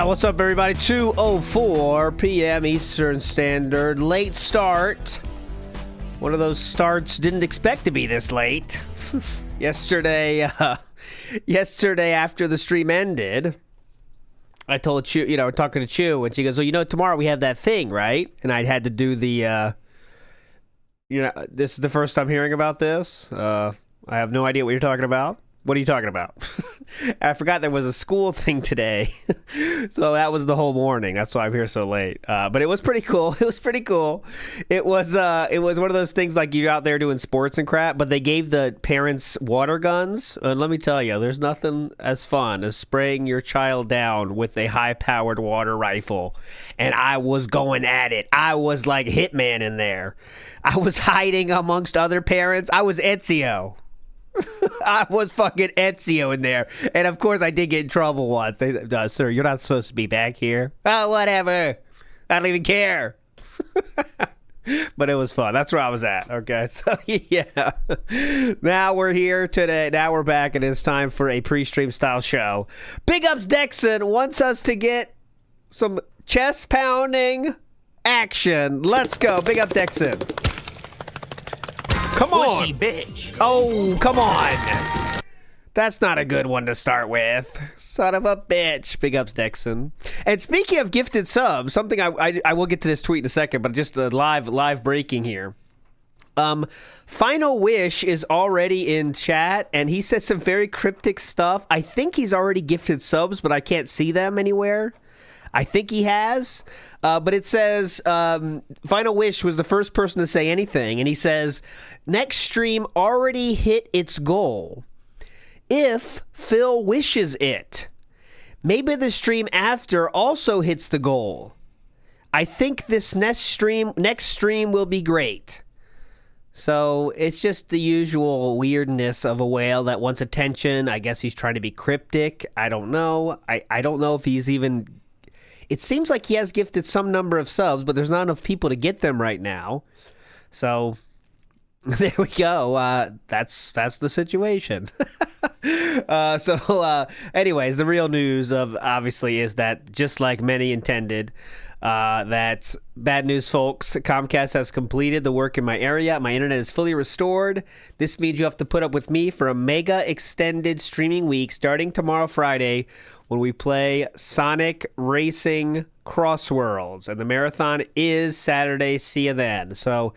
What's up, everybody? 2:04 p.m. Eastern Standard. Late start. One of those starts didn't expect to be this late. Yesterday after the stream ended, I told Chew, talking to Chew, and she goes, well, tomorrow we have that thing, right? And I had to do the, this is the first time hearing about this. I have no idea what you're talking about. What are you talking about? I forgot there was a school thing today. So that was the whole morning. That's why I'm here so late. But it was pretty cool. It was one of those things like you're out there doing sports and crap, but they gave the parents water guns. And let me tell you, there's nothing as fun as spraying your child down with a high-powered water rifle. And I was going at it. I was like Hitman in there. I was hiding amongst other parents. I was Ezio. I was fucking Ezio in there. And of course I did get in trouble once. They said, sir, you're not supposed to be back here. Oh, whatever. I don't even care. But it was fun. That's where I was at. Okay, so yeah. Now we're here today. Now we're back, and it's time for a pre-stream style show. Big Ups Dexon wants us to get some chest pounding action. Let's go. Big Up Dexon. Come on. Pussy bitch. Oh, come on. That's not a good one to start with. Son of a bitch. Big ups, Dexon. And speaking of gifted subs, something I will get to this tweet in a second, but just a live breaking here. Final Wish is already in chat, and he says some very cryptic stuff. I think he's already gifted subs, but I can't see them anywhere. I think he has. But it says, Final Wish was the first person to say anything. And he says, next stream already hit its goal. If Phil wishes it. Maybe the stream after also hits the goal. I think this next stream will be great. So it's just the usual weirdness of a whale that wants attention. I guess he's trying to be cryptic. I don't know. I don't know if he's even... It seems like he has gifted some number of subs, but there's not enough people to get them right now. So there we go. That's the situation. Anyways, the real news obviously is that just like many intended, that's bad news, folks. Comcast has completed the work in my area. My internet is fully restored. This means you have to put up with me for a mega extended streaming week starting tomorrow, Friday, when we play Sonic Racing Crossworlds. And the marathon is Saturday. See you then. So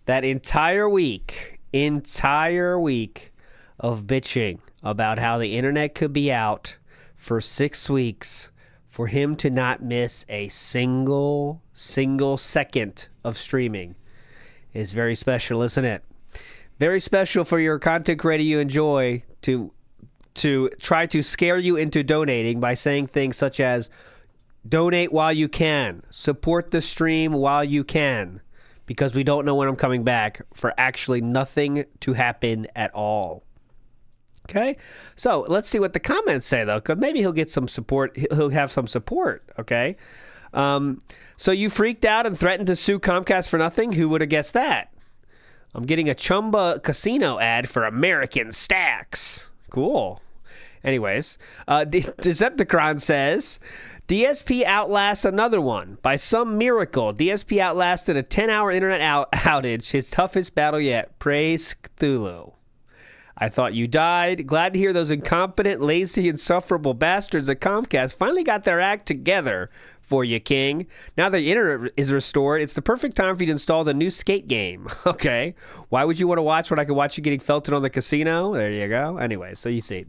that entire week of bitching about how the internet could be out for 6 weeks for him to not miss a single second of streaming is very special, isn't it? Very special for your content creator you enjoy to try to scare you into donating by saying things such as donate while you can, support the stream while you can, because we don't know when I'm coming back, for actually nothing to happen at all. Okay? So let's see what the comments say, though, because maybe he'll get some support. He'll have some support, okay? So you freaked out and threatened to sue Comcast for nothing? Who would have guessed that? I'm getting a Chumba Casino ad for American Stacks. Cool. Anyways, Decepticon says, DSP outlasts another one. By some miracle, DSP outlasted a 10-hour internet outage, his toughest battle yet. Praise Cthulhu. I thought you died. Glad to hear those incompetent, lazy, insufferable bastards at Comcast finally got their act together for you, King. Now that the internet is restored, it's the perfect time for you to install the new skate game. Okay. Why would you want to watch when I could watch you getting felted on the casino? There you go. Anyway, so you see,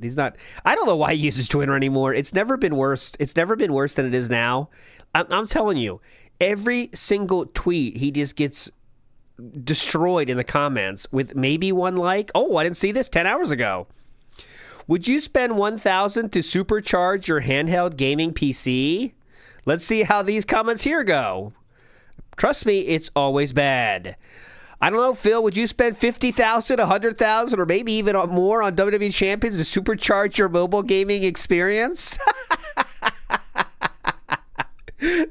I don't know why he uses Twitter anymore. It's never been worse. It's never been worse than it is now. I'm telling you, every single tweet, he just gets destroyed in the comments with maybe one like. Oh, I didn't see this 10 hours ago. Would you spend $1,000 to supercharge your handheld gaming PC? Let's see how these comments here go. Trust me, it's always bad. I don't know, Phil, would you spend $50,000, $100,000, or maybe even more on WWE Champions to supercharge your mobile gaming experience?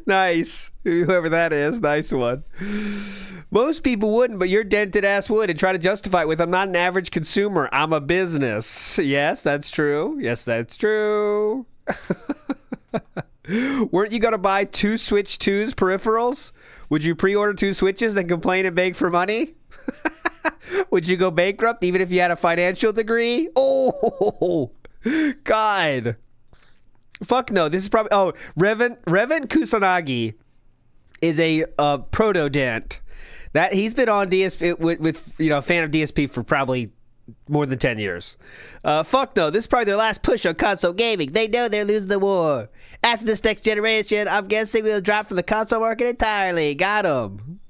Nice. Whoever that is, nice one. Most people wouldn't, but your dented ass would, and try to justify it with, I'm not an average consumer, I'm a business. Yes, that's true. Yes, that's true. Weren't you going to buy 2 Switch 2's peripherals? Would you pre-order 2 Switches, then complain and beg for money? Would you go bankrupt even if you had a financial degree? Oh, God. Fuck no. This is probably... Oh, Revan Kusanagi is a proto-dent. That he's been on DSP with you know, a fan of DSP for probably more than 10 years. Fuck no. This is probably their last push on console gaming. They know they're losing the war. After this next generation, I'm guessing we'll drop from the console market entirely. Got him.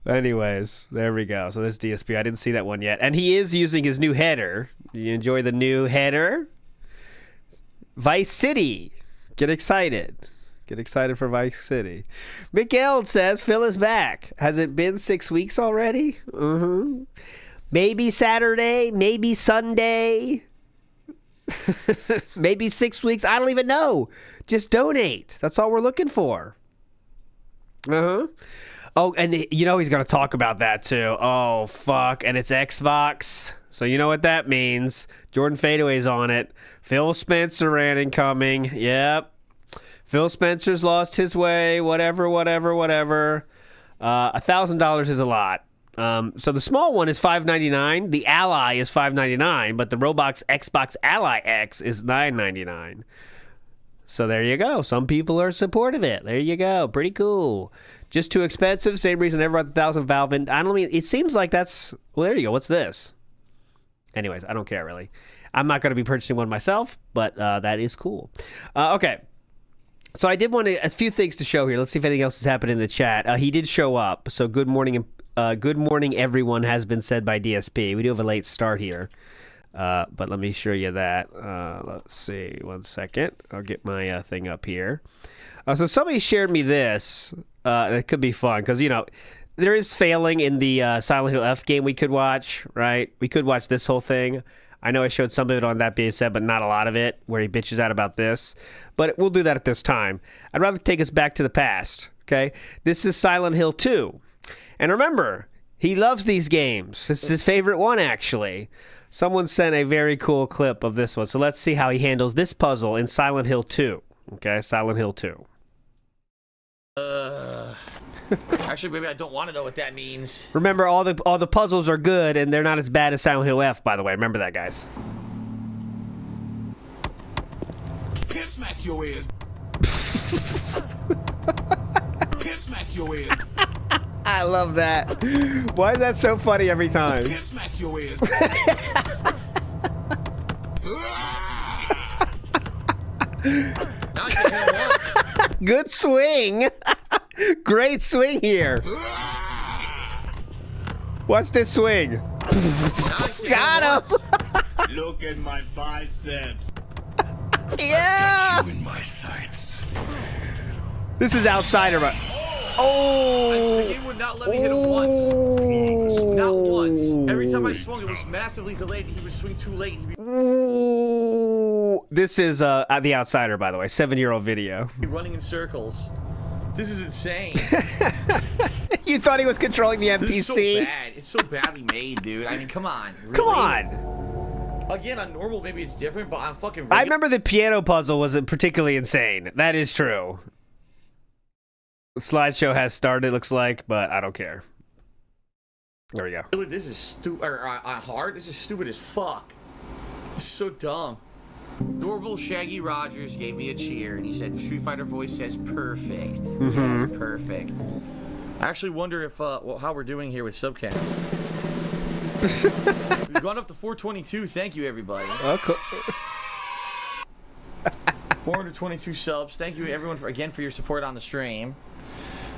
Anyways, there we go. So this DSP, I didn't see that one yet. And he is using his new header. You enjoy the new header? Vice City. Get excited. Get excited for Vice City. Mikael says, Phil is back. Has it been 6 weeks already? Maybe Saturday, maybe Sunday. Maybe 6 weeks. I don't even know. Just donate. That's all we're looking for. Oh, and you know he's going to talk about that too. Oh, fuck. And it's Xbox. So you know what that means. Jordan Fadeaway's on it. Phil Spencer ran incoming. Yep. Phil Spencer's lost his way. Whatever. $1,000 is a lot. So the small one is $599. The Ally is $599. But the Roblox Xbox Ally X is $999. So there you go. Some people are supportive of it. There you go. Pretty cool. Just too expensive. Same reason everyone 1,000 Valve. And I don't mean, it seems like that's, well, there you go. What's this? Anyways, I don't care really. I'm not going to be purchasing one myself, but that is cool. Okay. So I did want a few things to show here. Let's see if anything else has happened in the chat. He did show up. So good morning, everyone has been said by DSP. We do have a late start here. But let me show you that. Let's see. 1 second. I'll get my thing up here. So somebody shared me this. It could be fun because, you know, there is failing in the Silent Hill F game we could watch, right? We could watch this whole thing. I know I showed some of it on That Being Said, but not a lot of it, where he bitches out about this. But we'll do that at this time. I'd rather take us back to the past, okay? This is Silent Hill 2. And remember, he loves these games. This is his favorite one, actually. Someone sent a very cool clip of this one. So let's see how he handles this puzzle in Silent Hill 2. Okay, Silent Hill 2. Actually, maybe I don't want to know what that means. Remember, all the puzzles are good, and they're not as bad as Silent Hill F, by the way. Remember that, guys. Pimp smack your ass. Pimp smack your ass. I love that. Why is that so funny every time? Pimp smack your ass. Now I can hit him once. Good swing. Great swing here. Watch this swing. Got him. Look at my biceps. Yeah. You in my sights. This is Outsider, but oh, He would not let me hit him once. Not once. Every time I swung, it was massively delayed. He would swing too late. ooh. This is The Outsider, by the way, 7-year-old video. He'd be running in circles. This is insane. You thought he was controlling the NPC? This is so bad. It's so badly made, dude. I mean, come on. Really? Come on. Again, on normal, maybe it's different, but on fucking I remember the piano puzzle wasn't particularly insane. That is true. The slideshow has started, looks like, but I don't care. There we go. Really, this is stupid. On hard, this is stupid as fuck. It's so dumb. Adorable Shaggy Rogers gave me a cheer, and he said, Street Fighter voice says perfect. Yes, perfect. I actually wonder if, how we're doing here with subcam. We've gone up to 422. Thank you, everybody. Oh, cool. 422 subs. Thank you, everyone, for your support on the stream.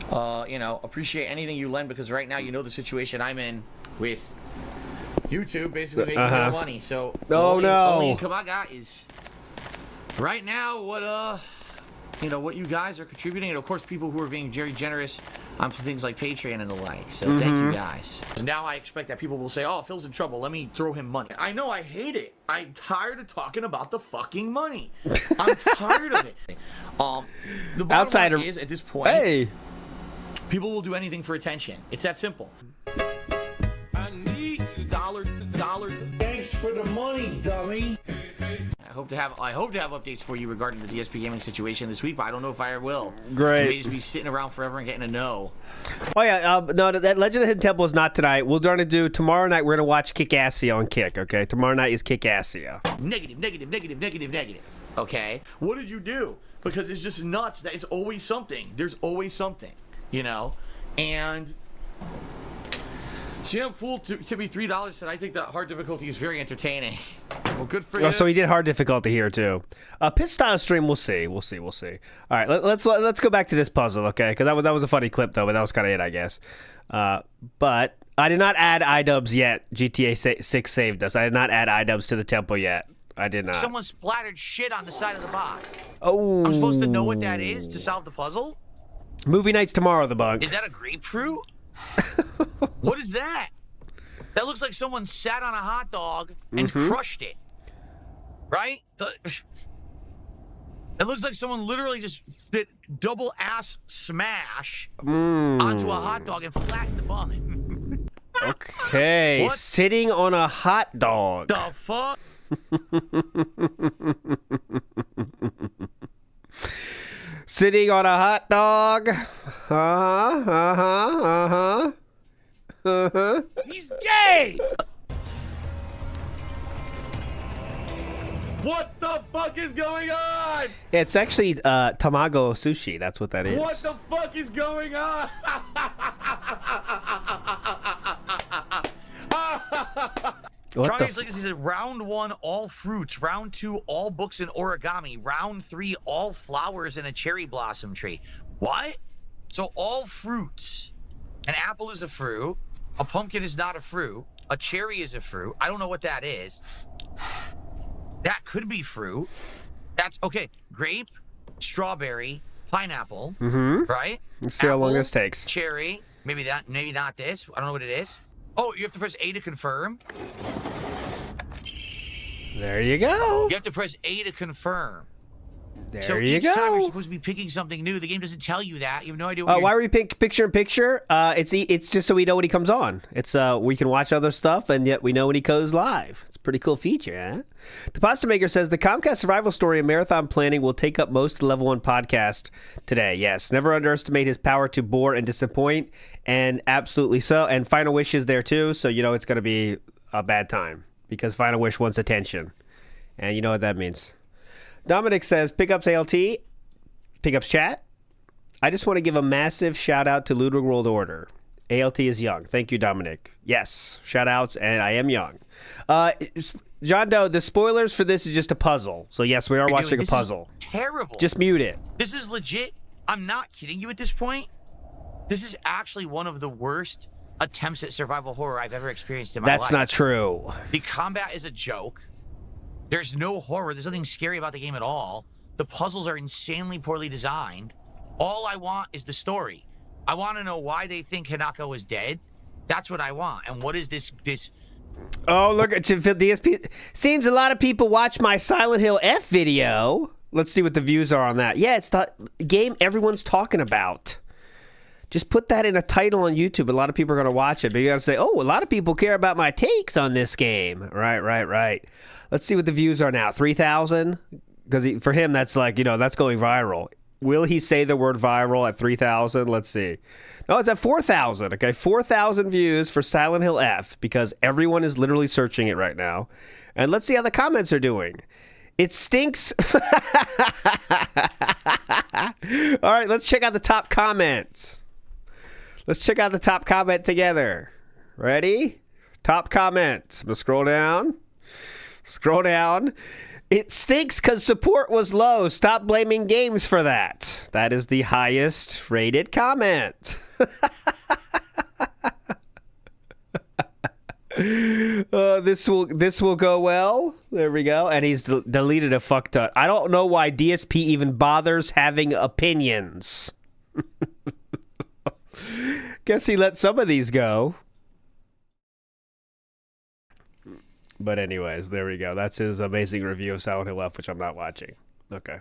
You know, appreciate anything you lend, because right now you know the situation I'm in with YouTube, basically making no money. So the only income I got is right now what you know, what you guys are contributing, and of course people who are being very generous on things like Patreon and the like. So thank you guys. Now I expect that people will say, "Oh, Phil's in trouble. Let me throw him money." I know, I hate it. I'm tired of talking about the fucking money. I'm tired of it. The bottom Outsider line is, at this point, hey, people will do anything for attention. It's that simple. I need $1. Thanks for the money, dummy. I hope to have updates for you regarding the DSP gaming situation this week, but I don't know if I will. Great. I may just be sitting around forever and getting a no. Oh yeah, no, that Legend of the Hidden Temple is not tonight. We're going to do tomorrow night. We're going to watch Kick-Assia on Kick. Okay, tomorrow night is Kick-Assia. Negative. Okay, what did you do? Because it's just nuts that it's always something. There's always something, you know, and. CM Fool to be $3 said, I think that hard difficulty is very entertaining. Well, good for you. Oh, so he did hard difficulty here too. Pit style stream, we'll see. All right, let's go back to this puzzle, okay? Because that was a funny clip though, but that was kind of it, I guess. But I did not add iDubbbz yet. GTA 6 saved us. I did not add iDubbbz to the temple yet. I did not. Someone splattered shit on the side of the box. Oh. I'm supposed to know what that is to solve the puzzle? Movie nights tomorrow, the bug. Is that a grapefruit? What is that? That looks like someone sat on a hot dog and crushed it. Right? It looks like someone literally just did double ass smash onto a hot dog and flattened the bun. Okay, What? sitting on a hot dog. The fuck? Sitting on a hot dog. He's gay! What the fuck is going on? It's actually tamago sushi. That's what that is. What the fuck is going on? What the Charlie's Legacy said round 1, all fruits. Round 2, all books and origami. Round 3, all flowers and a cherry blossom tree. What? So all fruits. An apple is a fruit. A pumpkin is not a fruit. A cherry is a fruit. I don't know what that is. That could be fruit. That's okay. Grape, strawberry, pineapple. Right? Let's see how long this takes. Cherry. Maybe that. Maybe not this. I don't know what it is. Oh, you have to press A to confirm. There you go. You have to press A to confirm. There So you each time you're go. supposed to be picking something new. The game doesn't tell you that. You have no idea what Why are we picture in picture? It's just so we know when he comes on. It's we can watch other stuff and yet we know when he goes live. It's a pretty cool feature, huh? The Pasta Maker says the Comcast survival story and marathon planning will take up most of the Level 1 podcast today. Yes, never underestimate his power to bore and disappoint, and absolutely so. And Final Wish is there too, so you know it's going to be a bad time because Final Wish wants attention, and you know what that means. Dominic says, pickups ALT, pickups chat. I just want to give a massive shout out to Ludwig World Order. ALT is young. Thank you, Dominic. Yes, shout outs, and I am young. John Doe, the spoilers for this is just a puzzle. So yes, we are watching a puzzle. Terrible. Just mute it. This is legit. I'm not kidding you at this point. This is actually one of the worst attempts at survival horror I've ever experienced in my life. That's not true. The combat is a joke. There's no horror. There's nothing scary about the game at all. The puzzles are insanely poorly designed. All I want is the story. I want to know why they think Hanako is dead. That's what I want. And what is this? Oh, look at DSP. Seems a lot of people watch my Silent Hill F video. Let's see what the views are on that. Yeah, it's the game everyone's talking about. Just put that in a title on YouTube. A lot of people are going to watch it. But you got to say, oh, a lot of people care about my takes on this game. Right. Let's see what the views are now. 3,000? Because for him, that's like, that's going viral. Will he say the word viral at 3,000? Let's see. No, it's at 4,000. Okay, 4,000 views for Silent Hill F because everyone is literally searching it right now. And let's see how the comments are doing. It stinks. All right, let's check out the top comments. Let's check out the top comment together. Ready? Top comments. I'm going to scroll down. Scroll down. It stinks because support was low. Stop blaming games for that. That is the highest rated comment. This will go well. There we go. And he's deleted a fuck ton. I don't know why DSP even bothers having opinions. Guess he let some of these go. But anyways, there we go. That's his amazing review of Silent Hill F, which I'm not watching. Okay.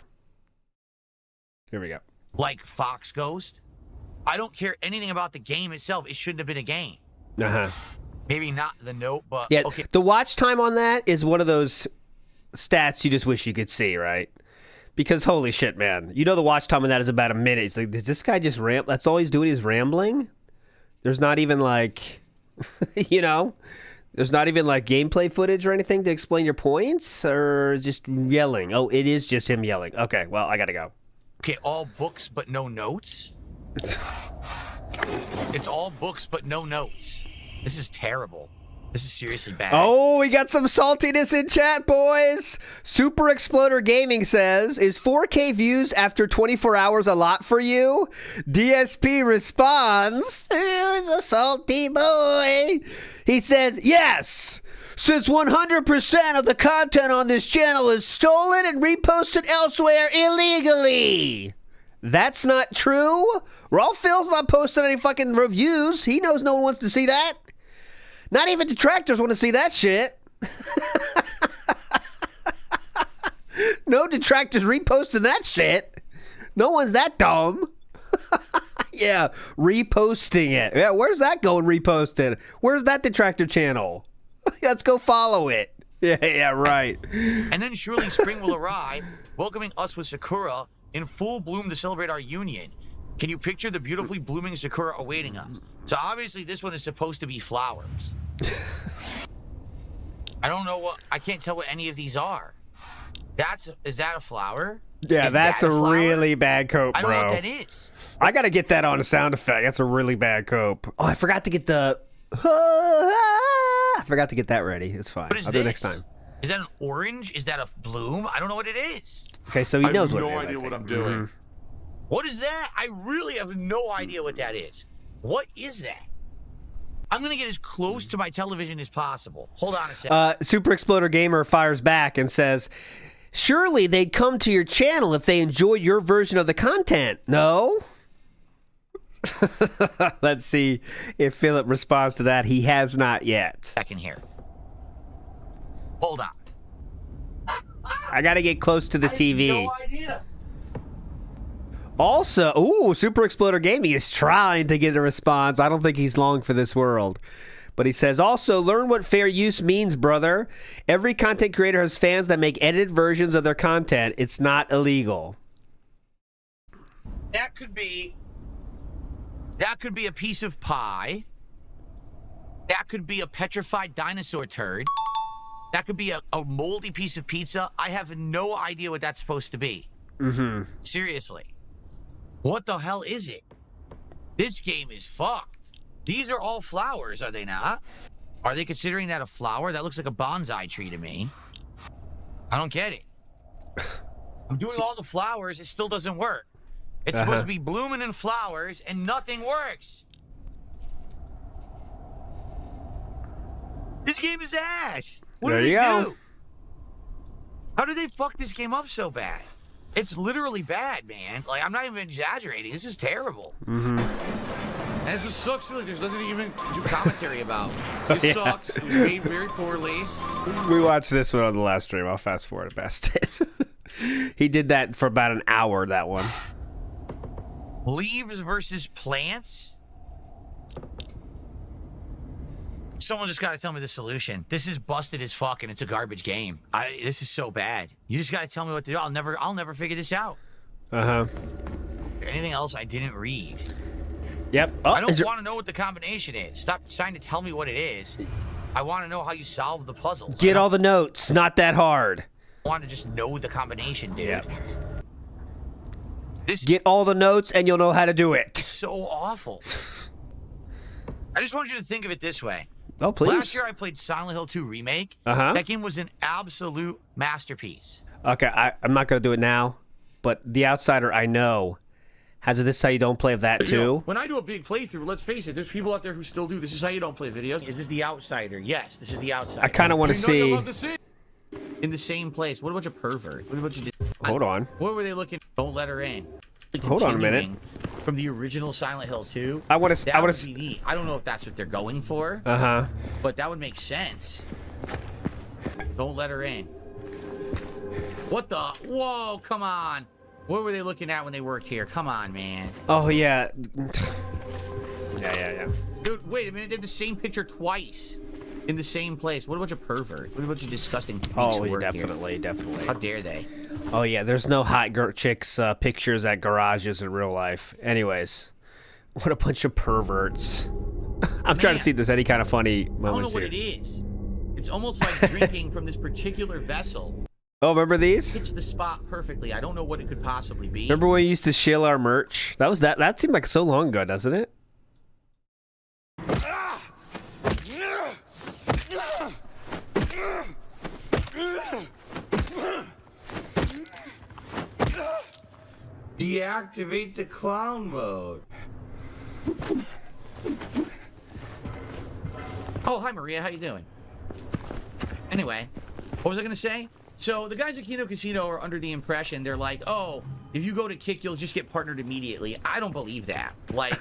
Here we go. Like Fox Ghost. I don't care anything about the game itself. It shouldn't have been a game. Uh-huh. Maybe not the note, but yeah, okay. The watch time on that is one of those stats you just wish you could see, right? Because holy shit, man. You know the watch time on that is about a minute. It's like, does this guy just that's all he's doing is rambling? There's not even like, you know, there's not even like gameplay footage or anything to explain your points, or just yelling. Oh, it is just him yelling. Okay, well, I gotta go. Okay, all books but no notes? It's all books but no notes. This is terrible. This is seriously bad. Oh, we got some saltiness in chat, boys. Super Exploder Gaming says, is 4K views after 24 hours a lot for you? DSP responds, who's a salty boy? He says, yes, since 100% of the content on this channel is stolen and reposted elsewhere illegally. That's not true. Phil's not posting any fucking reviews. He knows no one wants to see that. Not even detractors want to see that shit. No detractors reposting that shit. No one's that dumb. Yeah, reposting it. Yeah, where's that going reposted? Where's that detractor channel? Let's go follow it. Yeah, right. And then surely spring will arrive, welcoming us with Sakura in full bloom to celebrate our union. Can you picture the beautifully blooming Sakura awaiting us? So obviously this one is supposed to be flowers. I can't tell what any of these are. Is that a flower? Yeah, that's a really bad cope, bro. I don't know what that is. I gotta get that on a sound effect. That's a really bad cope. Oh, I forgot to get the... I forgot to get that ready. It's fine. I'll do it next time. Is that an orange? Is that a bloom? I don't know what it is. Okay, so he knows what it is. I have no idea what I'm doing. What is that? I really have no idea what that is. What is that? I'm going to get as close to my television as possible. Hold on a second. Super Exploder Gamer fires back and says, surely they'd come to your channel if they enjoyed your version of the content. No? Let's see if Philip responds to that. He has not yet. Second here. Hold on. I got to get close to the TV. I have no idea. Also, Super Exploder Gaming is trying to get a response. I don't think he's long for this world. But he says, also, learn what fair use means, brother. Every content creator has fans that make edited versions of their content. It's not illegal. That could be a piece of pie. That could be a petrified dinosaur turd. That could be a moldy piece of pizza. I have no idea what that's supposed to be. Mm-hmm. Seriously. What the hell is it? This game is fucked. These are all flowers, are they not? Are they considering that a flower? That looks like a bonsai tree to me. I don't get it. I'm doing all the flowers. It still doesn't work. It's supposed to be blooming in flowers, and nothing works. This game is ass. What do they do? How did they fuck this game up so bad? It's literally bad, man. Like, I'm not even exaggerating. This is terrible. Mm-hmm. And this sucks, really. There's nothing to even do commentary about. This sucks. It was made very poorly. We watched this one on the last stream. I'll fast forward it past it. He did that for about an hour, that one. Leaves versus plants? Someone just got to tell me the solution. This is busted as fuck, and it's a garbage game. This is so bad. You just got to tell me what to do. I'll never figure this out. Anything else I didn't read? Yep. I don't want to know what the combination is. Stop trying to tell me what it is. I want to know how you solve the puzzles. Get all the notes. Not that hard. I want to just know the combination, dude. Yep. Get all the notes, and you'll know how to do it. So awful. I just want you to think of it this way. Oh, please. Last year I played Silent Hill 2 Remake. That game was an absolute masterpiece. Okay, I'm not going to do it now, but The Outsider, I know, has a This Is How You Don't Play of that too. When I do a big playthrough, let's face it, there's people out there who still do This Is How You Don't Play videos. Is this The Outsider? Yes, this is The Outsider. I kind of want to see. In the same place. What a bunch of perverts. What a bunch of... Hold on. What were they looking... Don't let her in. Hold on a minute. From the original Silent Hill 2. I want to. I don't know if that's what they're going for. But that would make sense. Don't let her in. What the? Whoa! Come on. What were they looking at when they worked here? Come on, man. Oh yeah. Yeah. Dude, wait a minute. They did the same picture twice. in the same place. What a bunch of perverts. What a bunch of disgusting freaks Oh, who work definitely, here. definitely. How dare they? Oh yeah, there's no hot chicks pictures at garages in real life. Anyways, what a bunch of perverts. I'm trying to see if there's any kind of funny I don't moments know what here. it is. It's almost like drinking from this particular vessel. Oh, remember these? Hits the spot perfectly. I don't know what it could possibly be. Remember when we used to shill our merch? That seemed like so long ago, doesn't it? Deactivate the clown mode. Oh, hi Maria, how you doing? Anyway, what was I gonna say? So the guys at Kino Casino are under the impression they're like, oh, if you go to Kick, you'll just get partnered immediately. I don't believe that. Like,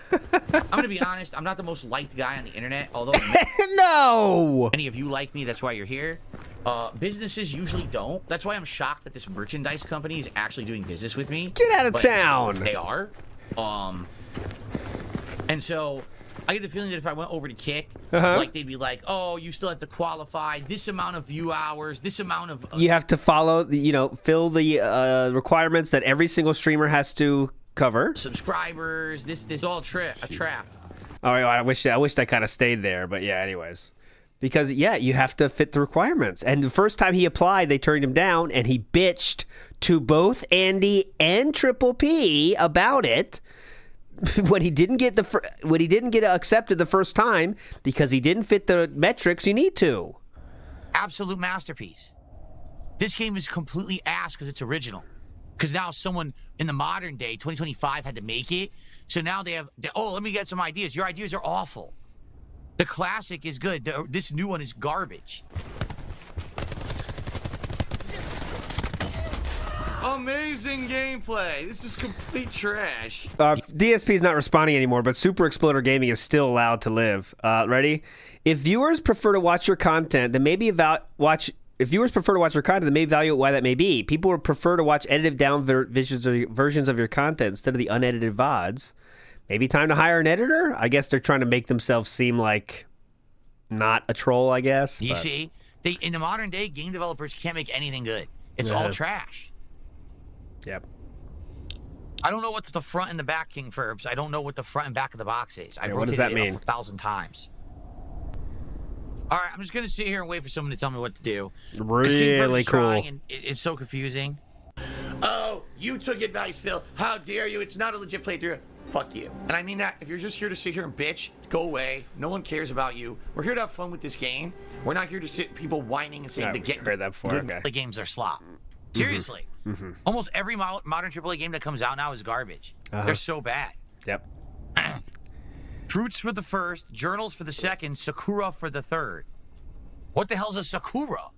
I'm gonna be honest, I'm not the most liked guy on the internet, although No! many of you like me, that's why you're here. Businesses usually don't. That's why I'm shocked that this merchandise company is actually doing business with me. Get out of But town! They are. And so I get the feeling that if I went over to Kick, like they'd be like, oh, you still have to qualify this amount of view hours, this amount of... You have to follow, fill the requirements that every single streamer has to cover. subscribers, this all a trap. All right, I wish that kind of stayed there, but yeah, anyways. Because, yeah, you have to fit the requirements. And the first time he applied, they turned him down, and he bitched to both Andy and Triple P about it when he didn't get accepted the first time because he didn't fit the metrics you need to. Absolute masterpiece. This game is completely ass because it's original. Because now someone in the modern day, 2025, had to make it. So now oh, let me get some ideas. Your ideas are awful. The classic is good. This new one is garbage. Amazing gameplay. This is complete trash. DSP is not responding anymore, but Super Exploder Gaming is still allowed to live. Ready? If viewers prefer to watch your content, then maybe If viewers prefer to watch your content, then may evaluate why that may be. People would prefer to watch edited down versions of your content instead of the unedited VODs. Maybe time to hire an editor? I guess they're trying to make themselves seem like not a troll, I guess. You see, in the modern day, game developers can't make anything good. It's all trash. Yep. I don't know what's the front and the back, King Furbs. I don't know what the front and back of the box is. I've what does rotated that it mean? 1,000 times. All right, I'm just gonna sit here and wait for someone to tell me what to do. Really cool. And it's so confusing. Oh, you took advice, Phil. How dare you? It's not a legit playthrough. Fuck you. And I mean that. If you're just here to sit here and bitch, go away. No one cares about you. We're here to have fun with this game. We're not here to sit people whining and saying to get heard that before. Okay. The games are slop. Seriously. Almost every modern AAA game that comes out now is garbage. They're so bad. Yep. Fruits for the first, journals for the second, Sakura for the third. What the hell's a Sakura?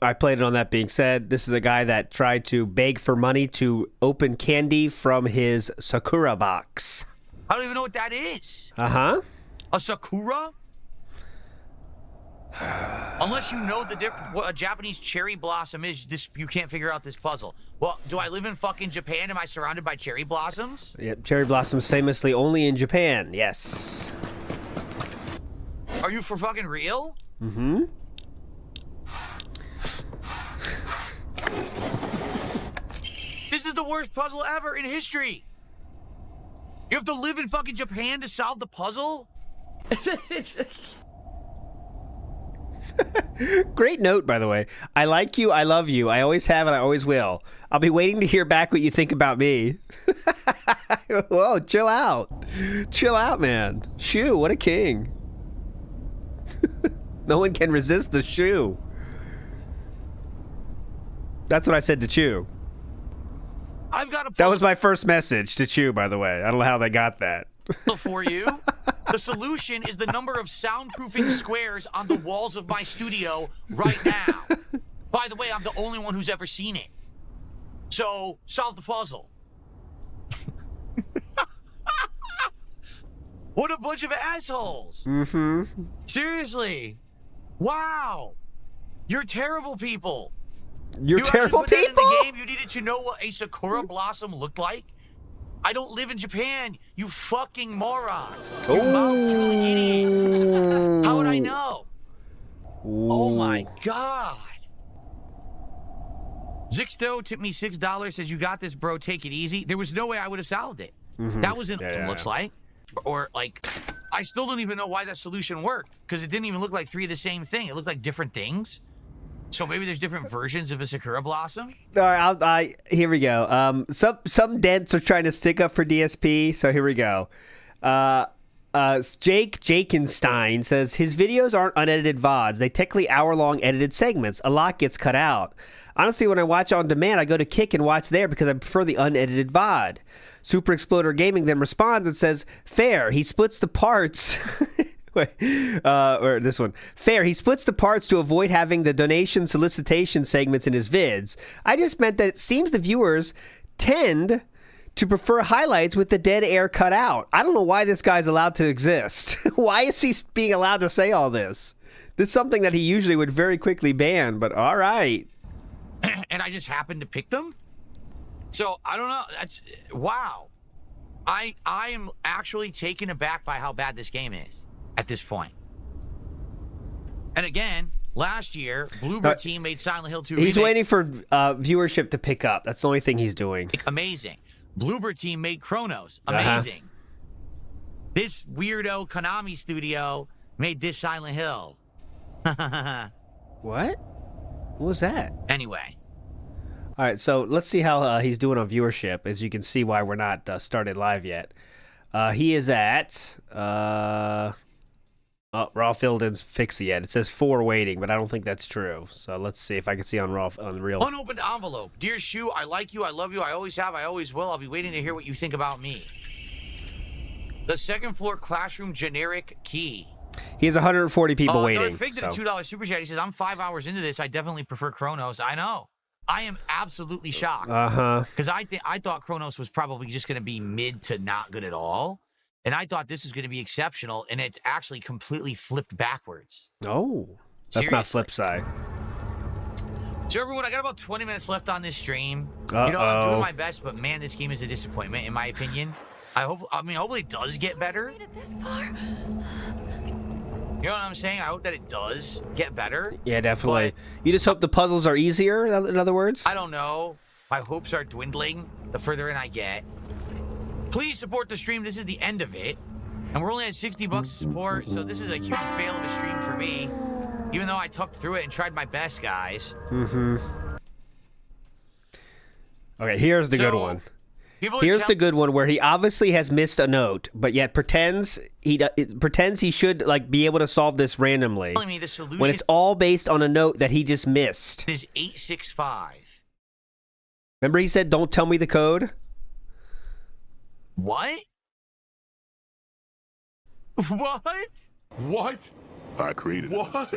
I played it on that being said. This is a guy that tried to beg for money to open candy from his Sakura box. I don't even know what that is. Uh-huh. A Sakura? Unless you know what a Japanese cherry blossom is, you can't figure out this puzzle. Well, do I live in fucking Japan? Am I surrounded by cherry blossoms? Yep, cherry blossoms famously only in Japan. Yes. Are you for fucking real? Mm-hmm. This is the worst puzzle ever in history. You have to live in fucking Japan to solve the puzzle? Great note, by the way. I like you. I love you. I always have and I always will. I'll be waiting to hear back what you think about me. Whoa, chill out. Chill out, man. Shoo, what a king. No one can resist the shoe. That's what I said to Chew. I've got a That was my first message to Chew, by the way. I don't know how they got that. for you. The solution is the number of soundproofing squares on the walls of my studio right now. By the way, I'm the only one who's ever seen it. So, solve the puzzle. What a bunch of assholes. Mm-hmm. Seriously. Wow. You're terrible people. You're terrible actually put people? That in the game? You needed to know what a Sakura blossom looked like? I don't live in Japan, you fucking moron. You Mount Julian idiot. How would I I know. Oh my God. Zixto tipped me $6, says, you got this, bro, take it easy. There was no way I would have solved it. That wasn't what it looks like. Or, like, I still don't even know why that solution worked, because it didn't even look like 3 of the same thing. It looked like different things. So maybe there's different versions of a Sakura Blossom? All right, here we go. Some dents are trying to stick up for DSP, so here we go. Jake Jakenstein says, his videos aren't unedited VODs. They technically hour-long edited segments. A lot gets cut out. Honestly, when I watch on demand, I go to Kick and watch there because I prefer the unedited VOD. Super Exploder Gaming then responds and says, fair, he splits the parts... or this one. Fair, he splits the parts to avoid having the donation solicitation segments in his vids. I just meant that it seems the viewers tend to prefer highlights with the dead air cut out. I don't know why this guy's allowed to exist. Why is he being allowed to say all this? This is something that he usually would very quickly ban, but all right. And I just happened to pick them? So, I don't know. That's... Wow. I am actually taken aback by how bad this game is at this point. And again, last year, Bluebird Team made Silent Hill 2 He's remake. waiting for viewership to pick up. That's the only thing he's doing. Amazing. Bluebird Team made Chronos. Amazing. This weirdo Konami studio made this Silent Hill. What? What was that? Anyway. All right, so let's see how he's doing on viewership. As you can see why we're not started live yet. He is at... Rawfield didn't fix it yet. It says 4 waiting, but I don't think that's true. So let's see if I can see on real. Unopened envelope. Dear Shu, I like you. I love you. I always have. I always will. I'll be waiting to hear what you think about me. The second floor classroom generic key. He has 140 people waiting. Darth Fig did a $2 super chat. He says, I'm 5 hours into this. I definitely prefer Chronos. I know. I am absolutely shocked. Because I thought Chronos was probably just going to be mid to not good at all. And I thought this was going to be exceptional, and it's actually completely flipped backwards. Oh, that's Seriously. not flip side. So everyone, I got about 20 minutes left on this stream. You know, I'm doing my best, but man, this game is a disappointment, in my opinion. Hopefully it does get better. Made it this far. You know what I'm saying? I hope that it does get better. Yeah, definitely. But You just hope the puzzles are easier, in other words? I don't know. My hopes are dwindling the further in I get. Please support the stream. This is the end of it. And we're only at $60 to support, so this is a huge fail of a stream for me. Even though I toughed through it and tried my best, guys. Okay, here's the good one. Here's the good one where he obviously has missed a note, but yet pretends he should like be able to solve this randomly. Telling me the solution when it's all based on a note that he just missed. is 865. Remember he said, "Don't tell me the code." What? What? What? I created what?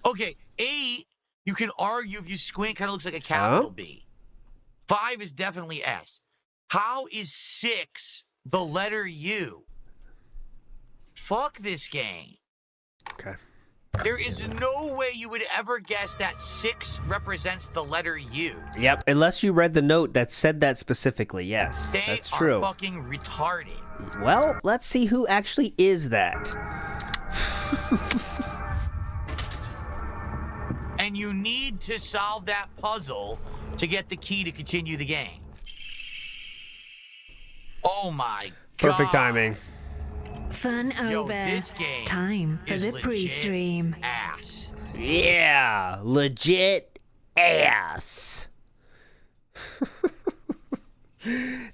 Okay, 8, you can argue if you squint, kind of looks like a capital B. 5 is definitely S. How is 6 the letter U? Fuck this game. Okay. There is no way you would ever guess that 6 represents the letter U. Yep, unless you read the note that said that specifically. Yes, They that's are true. fucking retarded. Well, let's see who actually is that. And you need to solve that puzzle to get the key to continue the game. Oh my god. Perfect timing. Fun Yo, over. this game Time for is the legit pre-stream. ass. Yeah, legit ass.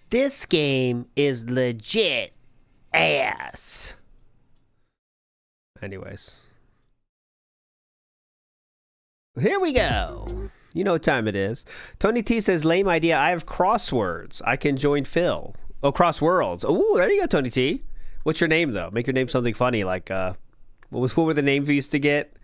This game is legit ass. Anyways. Here we go. You know what time it is. Tony T says, lame idea. I have crosswords. I can join Phil. Oh, crossworlds. Oh, there you go, Tony T. What's your name, though? Make your name something funny, like, what were the names we used to get?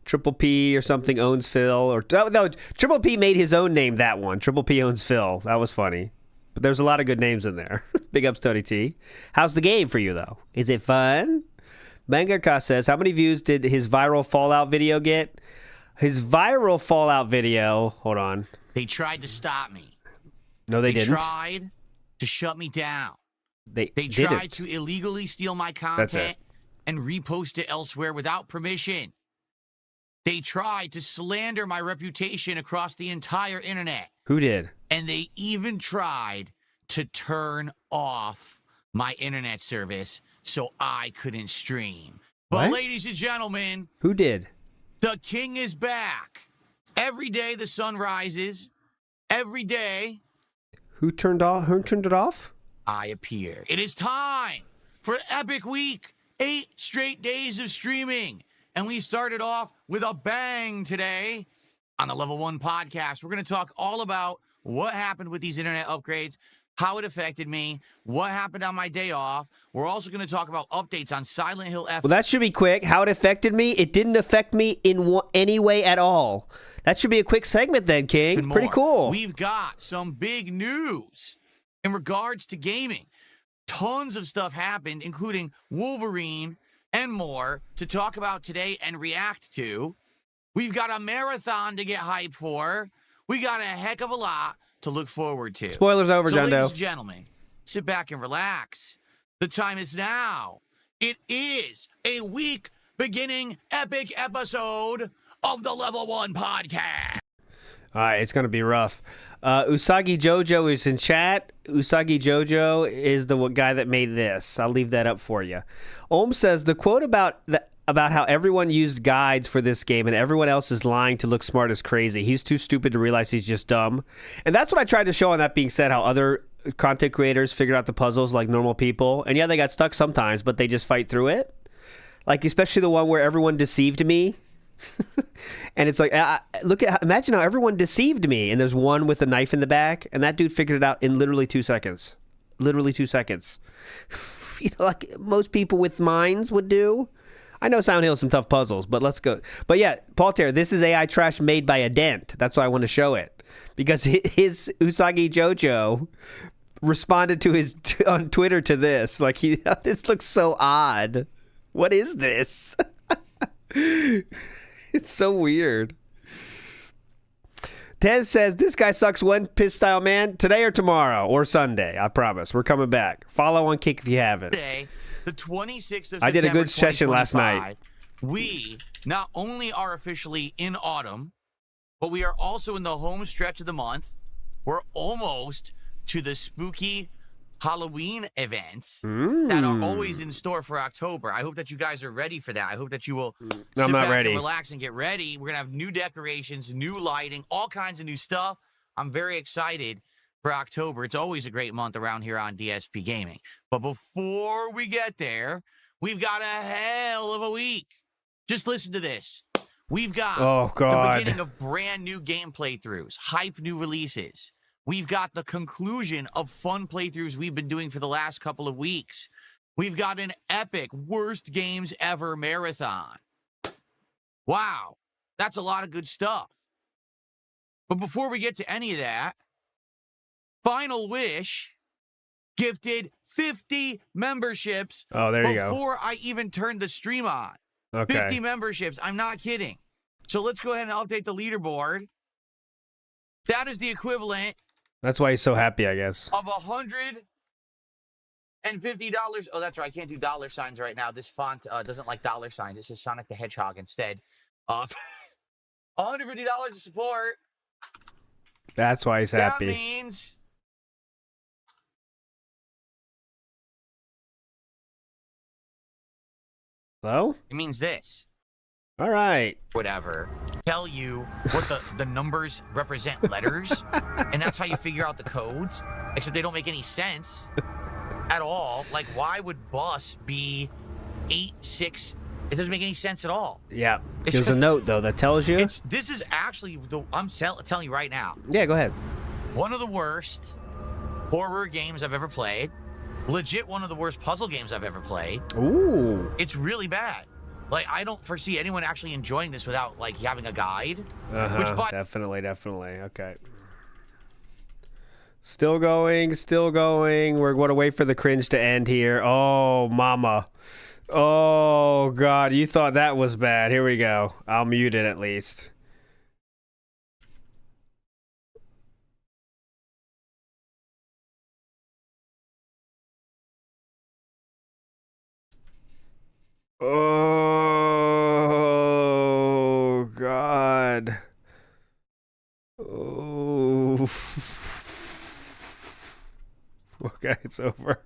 Triple P or something owns Phil. Or no, Triple P made his own name, that one. Triple P owns Phil. That was funny. But there's a lot of good names in there. Big ups, Tony T. How's the game for you, though? Is it fun? Mangaka says, how many views did his viral Fallout video get? His viral Fallout video, hold on. They tried to stop me. No, they didn't. They tried to shut me down. They tried to illegally steal my content. That's it. and repost it elsewhere without permission. They tried to slander my reputation across the entire internet. Who did? And they even tried to turn off my internet service so I couldn't stream. But What? ladies and gentlemen, Who did? the king is back. Every day the sun rises. Every day Who turned it off? I appear. It is time for an epic week. 8 straight days of streaming. And we started off with a bang today on the Level 1 podcast. We're going to talk all about what happened with these internet upgrades, how it affected me, what happened on my day off. We're also going to talk about updates on Silent Hill F. Well, that should be quick. How it affected me? It didn't affect me in any way at all. That should be a quick segment then, King. and Pretty more. cool. We've got some big news in regards to gaming. Tons of stuff happened, including Wolverine and more to talk about today and react to. We've got a marathon to get hyped for. We got a heck of a lot to look forward to. Spoilers over, So, John ladies Doe. and gentlemen, sit back and relax. The time is now. It is a week beginning epic episode of the Level 1 podcast. All right, it's going to be rough. Usagi Jojo is in chat. Usagi Jojo is the guy that made this. I'll leave that up for you. Ohm says the quote about how everyone used guides for this game and everyone else is lying to look smart is crazy. He's too stupid to realize he's just dumb. And that's what I tried to show on that being said, how other content creators figured out the puzzles like normal people. And yeah, they got stuck sometimes, but they just fight through it. Like especially the one where everyone deceived me. And it's like, imagine how everyone deceived me. And there's one with a knife in the back, and that dude figured it out in literally 2 seconds. Literally 2 seconds. Like most people with minds would do. I know Silent Hill has some tough puzzles, but let's go. But yeah, Paul Terry, this is AI trash made by a dent. That's why I want to show it. Because his Usagi Jojo responded to his on Twitter to this. Like, this looks so odd. What is this? It's so weird. Tez says, this guy sucks when piss style, man. Today or tomorrow or Sunday. I promise. We're coming back. Follow on Kick if you haven't. Today, the 26th of I did a September, good session last night. 2025, we not only are officially in autumn, but we are also in the home stretch of the month. We're almost to the spooky Halloween events that are always in store for October. I hope that you guys are ready for that. I hope that you will sit back ready. and relax and get ready. We're going to have new decorations, new lighting, all kinds of new stuff. I'm very excited for October. It's always a great month around here on DSP Gaming. But before we get there, we've got a hell of a week. Just listen to this. We've got the beginning of brand new game playthroughs, hype new releases. We've got the conclusion of fun playthroughs we've been doing for the last couple of weeks. We've got an epic worst games ever marathon. Wow, that's a lot of good stuff. But before we get to any of that, Final Wish gifted 50 memberships before I even turned the stream on. Okay. 50 memberships. I'm not kidding. So let's go ahead and update the leaderboard. That is the equivalent. That's why he's so happy, I guess. Of $150. Oh, that's right. I can't do dollar signs right now. This font doesn't like dollar signs. It says Sonic the Hedgehog instead. $150 to support. That's why he's happy. That means Hello? it means this. All right. Whatever. Tell you what the numbers represent letters, and that's how you figure out the codes, except they don't make any sense at all. Like, why would bus be 86? It doesn't make any sense at all. Yeah. There's a note, though, that tells you. This is actually, I'm telling you right now, Yeah, go ahead. one of the worst horror games I've ever played. Legit one of the worst puzzle games I've ever played. Ooh. It's really bad. Like, I don't foresee anyone actually enjoying this without, like, having a guide. Which, by Definitely. Okay. Still going. We're going to wait for the cringe to end here. Oh, mama. Oh, God. You thought that was bad. Here we go. I'll mute it at least. Oh, God. Oh. Okay, it's over.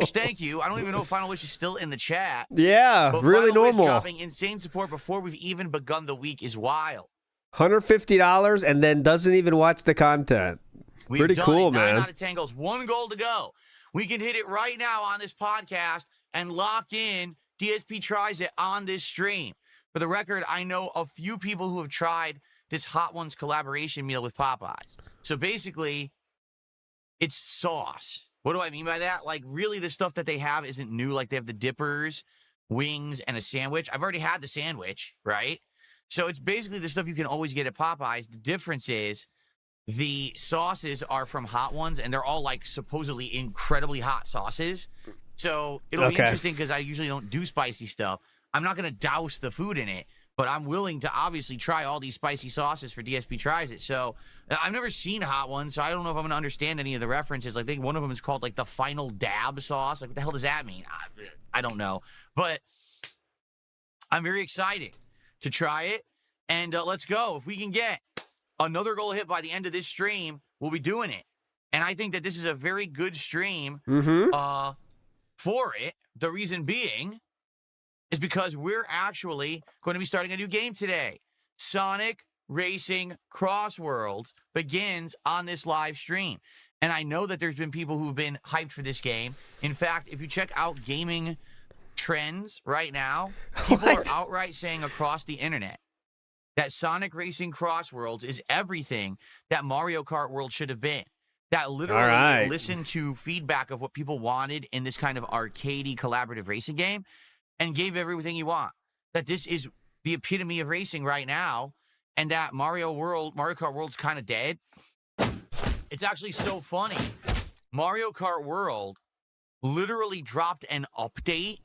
Thank you. I don't even know if Final Wish is still in the chat. Yeah, But really Final Wish normal. dropping insane support before we've even begun the week is wild. $150 and then doesn't even watch the content. We've Pretty done cool, it. 9 man. out of 10 goals. 1 goal to go. We can hit it right now on this podcast and lock in DSP Tries It on this stream. For the record, I know a few people who have tried this Hot Ones collaboration meal with Popeyes. So basically, it's sauce. What do I mean by that? Like, really, the stuff that they have isn't new. Like, they have the dippers, wings, and a sandwich. I've already had the sandwich, right? So it's basically the stuff you can always get at Popeyes. The difference is the sauces are from Hot Ones, and they're all, like, supposedly incredibly hot sauces. So it'll be interesting because I usually don't do spicy stuff. I'm not going to douse the food in it, but I'm willing to obviously try all these spicy sauces for DSP Tries It. So I've never seen Hot Ones, so I don't know if I'm going to understand any of the references. Like, I think one of them is called, like, the Final Dab sauce. Like, what the hell does that mean? I don't know. But I'm very excited to try it, and let's go. If we can get another goal hit by the end of this stream, we'll be doing it. And I think that this is a very good stream for it. The reason being is because we're actually going to be starting a new game today. Sonic Racing Crossworlds begins on this live stream. And I know that there's been people who've been hyped for this game. In fact, if you check out gaming trends right now, people are outright saying across the internet that Sonic Racing Crossworlds is everything that Mario Kart World should have been. That literally listened to feedback of what people wanted in this kind of arcadey collaborative racing game and gave everything you want. That this is the epitome of racing right now, and that Mario Kart World's kind of dead. It's actually so funny. Mario Kart World literally dropped an update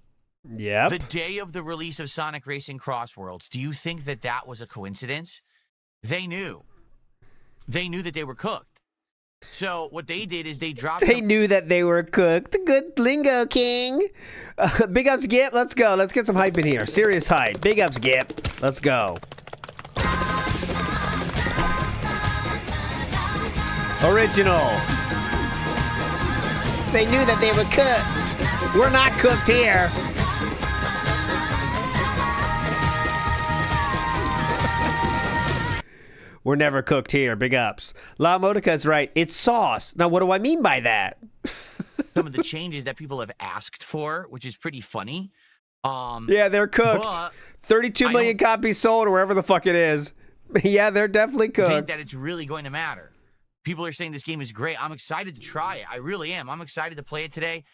the day of the release of Sonic Racing Crossworlds. Do you think that that was a coincidence? They knew. They knew that they were cooked. So what they did is they dropped... They knew that they were cooked. Good lingo, King. Big ups, Gip. Let's go. Let's get some hype in here. Serious hype. Big ups, Gip. Let's go. Original. They knew that they were cooked. We're not cooked here. We're never cooked here. Big ups. La Modica's right. It's sauce. Now, what do I mean by that? Some of the changes that people have asked for, which is pretty funny. Yeah, they're cooked. 32 million copies sold, or wherever the fuck it is. Yeah, they're definitely cooked. I think that it's really going to matter. People are saying this game is great. I'm excited to try it. I really am. I'm excited to play it today.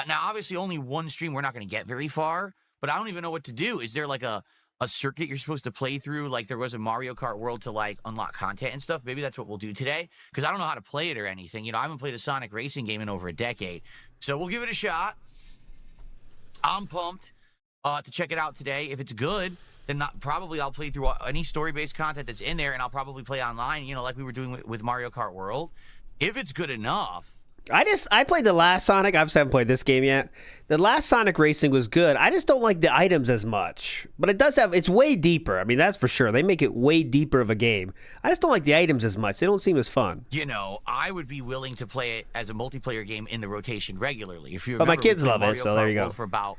Now, obviously, only one stream. We're not going to get very far, but I don't even know what to do. Is there like a circuit you're supposed to play through, like there was a Mario Kart World to like unlock content and stuff? Maybe that's what we'll do today, because I don't know how to play it or anything. You know, I haven't played a Sonic racing game in over a decade, so we'll give it a shot. I'm pumped to check it out today. If it's good, then probably I'll play through any story-based content that's in there, and I'll probably play online, you know, like we were doing with Mario Kart World. If it's good enough. I played the last Sonic. I obviously haven't played this game yet. The last Sonic Racing was good. I just don't like the items as much. But it does have, it's way deeper. I mean, that's for sure. They make it way deeper of a game. I just don't like the items as much. They don't seem as fun. You know, I would be willing to play it as a multiplayer game in the rotation regularly. If you remember, but my kids love Mario it, so Kart there you go. World for about,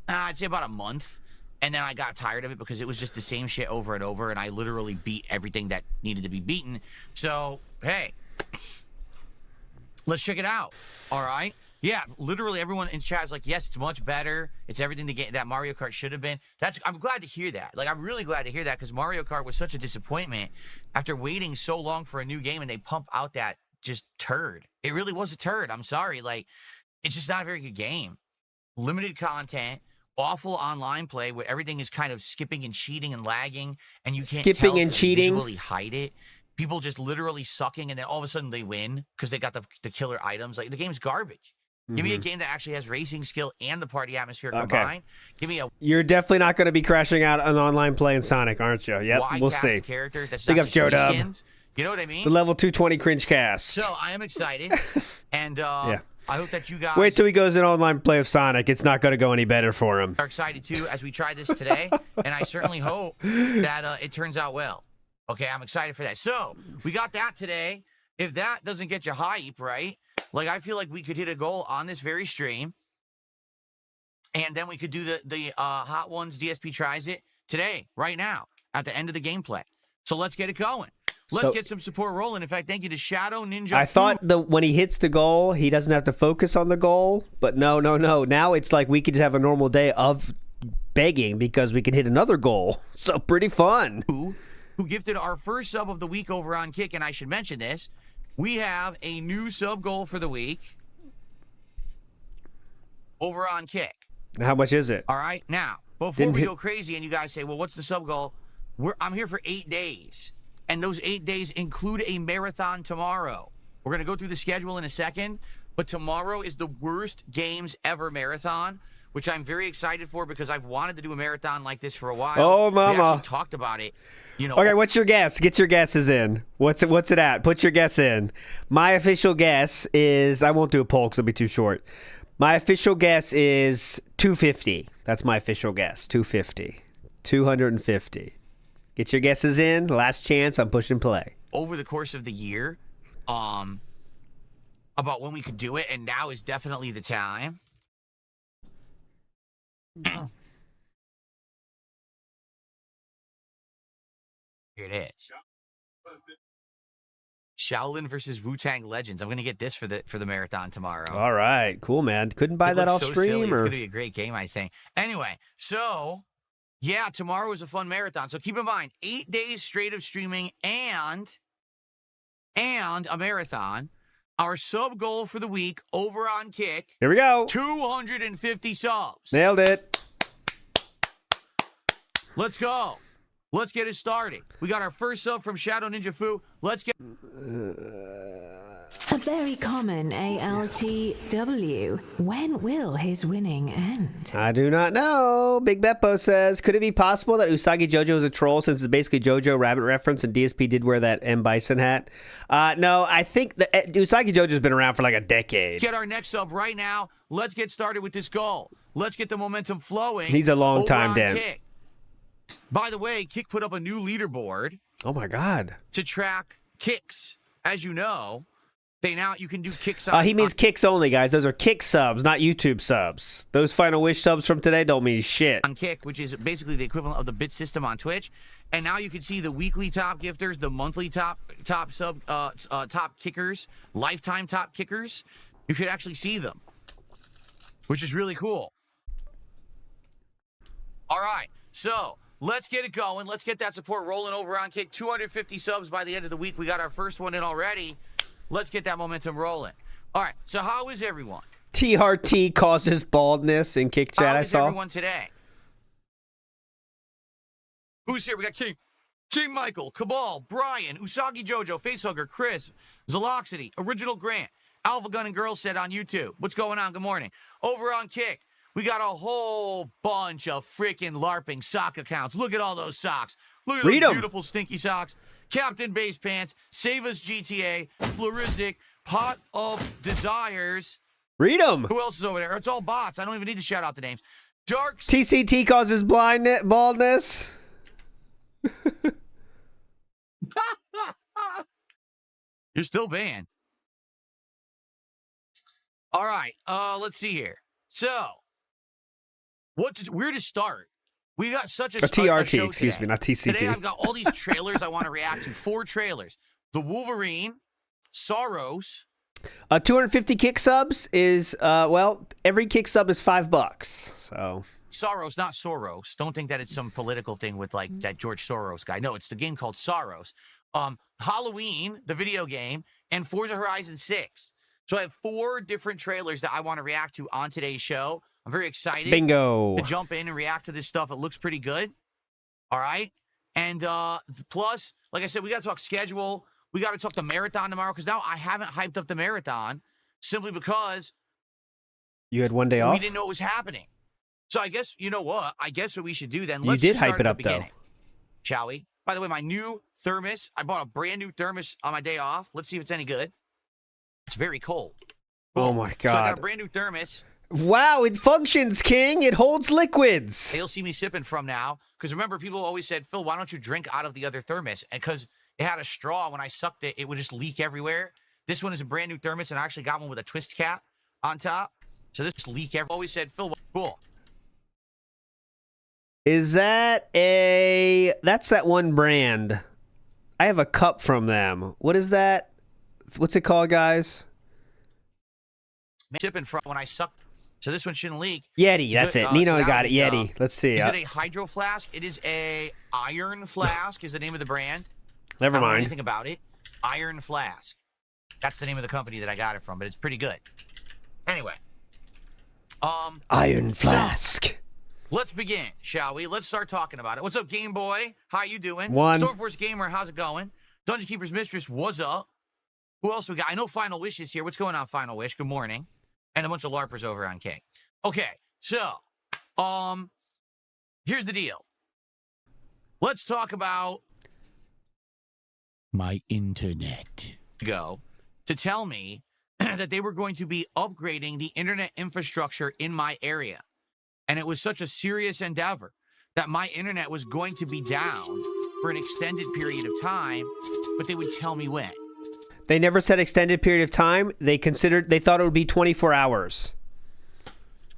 I'd say about a month. And then I got tired of it because it was just the same shit over and over, and I literally beat everything that needed to be beaten. So, hey, let's check it out. All right? Yeah, literally everyone in chat is like, yes, it's much better. It's everything that Mario Kart should have been. I'm glad to hear that. Like, I'm really glad to hear that, because Mario Kart was such a disappointment after waiting so long for a new game, and they pump out that just turd. It really was a turd. I'm sorry. Like, it's just not a very good game. Limited content. Awful online play where everything is kind of skipping and cheating and lagging, and you can't visually hide it. People just literally sucking, and then all of a sudden they win because they got the killer items. Like, the game's garbage. Give me a game that actually has racing skill and the party atmosphere combined. Give me a... You're definitely not going to be crashing out on online play in Sonic, aren't you? Yep, we'll see. Characters that's Big up Joe Dub. You know what I mean? The level 220 cringe cast. So I am excited, and I hope that you guys Wait till he goes in online play of Sonic. It's not going to go any better for him. are excited too as we try this today, and I certainly hope that it turns out well. Okay, I'm excited for that. So we got that today. If that doesn't get you hype, right? Like I feel like we could hit a goal on this very stream, and then we could do the Hot Ones DSP tries it today, right now, at the end of the gameplay. So let's get it going. Let's get some support rolling. In fact, thank you to Shadow Ninja. I thought when he hits the goal, he doesn't have to focus on the goal. But no. Now it's like we could just have a normal day of begging because we can hit another goal. So pretty fun. Who gifted our first sub of the week over on Kick, and I should mention this. We have a new sub goal for the week over on Kick. How much is it? All right? Now, before we go crazy and you guys say, well, what's the sub goal? I'm here for 8 days. And those 8 days include a marathon tomorrow. We're going to go through the schedule in a second, but tomorrow is the worst games ever marathon, which I'm very excited for because I've wanted to do a marathon like this for a while. Oh, mama. We actually talked about it. You know. Okay, what's your guess? Get your guesses in. What's it at? Put your guess in. My official guess is, I won't do a poll because it'll be too short. My official guess is 250. That's my official guess. 250. 250. Get your guesses in. Last chance. I'm pushing play. Over the course of the year, about when we could do it, and now is definitely the time. Here it is. Shaolin versus Wu-Tang Legends. I'm gonna get this for the marathon tomorrow. All right, cool, man. Couldn't buy that off so stream. Silly. It's Or... gonna be a great game, I think. Anyway, so yeah, tomorrow is a fun marathon. So keep in mind, 8 days straight of streaming and a marathon. Our sub goal for the week over on Kick. Here we go. 250 subs. Nailed it. Let's go. Let's get it started. We got our first sub from Shadow Ninja Fu. Let's get... A very common ALTW. When will his winning end? I do not know. Big Beppo says, could it be possible that Usagi Jojo is a troll since it's basically Jojo Rabbit reference and DSP did wear that M. Bison hat? No, I think that Usagi Jojo's been around for like a decade. Get our next sub right now. Let's get started with this goal. Let's get the momentum flowing. He's a long time, Dan. Kick. By the way, Kick put up a new leaderboard. Oh my God. To track kicks. As you know, you can do kicks. He means kicks only, guys. Those are Kick subs, not YouTube subs. Those Final Wish subs from today don't mean shit. On Kick, which is basically the equivalent of the bit system on Twitch. And now you can see the weekly top gifters, the monthly top kickers, lifetime top kickers. You could actually see them, which is really cool. All right, so let's get it going. Let's get that support rolling over on Kick. 250 subs by the end of the week. We got our first one in already. Let's get that momentum rolling. All right, so how is everyone? TRT causes baldness in Kick chat, I saw. How is everyone today? Who's here? We got King Michael, Cabal, Brian, Usagi Jojo, Facehugger, Chris, Zaloxity, Original Grant, Alpha Gun and Girl said on YouTube. What's going on? Good morning. Over on Kick, we got a whole bunch of freaking LARPing sock accounts. Look at all those socks. Look at those beautiful stinky socks. Captain Base Pants, Save Us GTA, Floristic, Pot of Desires. Read them. Who else is over there? It's all bots. I don't even need to shout out the names. Dark TCT causes baldness. You're still banned. All right. Let's see here. So, where to start? We got such a TRT, excuse me, not TCT. Today I've got all these trailers I want to react to. 4 trailers. The Wolverine, Saros. 250 Kick subs is, every Kick sub is $5. So Saros, not Soros. Don't think that it's some political thing with like that George Soros guy. No, it's the game called Saros. Halloween, the video game, and Forza Horizon 6. So I have 4 different trailers that I want to react to on today's show. I'm very excited to jump in and react to this stuff. It looks pretty good. All right. And plus, like I said, we got to talk schedule. We got to talk the marathon tomorrow because now I haven't hyped up the marathon simply because you had one day off. We didn't know it was happening. So I guess, you know what? I guess what we should do then. Let's you did hype it up, though. Shall we? By the way, my new thermos. I bought a brand new thermos on my day off. Let's see if it's any good. It's very cold. Oh my So I got a God. brand new thermos. Wow, it functions, King. It holds liquids. You'll see me sipping from now. Because remember, people always said, Phil, why don't you drink out of the other thermos? And because it had a straw, when I sucked it, it would just leak everywhere. This one is a brand new thermos, and I actually got one with a twist cap on top. So this just leak everywhere. Always said, Phil, cool. Is that a... That's that one brand. I have a cup from them. What is that? What's it called, guys? Sipping from when I sucked. So this one shouldn't leak. Yeti, that's it. Nino so got it. Yeti. Let's see. Is it a hydro flask? It is a iron flask is the name of the brand. Never I don't know mind. anything about it. Iron flask. That's the name of the company that I got it from, but it's pretty good. Anyway. Iron Flask. Let's begin, shall we? Let's start talking about it. What's up, Game Boy? How you doing? One. Stormforce Gamer, how's it going? Dungeon Keeper's Mistress, what's up? Who else we got? I know Final Wish is here. What's going on, Final Wish? Good morning. And a bunch of LARPers over on K. Okay, so, here's the deal. Let's talk about my internet. Go to tell me that they were going to be upgrading the internet infrastructure in my area. And it was such a serious endeavor that my internet was going to be down for an extended period of time, but they would tell me when. They never said extended period of time. They thought it would be 24 hours.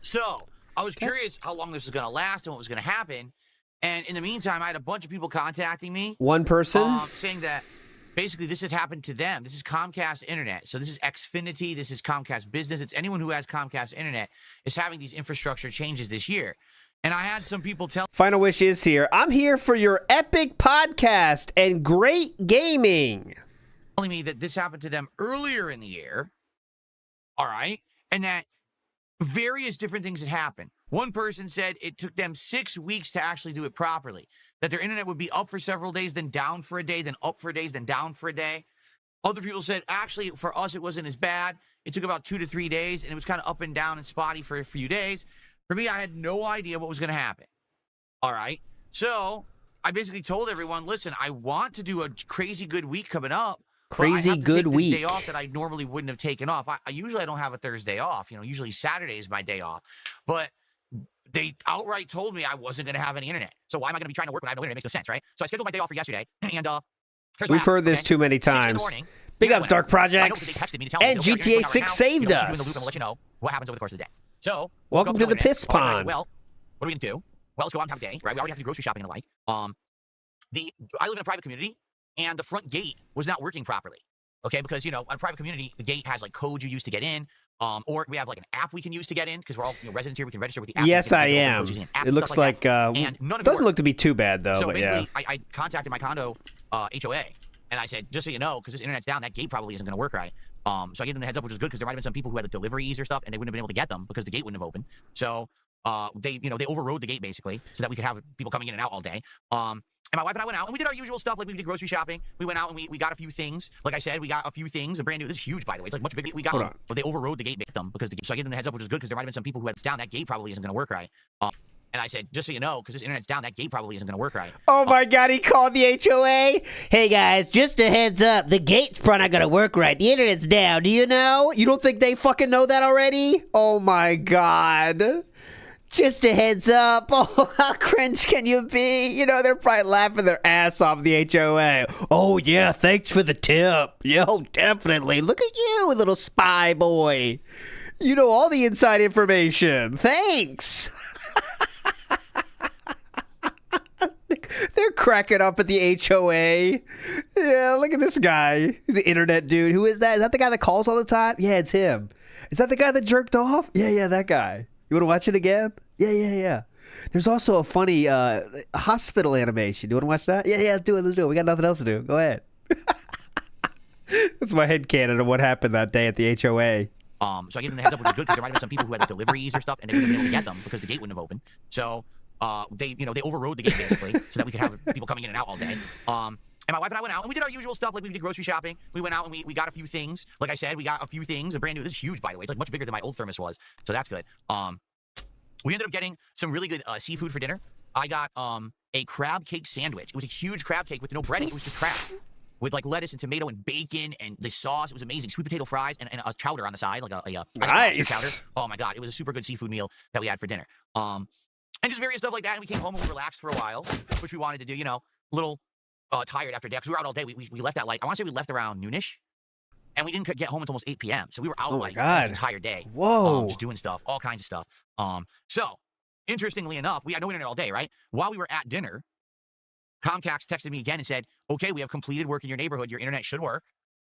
So I was curious how long this was going to last and what was going to happen. And in the meantime, I had a bunch of people contacting me. One person? Saying that basically this has happened to them. This is Comcast Internet. So this is Xfinity. This is Comcast Business. It's anyone who has Comcast Internet is having these infrastructure changes this year. And I had some people tell Final Wish is here. I'm here for your epic podcast and great gaming. telling me that this happened to them earlier in the year. All right. And that various different things had happened. One person said it took them 6 weeks to actually do it properly, that their internet would be up for several days, then down for a day, then up for days, then down for a day. Other people said, actually, for us, it wasn't as bad. It took about 2 to 3 days, and it was kind of up and down and spotty for a few days. For me, I had no idea what was going to happen. All right. So I basically told everyone, listen, I want to do a crazy good week coming up. Crazy good take week. This day off that I normally wouldn't have taken off. I usually don't have a Thursday off. Usually Saturday is my day off. But they outright told me I wasn't going to have any internet. So why am I going to be trying to work when I have no internet? It makes no sense, right? So I scheduled my day off for yesterday, and We've heard this too many times. Big ups, Dark Projects. And GTA 6 saved us. I'll let you know what happens over the course of the day. So welcome to the piss pond. Well, what are we going to do? Well, let's go out and have a day, right? We already have to do grocery shopping and the like. I live in a private community, and the front gate was not working properly. Okay, because on a private community, the gate has like codes you use to get in, or we have like an app we can use to get in because we're all residents here. We can register with the app. Yes, I am. It looks like and none of it doesn't worked. look to be too bad though. So but basically, yeah. I contacted my condo HOA, and I said, just so you know, because this internet's down, that gate probably isn't going to work right. So I gave them the heads up, which was good because there might have been some people who had the deliveries or stuff, and they wouldn't have been able to get them because the gate wouldn't have opened. So they overrode the gate basically so that we could have people coming in and out all day. And my wife and I went out, and we did our usual stuff, like we did grocery shopping. We went out, and we got a few things. Like I said, we got a few things. A brand new, this is huge, by the way. It's like much bigger. We got them, but they overrode the gate them because so I gave them the heads up, which was good because there might have been some people who had it down. That gate probably isn't going to work right. And I said, just so you know, because this internet's down, that gate probably isn't going to work right. Oh my God, he called the HOA. Hey guys, just a heads up, the gate's probably not going to work right. The internet's down. Do you know? You don't think they fucking know that already? Oh my God. Just a heads up. Oh, how cringe can you be? They're probably laughing their ass off the HOA. Oh, yeah, thanks for the tip. Yo, definitely. Look at you, little spy boy. You know all the inside information. Thanks. They're cracking up at the HOA. Yeah, look at this guy. He's an internet dude. Who is that? Is that the guy that calls all the time? Yeah, it's him. Is that the guy that jerked off? Yeah, that guy. You want to watch it again? Yeah. There's also a funny hospital animation. Do you want to watch that? Yeah, let's do it. We got nothing else to do. Go ahead. That's my headcanon of what happened that day at the HOA. So I gave them the heads up, which was good because there might have been some people who had the deliveries or stuff, and they wouldn't have been able to get them because the gate wouldn't have opened. So they overrode the gate basically so that we could have people coming in and out all day. And my wife and I went out, and we did our usual stuff, like we did grocery shopping. We went out, and we got a few things. Like I said, we got a few things. A brand new, this is huge, by the way. It's like much bigger than my old thermos was, so that's good. We ended up getting some really good seafood for dinner. I got a crab cake sandwich. It was a huge crab cake with no breading. It was just crab. with like lettuce and tomato and bacon and the sauce. It was amazing. Sweet potato fries and a chowder on the side, like a nice chowder. Oh my god, it was a super good seafood meal that we had for dinner. And just various stuff like that. And we came home and we relaxed for a while, which we wanted to do. You know, a little tired after day because we were out all day. We left at like I want to say we left around noonish, and we didn't get home until almost 8 p.m. So we were out like the entire day. Whoa, just doing stuff, all kinds of stuff. So interestingly enough, we had no internet all day. Right while we were at dinner, Comcast texted me again and said, okay, we have completed work in your neighborhood. Your internet should work.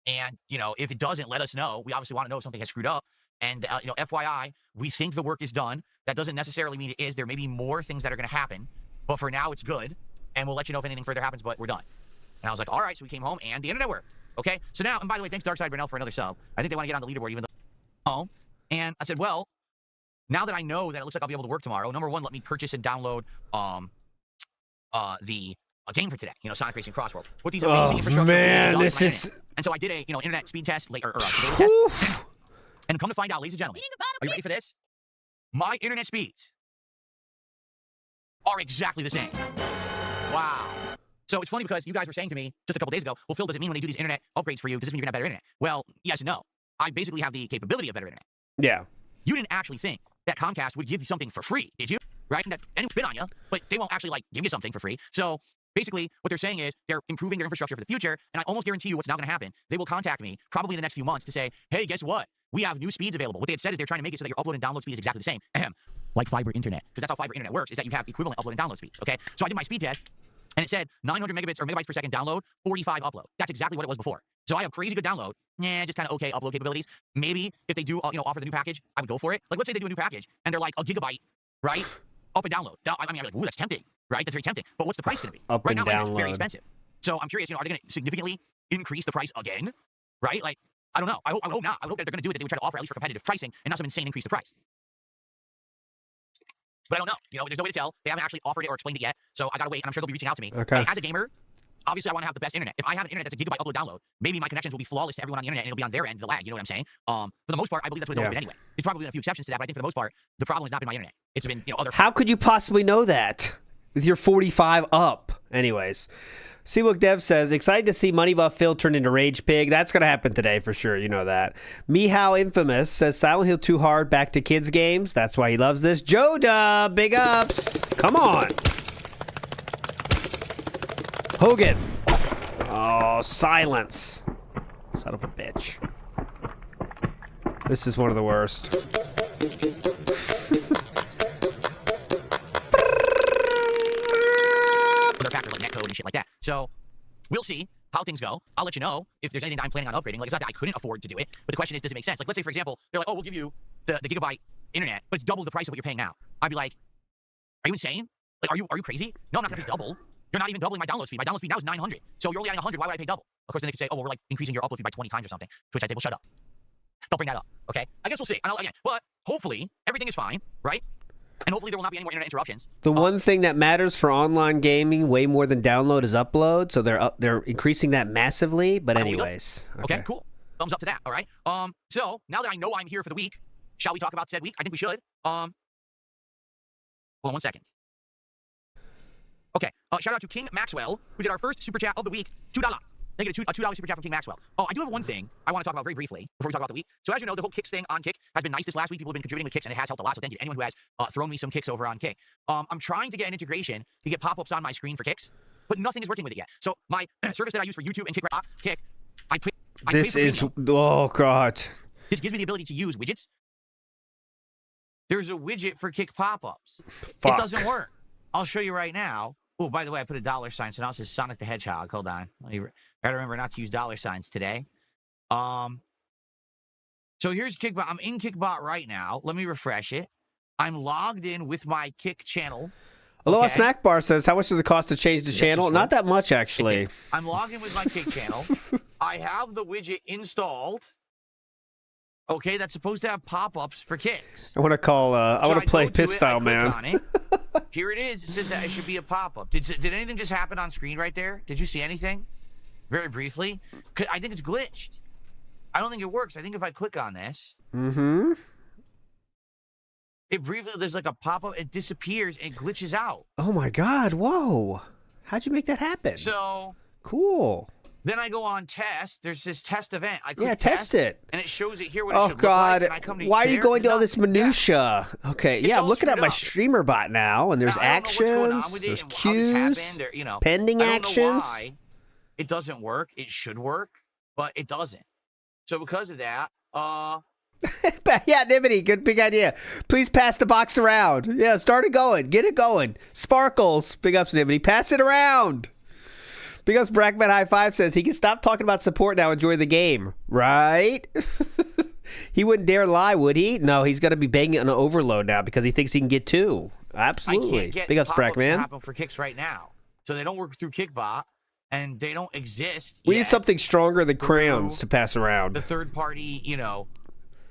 And, you know, if it doesn't, let us know. We obviously want to know if something has screwed up. And, you know, FYI, we think the work is done. That doesn't necessarily mean it is. There may be more things that are going to happen. But for now, it's good. And we'll let you know if anything further happens, but we're done. And I was like, all right. So we came home and the internet worked. Okay. So now, and by the way, thanks Darkside Brunel for another sub. I think they want to get on the leaderboard even though. And I said, well, now that I know that it looks like I'll be able to work tomorrow, number one, let me purchase and download the game for today, you know, Sonic Racing Crossworld. With these amazing infrastructure. Man, this is... And so I did a, you know, internet speed test, or test. And come to find out, ladies and gentlemen, are you ready for this? My internet speeds are exactly the same. Wow. So it's funny because you guys were saying to me just a couple days ago, well, Phil, does it mean when they do these internet upgrades for you, does this mean you're going to have better internet? Well, yes and no. I basically have the capability of better internet. Yeah. You didn't actually think that Comcast would give you something for free, did you? Right? And it's been on you, but they won't actually, like, give you something for free. So basically, what they're saying is they're improving their infrastructure for the future, and I almost guarantee you what's now going to happen. They will contact me probably in the next few months to say, hey, guess what? We have new speeds available. What they had said is they're trying to make it so that your upload and download speed is exactly the same. Like fiber internet, because that's how fiber internet works, is that you have equivalent upload and download speeds, okay? So I did my speed test, and it said 900 megabits or megabytes per second download, 45 upload. That's exactly what it was before. So I have crazy good download, just kind of okay upload capabilities. Maybe if they do, offer the new package, I would go for it. Like, let's say they do a new package, and they're like a gigabyte, right? Up and download. Now, I mean, I'm like, ooh, that's tempting, right? That's very tempting. But what's the price going to be? Right now, it's very expensive. So I'm curious, are they going to significantly increase the price again? Right? Like, I don't know. I hope not. I hope that they're going to do it, that they would try to offer at least for competitive pricing and not some insane increase the price. But I don't know. There's no way to tell. They haven't actually offered it or explained it yet. So I got to wait, and I'm sure they'll be reaching out to me. Okay. As a gamer, obviously I want to have the best internet. If I have an internet that's a gigabyte upload download, maybe my connections will be flawless to everyone on the internet and it'll be on their end, the lag. You know what I'm saying? For the most part, I believe that's what it's always been anyway. There's probably been a few exceptions to that, but I think for the most part, the problem has not been my internet. It's been, other... How could you possibly know that with your 45 up? Anyways, Seabook Dev says, excited to see Money Buff Phil turn into Rage Pig. That's going to happen today for sure. You know that. Mehow Infamous says, Silent Hill 2 hard, back to kids games. That's why he loves this. Joe Dub, big ups. Come on. Hogan. Oh, silence. Son of a bitch. This is one of the worst. Other factors like netcode and shit like that. So we'll see how things go. I'll let you know if there's anything that I'm planning on upgrading. Like, it's not that I couldn't afford to do it, but the question is, does it make sense? Like, let's say, for example, they're like, oh, we'll give you the gigabyte internet, but it's double the price of what you're paying now. I'd be like, are you insane? Like, are you crazy? No, I'm not going to pay double. You're not even doubling my download speed. My download speed now is 900. So you're only adding 100. Why would I pay double? Of course, then they could say, oh, well, we're like increasing your upload speed by 20 times or something. To which I say, well, shut up. Don't bring that up. Okay? I guess we'll see. Again, but hopefully everything is fine, right? And hopefully there will not be any more internet interruptions. The one thing that matters for online gaming way more than download is upload. So they're increasing that massively. But anyways, okay, cool. Thumbs up to that. All right. So now that I know I'm here for the week, shall we talk about said week? I think we should. Hold on 1 second. Okay, shout out to King Maxwell, who did our first super chat of the week, $2. They get a $2 super chat from King Maxwell. I do have one thing I want to talk about very briefly before we talk about the week. So as you know, the whole Kicks thing on Kick has been nice this last week. People have been contributing with Kicks, and it has helped a lot. So thank you to anyone who has thrown me some Kicks over on Kick. I'm trying to get an integration to get pop-ups on my screen for Kicks, but nothing is working with it yet. So my service that I use for YouTube and Kick, this is, oh God. This gives me the ability to use widgets. There's a widget for Kick pop-ups. Fuck. It doesn't work. I'll show you right now. Oh, by the way, I put a $sign, so now it says Sonic the Hedgehog. Hold on. Gotta remember not to use $signs today. So here's Kickbot. I'm in Kickbot right now. Let me refresh it. I'm logged in with my Kick channel. Aloha Snack Bar says, how much does it cost to change the channel? Not that much, actually. I'm logged in with my Kick channel. I have the widget installed. Okay, that's supposed to have pop-ups for Kicks. I want to call, I want to play Piss Style Man. Here it is. It says that it should be a pop-up. Did anything just happen on screen right there? Did you see anything? Very briefly? I think it's glitched. I don't think it works. I think if I click on this... Mm-hmm. It briefly, there's like a pop-up, it disappears, and it glitches out. Oh my God, whoa. How'd you make that happen? So... Cool. Then I go on test. There's this test event. I click test it. and it shows it here what it Oh should God! look like. And I come to Why are you there, going to all there's this nothing. Yeah. minutia? Okay, yeah, I'm all looking at screwed my up. streamer bot now, and there's Now, I don't know what's going on actions, with it there's and how this cues, happened, or, you know, pending I don't know actions. why it doesn't work. It should work, but it doesn't. So because of that, Yeah, Nibity, good big idea. Please pass the box around. Yeah, start it going. Get it going. Sparkles, big ups, Nibity. Pass it around. Big ups, Brackman High Five says he can stop talking about support now. Enjoy the game, right? He wouldn't dare lie, would he? No, he's going to be banging on an overload now because he thinks he can get 2. Absolutely. I can't get Big ups, pop-ups to Brackman. happen for kicks right now. So they don't work through Kickbot, and they don't exist We yet need something stronger than crayons to pass around. the third-party,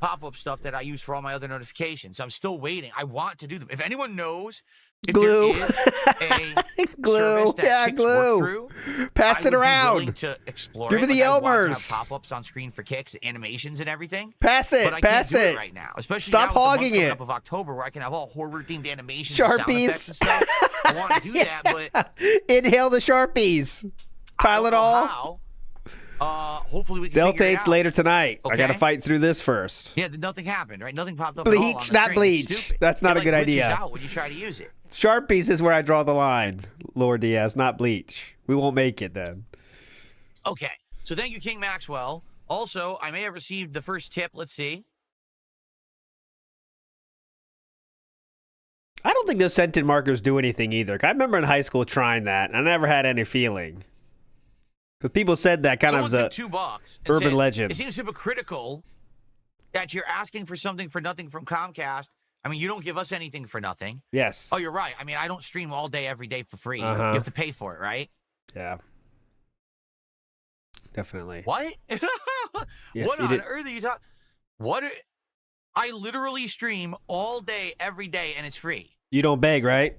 pop-up stuff that I use for all my other notifications. I'm still waiting. I want to do them. If anyone knows if Glue. there is a Glue. service that Yeah, kicks glue. work through, Pass I it would be around. willing to explore Give it. me the I want to Elmers. have pop-ups on screen for kicks, animations, and everything. Pass it. But I Pass can't do it. it right now, especially Stop now with the month hogging coming it. up of October, where I can have all horror-themed animations, and sound Sharpies. effects and stuff. I want to do that, but Inhale the Sharpies. Pile it all. How. Hopefully we can They'll figure it take out. later tonight. I got to Okay. fight through this first. Yeah, nothing happened, right? Nothing popped up at all on Bleach, the not screen. bleach. It's stupid. That's not It, a good glitches idea. out when you try to use it. Sharpies is where I draw the line, Lord Diaz, not bleach. We won't make it then. Okay, so thank you, King Maxwell. Also, I may have received the first tip. Let's see. I don't think those scented markers do anything either. I remember in high school trying that, and I never had any feeling. Because people said that kind Someone of as said a $2 and urban said, legend. It seems hypocritical that you're asking for something for nothing from Comcast. I mean, you don't give us anything for nothing. Yes. Oh, you're right. I mean, I don't stream all day, every day for free. Uh-huh. You have to pay for it, right? Yeah. Definitely. What? Yes, What you on did- earth are you talking? What? I literally stream all day, every day, and it's free. You don't beg, right?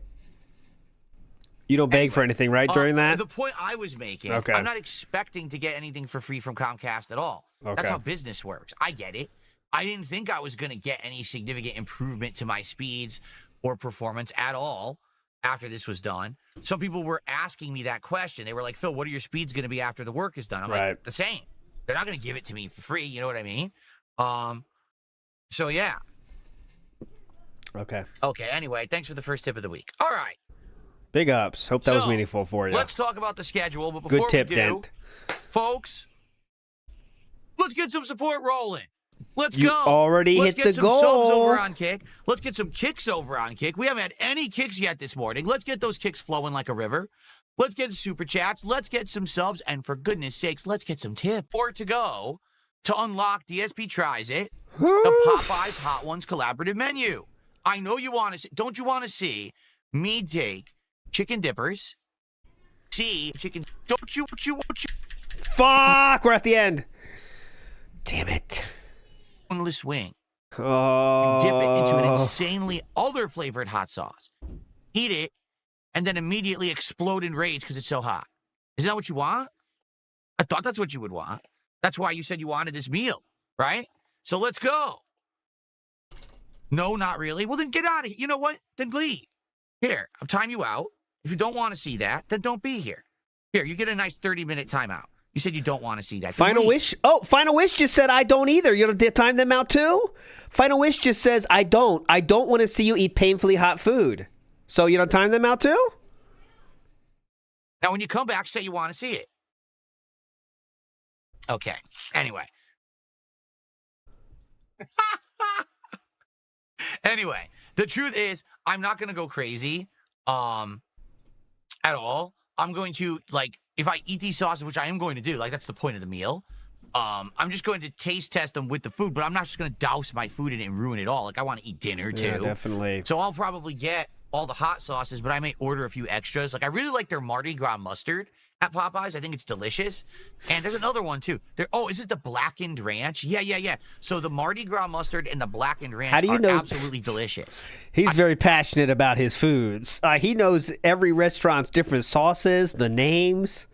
You don't beg for anything, right, during that? The point I was making, Okay. I'm not expecting to get anything for free from Comcast at all. Okay. That's how business works. I get it. I didn't think I was going to get any significant improvement to my speeds or performance at all after this was done. Some people were asking me that question. They were like, Phil, what are your speeds going to be after the work is done? I'm Right. like, the same. They're not going to give it to me for free. You know what I mean? So, yeah. Okay. Okay, anyway, thanks for the first tip of the week. All right. Big ups. Hope that was So, meaningful for you. Let's talk about the schedule. But before Good tip, we do, Dent. folks, let's get some support rolling. Let's You go. already Let's hit get the some subs goal. over on Kick. Let's get some kicks over on Kick. We haven't had any kicks yet this morning. Let's get those kicks flowing like a river. Let's get super chats. Let's get some subs. And for goodness sakes, let's get some tips. Or to go to unlock DSP Tries It, the Popeyes Hot Ones collaborative menu. I know you want to see. Don't you want to see me take chicken dippers? See chicken. Don't you? Fuck! We're at the end. Damn it. Boneless wing. Oh. Dip it into an insanely other flavored hot sauce. Eat it, and then immediately explode in rage because it's so hot. Isn't that what you want? I thought that's what you would want. That's why you said you wanted this meal, right? So let's go. No, not really. Well, then get out of here. You know what? Then leave. Here, I'll time you out. If you don't want to see that, then don't be here. Here, you get a nice 30-minute timeout. You said you don't want to see that. Then Final leave. Wish. Oh, Final Wish just said I don't either. You don't time them out too? Final Wish just says I don't. I don't want to see you eat painfully hot food. So you don't time them out too? Now, when you come back, say you want to see it. Okay. Anyway. Anyway, the truth is, I'm not going to go crazy at all. I'm going to, like, if I eat these sauces, which I am going to do, like, that's the point of the meal. I'm just going to taste test them with the food, but I'm not just going to douse my food in it and ruin it all. Like, I want to eat dinner, too. Yeah, definitely. So I'll probably get all the hot sauces, but I may order a few extras. Like, I really like their Mardi Gras mustard at Popeyes. I think it's delicious. And there's another one, too. Is it the blackened ranch? Yeah. So the Mardi Gras mustard and the blackened ranch How do you are know- absolutely delicious. He's very passionate about his foods. He knows every restaurant's different sauces, the names.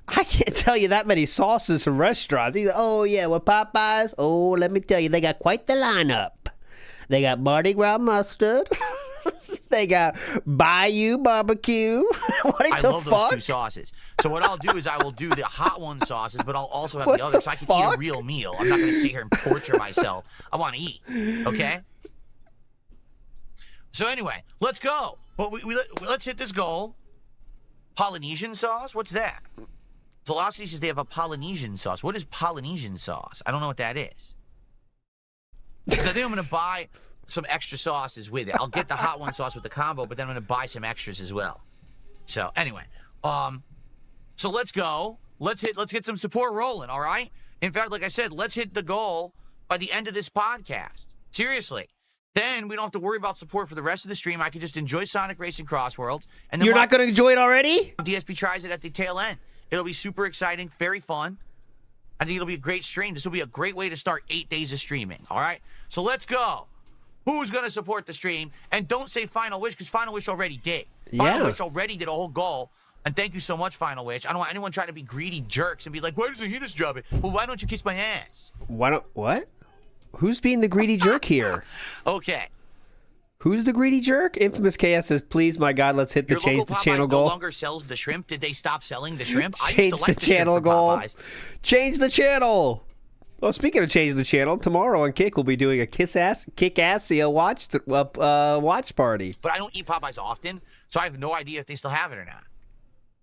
I can't tell you that many sauces from restaurants. He's like, oh, yeah, well, Popeyes, oh, let me tell you, they got quite the lineup. They got Mardi Gras mustard. They got Bayou Barbecue. What I the love fuck? those two sauces. So what I'll do is I will do the hot one sauces, but I'll also have What the other, the so I can eat fuck? a real meal. I'm not going to sit here and torture myself. I want to eat. Okay. So anyway, let's go. But let's hit this goal. Polynesian sauce? What's that? Velocity says they have a Polynesian sauce. What is Polynesian sauce? I don't know what that is. Because I think I'm going to buy some extra sauces with it. I'll get the hot one sauce with the combo, but then I'm going to buy some extras as well. So anyway, so let's go. Let's get some support rolling, all right? In fact, like I said, let's hit the goal by the end of this podcast. Seriously. Then we don't have to worry about support for the rest of the stream. I can just enjoy Sonic Racing Cross Worlds. And then You're not going to enjoy it already? DSP tries it at the tail end. It'll be super exciting, very fun. I think it'll be a great stream. This will be a great way to start 8 days of streaming, all right? So let's go. Who's going to support the stream? And don't say Final Wish, because Final Wish already did. Final Wish already did a whole goal. And thank you so much, Final Wish. I don't want anyone trying to be greedy jerks and be like, why doesn't he just drop it? Well, why don't you kiss my ass? What? Who's being the greedy jerk here? Okay. Who's the greedy jerk? Infamous KS says, please, my God, let's hit the Your change local the Popeyes channel no goal. longer sells the shrimp. Did they stop selling the shrimp? I Change used to like the the shrimp channel from goal. Popeyes. Change the channel. Well, speaking of change the channel, tomorrow on Kick we'll be doing a kick-ass watch party. But I don't eat Popeyes often, so I have no idea if they still have it or not.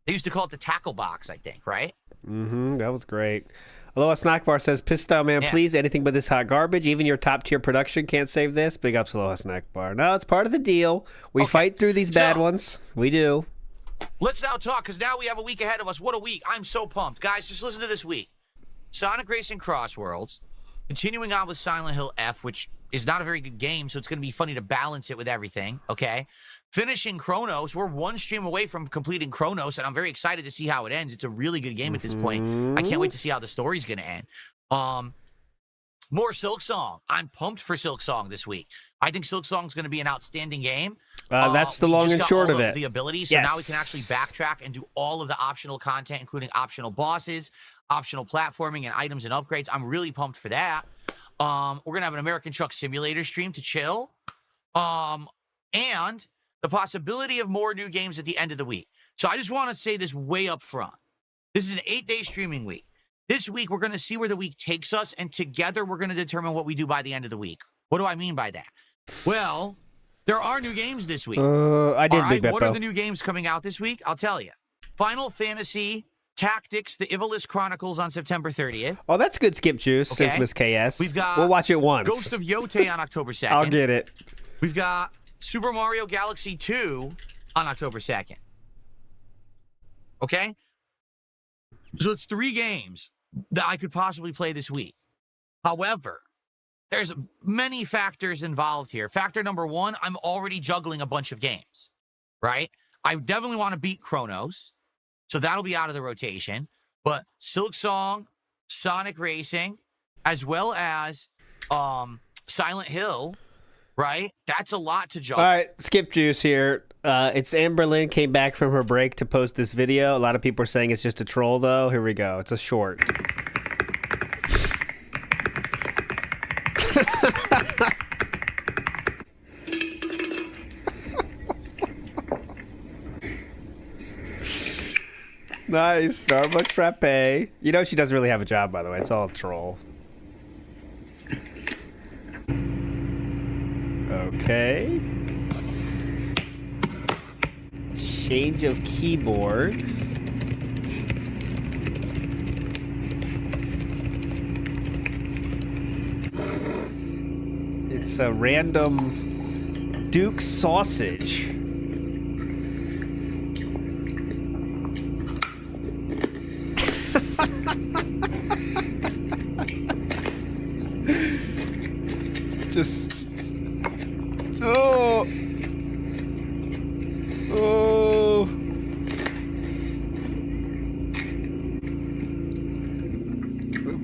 They used to call it the tackle box, I think, right? Mm-hmm. That was great. Aloha Snack Bar says, Piss Style Man, please, anything but this hot garbage. Even your top-tier production can't save this. Big ups, Aloha Snack Bar. No, it's part of the deal. We fight through these bad ones. We do. Let's now talk, because now we have a week ahead of us. What a week. I'm so pumped. Guys, just listen to this week. Sonic Racing Cross Worlds. Continuing on with Silent Hill F, which is not a very good game, so it's going to be funny to balance it with everything, okay? Finishing Chronos. We're one stream away from completing Chronos, and I'm very excited to see how it ends. It's a really good game at this point. I can't wait to see how the story's going to end. More Silk Song. I'm pumped for Silk Song this week. I think Silk Song's going to be an outstanding game. That's the long and short of it. The ability, so now we can actually backtrack and do all of the optional content, including optional bosses, optional platforming, and items and upgrades. I'm really pumped for that. We're going to have an American Truck Simulator stream to chill. And the possibility of more new games at the end of the week. So I just want to say this way up front. This is an 8-day streaming week. This week, we're going to see where the week takes us, and together we're going to determine what we do by the end of the week. What do I mean by that? Well, there are new games this week. I did, Big Beppo. What are the new games coming out this week? I'll tell you. Final Fantasy Tactics, The Ivalice Chronicles on September 30th. Oh, that's good, Skip Juice, Okay. Infamous KS. We'll watch it once. Ghost of Yote on October 2nd. I'll get it. We've got Super Mario Galaxy 2 on October 2nd. Okay? So it's 3 games that I could possibly play this week. However, there's many factors involved here. Factor number 1, I'm already juggling a bunch of games, right? I definitely want to beat Chronos, so that'll be out of the rotation. But Silk Song, Sonic Racing, as well as Silent Hill, right? That's a lot to juggle. All right, Skip Juice here. It's Amber Lynn came back from her break to post this video. A lot of people are saying it's just a troll, though. Here we go. It's a short. Nice. Starbucks frappe. You know she doesn't really have a job, by the way. It's all a troll. Okay. Change of keyboard. It's a random Duke sausage. Just oh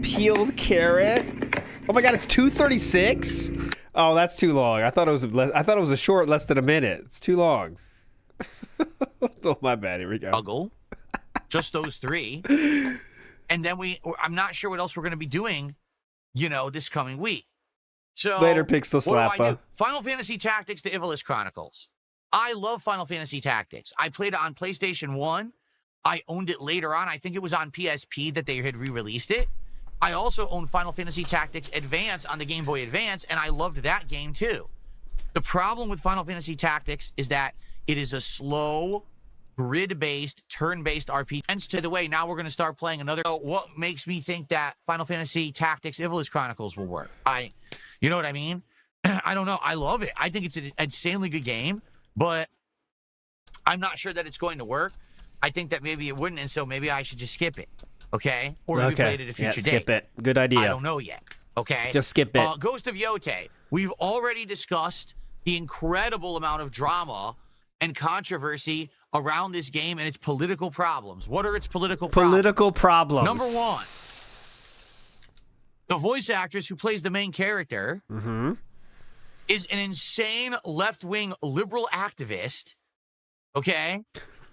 peeled carrot. Oh my God, it's 2:36. Oh, that's too long. I thought it was a short, less than a minute. It's too long. Oh, my bad. Here we go. Juggle. Just those 3. And then I'm not sure what else we're going to be doing, this coming week. So Later, Pixel what do I Slappa. do? Final Fantasy Tactics, The Ivalice Chronicles. I love Final Fantasy Tactics. I played it on PlayStation 1. I owned it later on. I think it was on PSP that they had re-released it. I also owned Final Fantasy Tactics Advance on the Game Boy Advance, and I loved that game too. The problem with Final Fantasy Tactics is that it is a slow, grid-based, turn-based RPG. Hence to the way, now we're going to start playing another. So what makes me think that Final Fantasy Tactics Ivalice Chronicles will work? You know what I mean? I don't know. I love it. I think it's an insanely good game, but I'm not sure that it's going to work. I think that maybe it wouldn't, and so maybe I should just skip it, okay? Or maybe play it at a future date. Skip it. Good idea. I don't know yet, okay? Just skip it. Ghost of Yote. We've already discussed the incredible amount of drama and controversy around this game and its political problems. What are its political problems? Political problems. Number one, the voice actress who plays the main character is an insane left-wing liberal activist, okay,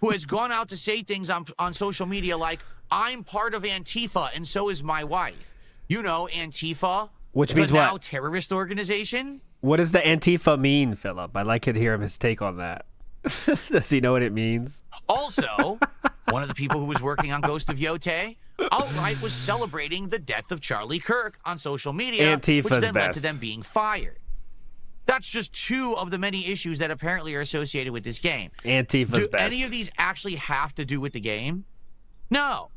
who has gone out to say things on social media like, I'm part of Antifa and so is my wife. You know, Antifa, which means what? Now what? Terrorist organization. What does the Antifa mean, Philip? I'd like to hear his take on that. Does he know what it means? Also, one of the people who was working on Ghost of Yote outright was celebrating the death of Charlie Kirk on social media, Antifa's which then led best. to them being fired. That's just two of the many issues that apparently are associated with this game. Antifa's do best. any of these actually have to do with the game? No.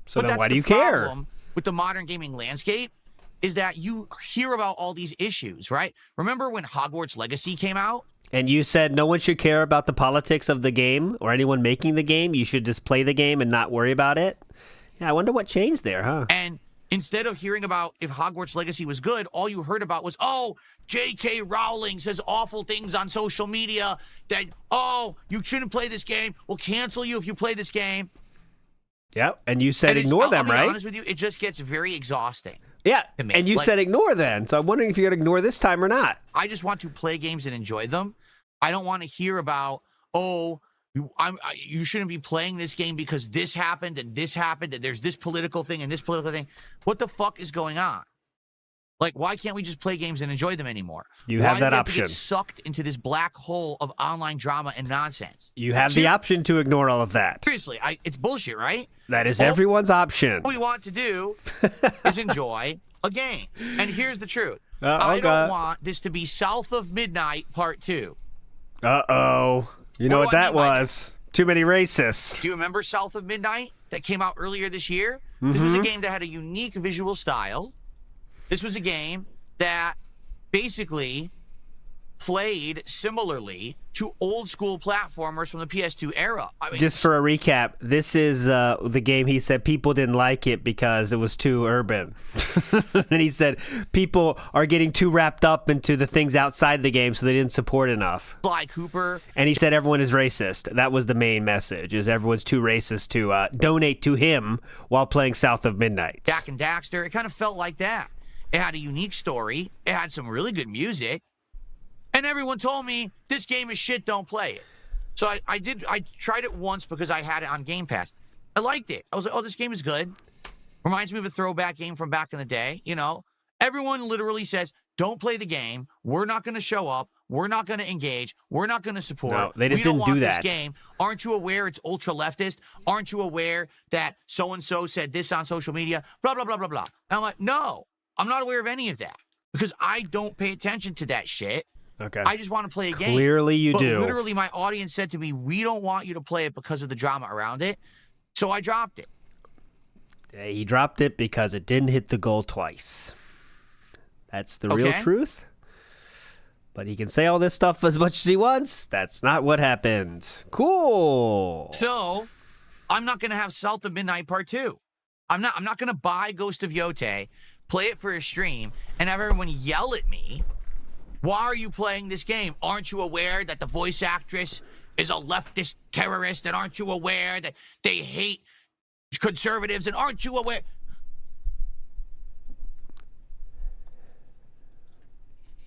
So but then why that's do you the care? problem with the modern gaming landscape is that you hear about all these issues, right? Remember when Hogwarts Legacy came out? And you said no one should care about the politics of the game or anyone making the game. You should just play the game and not worry about it. Yeah, I wonder what changed there, huh? And instead of hearing about if Hogwarts Legacy was good, all you heard about was, oh, J.K. Rowling says awful things on social media that, oh, you shouldn't play this game. We'll cancel you if you play this game. Yep, and you said ignore them, right? I'll be honest with you, it just gets very exhausting. Yeah, to me. and you said ignore then. So I'm wondering if you're going to ignore this time or not. I just want to play games and enjoy them. I don't want to hear about, oh, you shouldn't be playing this game because this happened and there's this political thing and this political thing. What the fuck is going on? Like, why can't we just play games and enjoy them anymore? You have that Why do we option. have to get sucked into this black hole of online drama and nonsense? You have the option to ignore all of that. Seriously, it's bullshit, right? That is everyone's option. All we want to do is enjoy a game. And here's the truth. I don't want this to be South of Midnight Part 2. Uh-oh. You know what do I that mean by was? Too many racists. Do you remember South of Midnight that came out earlier this year? This was a game that had a unique visual style. This was a game that basically played similarly to old school platformers from the PS2 era. I mean, just for a recap, this is the game he said people didn't like it because it was too urban. And he said people are getting too wrapped up into the things outside the game, so they didn't support enough. Sly Cooper. And he said everyone is racist. That was the main message, is everyone's too racist to donate to him while playing South of Midnight. Jack and Daxter. It kind of felt like that. It had a unique story. It had some really good music. And everyone told me, this game is shit, don't play it. So I tried it once because I had it on Game Pass. I liked it. I was like, oh, this game is good. Reminds me of a throwback game from back in the day, you know. Everyone literally says, don't play the game. We're not going to show up. We're not going to engage. We're not going to support. No, they just we don't didn't do want that. This game. Aren't you aware it's ultra leftist? Aren't you aware that so-and-so said this on social media? Blah, blah, blah, blah, blah. And I'm like, no, I'm not aware of any of that because I don't pay attention to that shit. Okay. I just want to play a game. Clearly you do. But literally my audience said to me, we don't want you to play it because of the drama around it. So I dropped it. He dropped it because it didn't hit the goal twice. That's the real truth. But he can say all this stuff as much as he wants. That's not what happened. Cool. So I'm not going to have South of Midnight Part 2. I'm not going to buy Ghost of Yote, play it for a stream, and have everyone yell at me. Why are you playing this game? Aren't you aware that the voice actress is a leftist terrorist? And aren't you aware that they hate conservatives? And aren't you aware?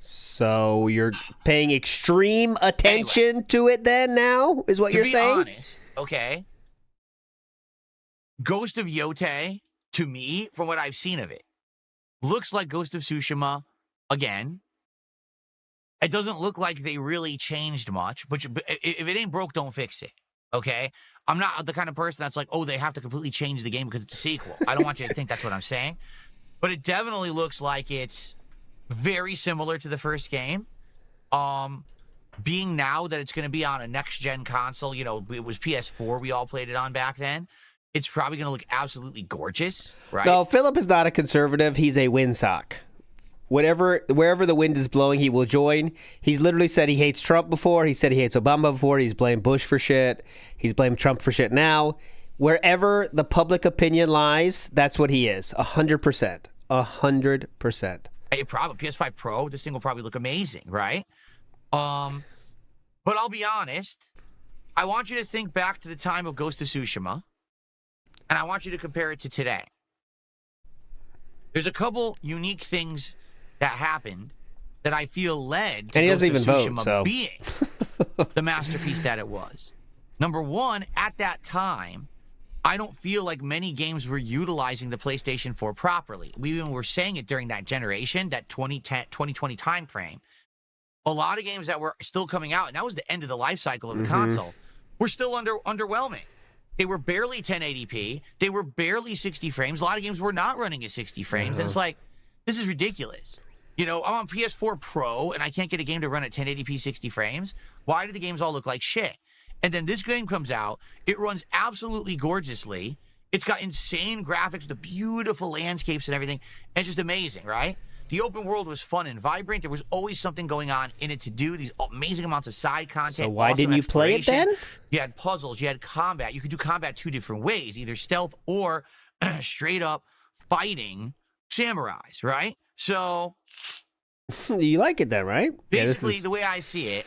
So you're paying extreme attention to it then now, is what you're saying? To be honest, okay, Ghost of Yote, to me, from what I've seen of it, looks like Ghost of Tsushima again. it doesn't look like they really changed much. But if it ain't broke, don't fix it. Okay? I'm not the kind of person that's like, oh, they have to completely change the game because it's a sequel. I don't want you to think that's what I'm saying. But it definitely looks like it's very similar to the first game. Being now that it's going to be on a next-gen console, you know, it was PS4 we all played it on back then. It's probably going to look absolutely gorgeous, right? No, Philip is not a conservative. He's a windsock. Wherever the wind is blowing, he will join. He's literally said he hates Trump before. He said he hates Obama before. He's blamed Bush for shit. He's blamed Trump for shit now. Wherever the public opinion lies, that's what he is. 100%. 100%. Hey, probably PS5 Pro, this thing will probably look amazing, right? But I'll be honest, I want you to think back to the time of Ghost of Tsushima, and I want you to compare it to today. There's a couple unique things that happened that I feel led to Ghost of Tsushima being the masterpiece that it was. Number one, at that time, I don't feel like many games were utilizing the PlayStation 4 properly. We even were saying it during that generation, that 2020 time frame. A lot of games that were still coming out, and that was the end of the life cycle of the console, were still underwhelming. They were barely 1080p. They were barely 60 frames. A lot of games were not running at 60 frames. And it's like, this is ridiculous. You know, I'm on PS4 Pro, and I can't get a game to run at 1080p 60 frames. Why do the games all look like shit? And then this game comes out. It runs absolutely gorgeously. It's got insane graphics, the beautiful landscapes and everything. And it's just amazing, right? The open world was fun and vibrant. There was always something going on in it to do, these amazing amounts of side content. So why didn't you play it then? You had puzzles, you had combat. You could do combat two different ways, either stealth or straight up fighting samurais, right? So you like it then, right? Basically, the way I see it,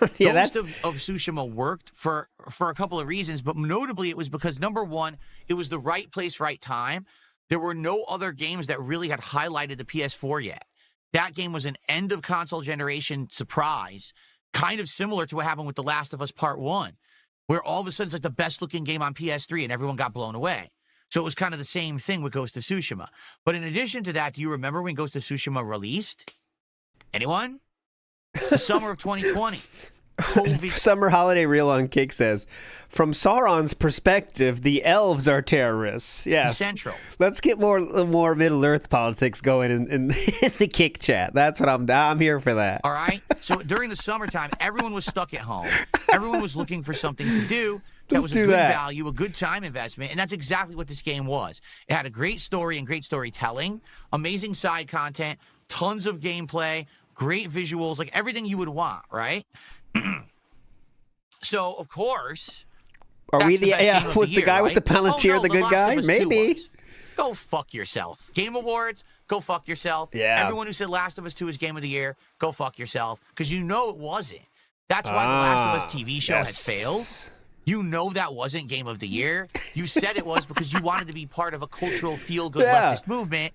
Ghost of Tsushima worked for a couple of reasons, but notably it was because, number one, it was the right place, right time. There were no other games that really had highlighted the PS4 yet. That game was an end of console generation surprise, kind of similar to what happened with The Last of Us Part 1, where all of a sudden it's like the best looking game on PS3 and everyone got blown away. So it was kind of the same thing with Ghost of Tsushima. But in addition to that, do you remember when Ghost of Tsushima released? Anyone? The summer of 2020. Summer Holiday Reel on Kick says, from Sauron's perspective, the elves are terrorists. Yes. Central. Let's get more Middle Earth politics going in the Kick chat. That's what I'm here for that. All right. So during the summertime, everyone was stuck at home. Everyone was looking for something to do. That was a good value, a good time investment, and that's exactly what this game was. It had a great story and great storytelling, amazing side content, tons of gameplay, great visuals, like everything you would want, right? So, of course, was the guy with the Palantir the good guy? Maybe. Go fuck yourself. Game Awards, go fuck yourself. Yeah. Everyone who said Last of Us 2 is Game of the Year, go fuck yourself, because you know it wasn't. That's why the Last of Us TV show has failed. You know that wasn't Game of the Year. You said it was because you wanted to be part of a cultural feel-good leftist movement,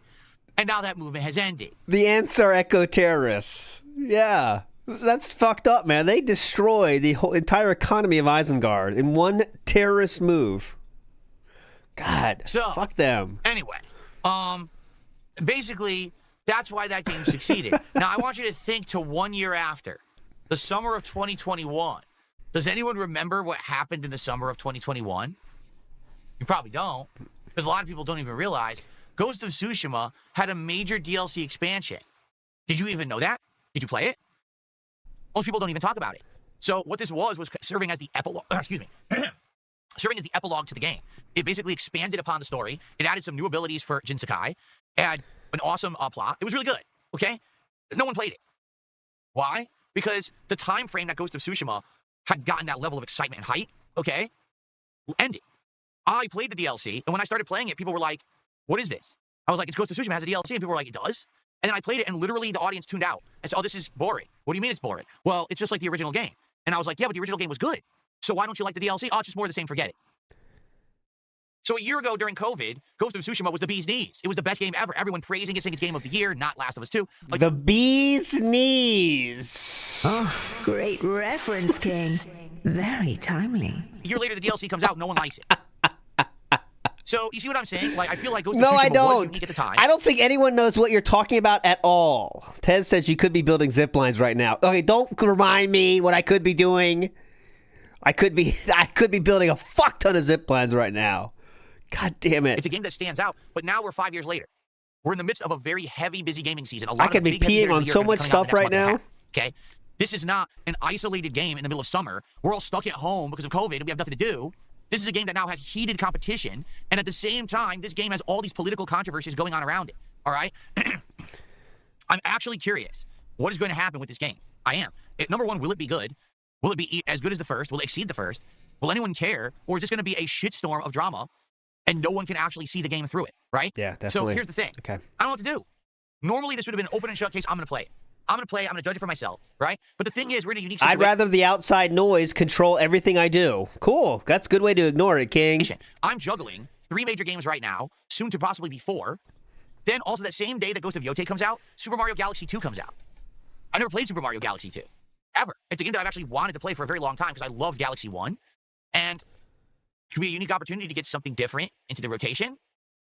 and now that movement has ended. The ants are eco-terrorists. Yeah. That's fucked up, man. They destroyed the whole entire economy of Isengard in one terrorist move. God, fuck them. Anyway, basically, that's why that game succeeded. Now, I want you to think to 1 year after, the summer of 2021. Does anyone remember what happened in the summer of 2021? You probably don't, because a lot of people don't even realize Ghost of Tsushima had a major DLC expansion. Did you even know that? Did you play it? Most people don't even talk about it. So what this was serving as the epilogue, serving as the epilogue to the game. It basically expanded upon the story. It added some new abilities for Jin Sakai. It had an awesome plot. It was really good, okay? No one played it. Why? Because the time frame that Ghost of Tsushima had gotten that level of excitement and hype, okay, ended. I played the DLC, and when I started playing it, people were like, what is this? I was like, it's Ghost of Tsushima, it has a DLC, and people were like, it does? And then I played it, and literally the audience tuned out and said, oh, this is boring. What do you mean it's boring? Well, it's just like the original game. And I was like, yeah, but the original game was good. So why don't you like the DLC? Oh, it's just more of the same, forget it. So a year ago during COVID, Ghost of Tsushima was the bee's knees. It was the best game ever. Everyone praising it, saying it's Game of the Year, not Last of Us 2. Like, the bee's knees. Oh, great reference, King. Very timely. A year later, the DLC comes out, no one likes it. So you see what I'm saying? Like, I feel like Ghost of No, Tsushima I was don't. unique at the time. I don't think anyone knows what you're talking about at all. Ted says you could be building zip lines right now. Okay, don't remind me what I could be doing. I could be building a fuck ton of zip lines right now. God damn it. It's a game that stands out, but now we're 5 years later. We're in the midst of a very heavy, busy gaming season. A lot I of could the be big, heavy peeing hitters on of the year so are gonna be much coming out in stuff the next right month and a now. half, okay? This is not an isolated game in the middle of summer. We're all stuck at home because of COVID and we have nothing to do. This is a game that now has heated competition, and at the same time, this game has all these political controversies going on around it, all right? I'm actually curious. What is going to happen with this game? I am. Number one, will it be good? Will it be as good as the first? Will it exceed the first? Will anyone care? Or is this going to be a shitstorm of drama, and no one can actually see the game through it, right? Yeah, definitely. So here's the thing. Okay. I don't know what to do. Normally, this would have been an open and shut case. I'm going to play it. I'm going to play it. I'm going to judge it for myself, right? But the thing is, we're in a unique situation. I'd rather the outside noise control everything I do. Cool. That's a good way to ignore it, King. I'm juggling 3 major games right now, soon to possibly be 4. Then also that same day that Ghost of Yotei comes out, Super Mario Galaxy 2 comes out. I never played Super Mario Galaxy 2, ever. It's a game that I've actually wanted to play for a very long time because I loved Galaxy 1. And it could be a unique opportunity to get something different into the rotation.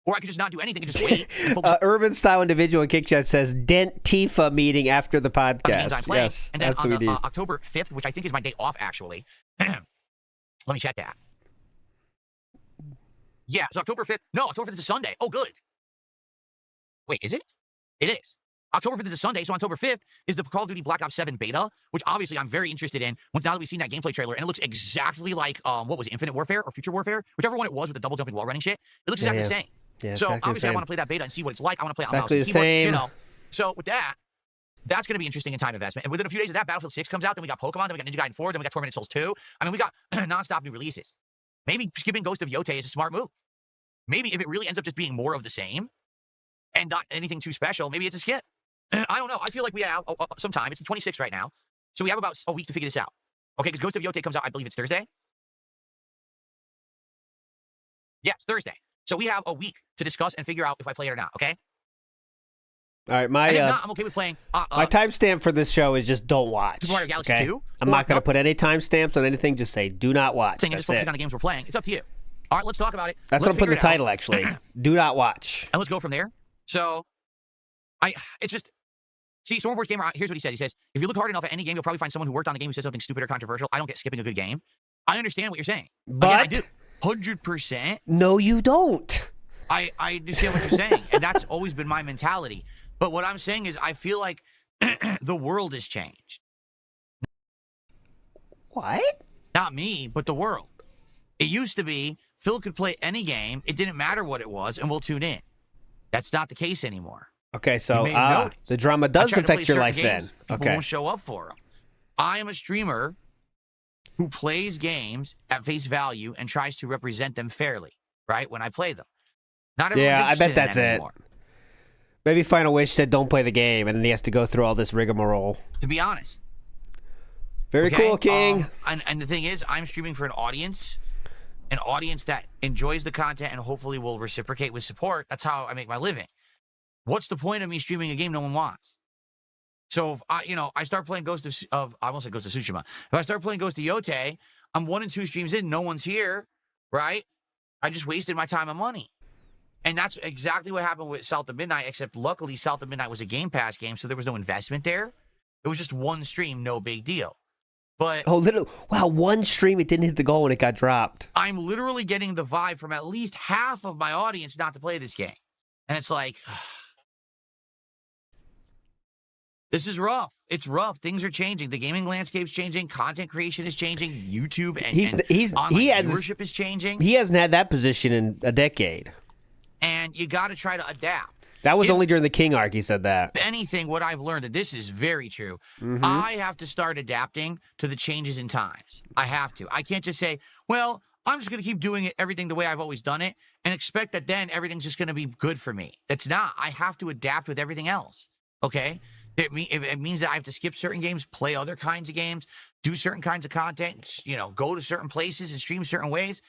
Or I could just not do anything and just wait. And focus Urban Style Individual in Kick Chat says Dent Tifa meeting after the podcast. on the games I'm playing. Yes, And then that's on what we need. October 5th, which I think is my day off, actually. Let me check that. Yeah, so October 5th. No, October 5th is a Sunday. Oh, good. Wait, is it? It is. October 5th is a Sunday, so October 5th is the Call of Duty Black Ops 7 beta, which obviously I'm very interested in now that we've seen that gameplay trailer, and it looks exactly like, what was it, Infinite Warfare or Future Warfare? Whichever one it was with the double jumping wall running shit. It looks exactly the same. Yeah, so exactly obviously I want to play that beta and see what it's like. I want to play it on mouse Exactly and the keyboard, same. you know. So with that, that's going to be interesting in time investment. And within a few days of that, Battlefield 6 comes out, then we got Pokemon, then we got Ninja Gaiden 4, then we got Tormented Souls 2. I mean, we got nonstop new releases. Maybe skipping Ghost of Yotei is a smart move. Maybe if it really ends up just being more of the same and not anything too special, maybe it's a skip. I don't know. I feel like we have some time. It's the 26th right now. So we have about a week to figure this out. Okay, because Ghost of Yotei comes out, I believe it's Thursday. Yes, Thursday. So we have a week to discuss and figure out if I play it or not, okay? All right, And if not, I'm okay with playing. my timestamp for this show is just don't watch. Super Mario Galaxy okay? 2? I'm not going to put any timestamps on anything. Just say do not watch. Thing and just That's focusing it. on the games we're playing. It's up to you. All right, let's talk about it. That's Let's what I'm putting in the figure it out. title, actually. Do not watch. And let's go from there. So, it's just, see, Stormforce Gamer, here's what he said. He says, if you look hard enough at any game, you'll probably find someone who worked on the game who said something stupid or controversial. I don't get skipping a good game. I understand what you're saying. But Again, I do. 100%. No, you don't. I understand what you're saying, and that's always been my mentality. But what I'm saying is I feel like the world has changed. What? Not me, but the world. It used to be Phil could play any game. It didn't matter what it was, and we'll tune in. That's not the case anymore. Okay, so may notice. the drama I does try to play affect your certain life games, then. People Okay. won't show up for them. I am a streamer who plays games at face value and tries to represent them fairly, right, when I play them. Not everyone's Yeah, I interested bet in that's that it. anymore. Maybe Final Wish said don't play the game, and then he has to go through all this rigmarole. To be honest. Very Okay? cool, King. And the thing is, I'm streaming for an audience that enjoys the content and hopefully will reciprocate with support. That's how I make my living. What's the point of me streaming a game no one wants? So if I start playing Ghost of I almost said Ghost of Tsushima. If I start playing Ghost of Yotei, I'm 1 and 2 streams in, no one's here, right? I just wasted my time and money. And that's exactly what happened with South of Midnight, except luckily South of Midnight was a Game Pass game, so there was no investment there. It was just one stream, no big deal. But Wow, one stream, it didn't hit the goal and it got dropped. I'm literally getting the vibe from at least half of my audience not to play this game. And it's like, this is rough. It's rough. Things are changing. The gaming landscape's changing. Content creation is changing. YouTube and online viewership is changing. He hasn't had that position in a decade. And you got to try to adapt. That was only during the King arc he said that. If anything, what I've learned, and this is very true, Mm-hmm. I have to start adapting to the changes in times. I have to. I can't just say, well, I'm just going to keep doing it, everything the way I've always done it, and expect that then everything's just going to be good for me. It's not. I have to adapt with everything else, okay? It means that I have to skip certain games, play other kinds of games, do certain kinds of content, go to certain places and stream certain ways.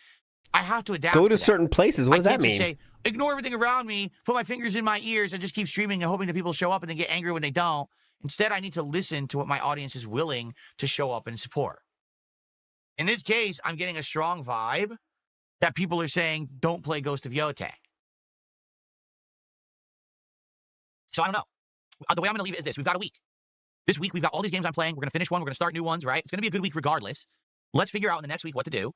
I have to adapt. Go to that. certain places. What does that mean? I can't just say, ignore everything around me, put my fingers in my ears, and just keep streaming and hoping that people show up and then get angry when they don't. Instead, I need to listen to what my audience is willing to show up and support. In this case, I'm getting a strong vibe that people are saying don't play Ghost of Yotei. So I don't know. The way I'm going to leave it is this. We've got a week. This week, we've got all these games I'm playing. We're going to finish one. We're going to start new ones, right? It's going to be a good week regardless. Let's figure out in the next week what to do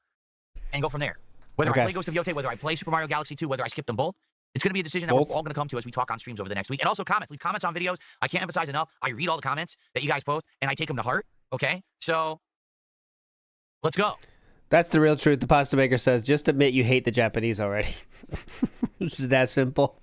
and go from there. Whether I play Ghost of Yotei, whether I play Super Mario Galaxy 2, whether I skip them both, it's going to be a decision that we're all going to come to as we talk on streams over the next week. And also comments. Leave comments on videos. I can't emphasize enough. I read all the comments that you guys post, and I take them to heart, okay? So, let's go. That's the real truth. The Pasta Maker says, just admit you hate the Japanese already. It's just that simple.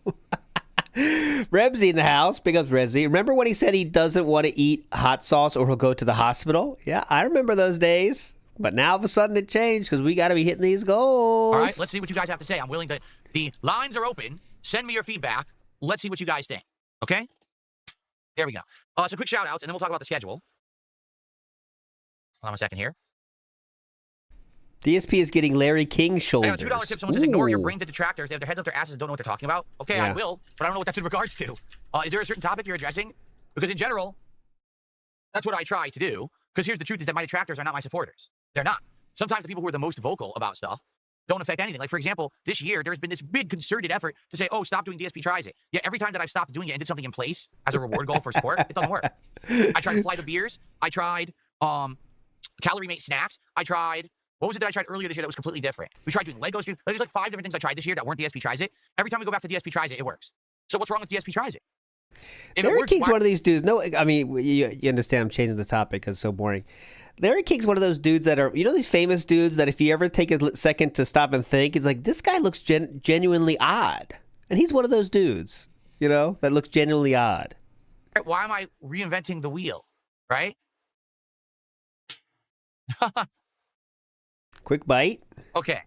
Rebsy in the house. Big up Rebsy. Remember when he said he doesn't want to eat hot sauce or he'll go to the hospital? Yeah, I remember those days. But now all of a sudden it changed because we got to be hitting these goals. All right, let's see what you guys have to say. I'm willing to... The lines are open. Send me your feedback. Let's see what you guys think. Okay? There we go. So quick shout-outs, and then we'll talk about the schedule. Hold on a second here. DSP is getting Larry King's shoulders. I have a $2 tip. Someone says, ignore your brain-dead detractors. They have their heads up their asses and don't know what they're talking about. Okay, yeah. I will, but I don't know what that's in regards to. Is there a certain topic you're addressing? Because in general, that's what I try to do. Because here's the truth is that my detractors are not my supporters. They're not. Sometimes the people who are the most vocal about stuff don't affect anything. Like, for example, this year, there's been this big concerted effort to say, oh, stop doing DSP Tries It. Yeah, every time that I've stopped doing it and did something in place as a reward goal for support, it doesn't work. I tried Flight of Beers. I tried Calorie Mate Snacks. I tried... What was it that I tried earlier this year that was completely different? We tried doing Lego stream. There's like 5 different things I tried this year that weren't DSP Tries It. Every time we go back to DSP Tries It, it works. So what's wrong with DSP Tries It? Larry King's one of these dudes. No, I mean, you understand I'm changing the topic because it's so boring. Larry King's one of those dudes that are, you know, these famous dudes that if you ever take a second to stop and think, it's like, this guy looks genuinely odd. And he's one of those dudes, you know, that looks genuinely odd. Why am I reinventing the wheel, right? Quick bite. Okay.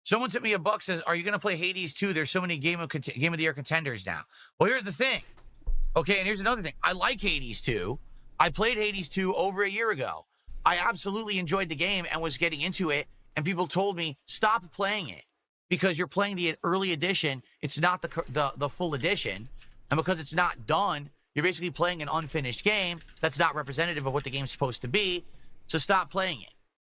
Someone took me a buck, says, are you going to play Hades 2? There's so many Game of the Year contenders now. Well, here's the thing. Okay, and here's another thing. I like Hades 2. I played Hades 2 over a year ago. I absolutely enjoyed the game and was getting into it, and people told me, stop playing it because you're playing the early edition. It's not the full edition, and because it's not done, you're basically playing an unfinished game that's not representative of what the game's supposed to be, so stop playing it.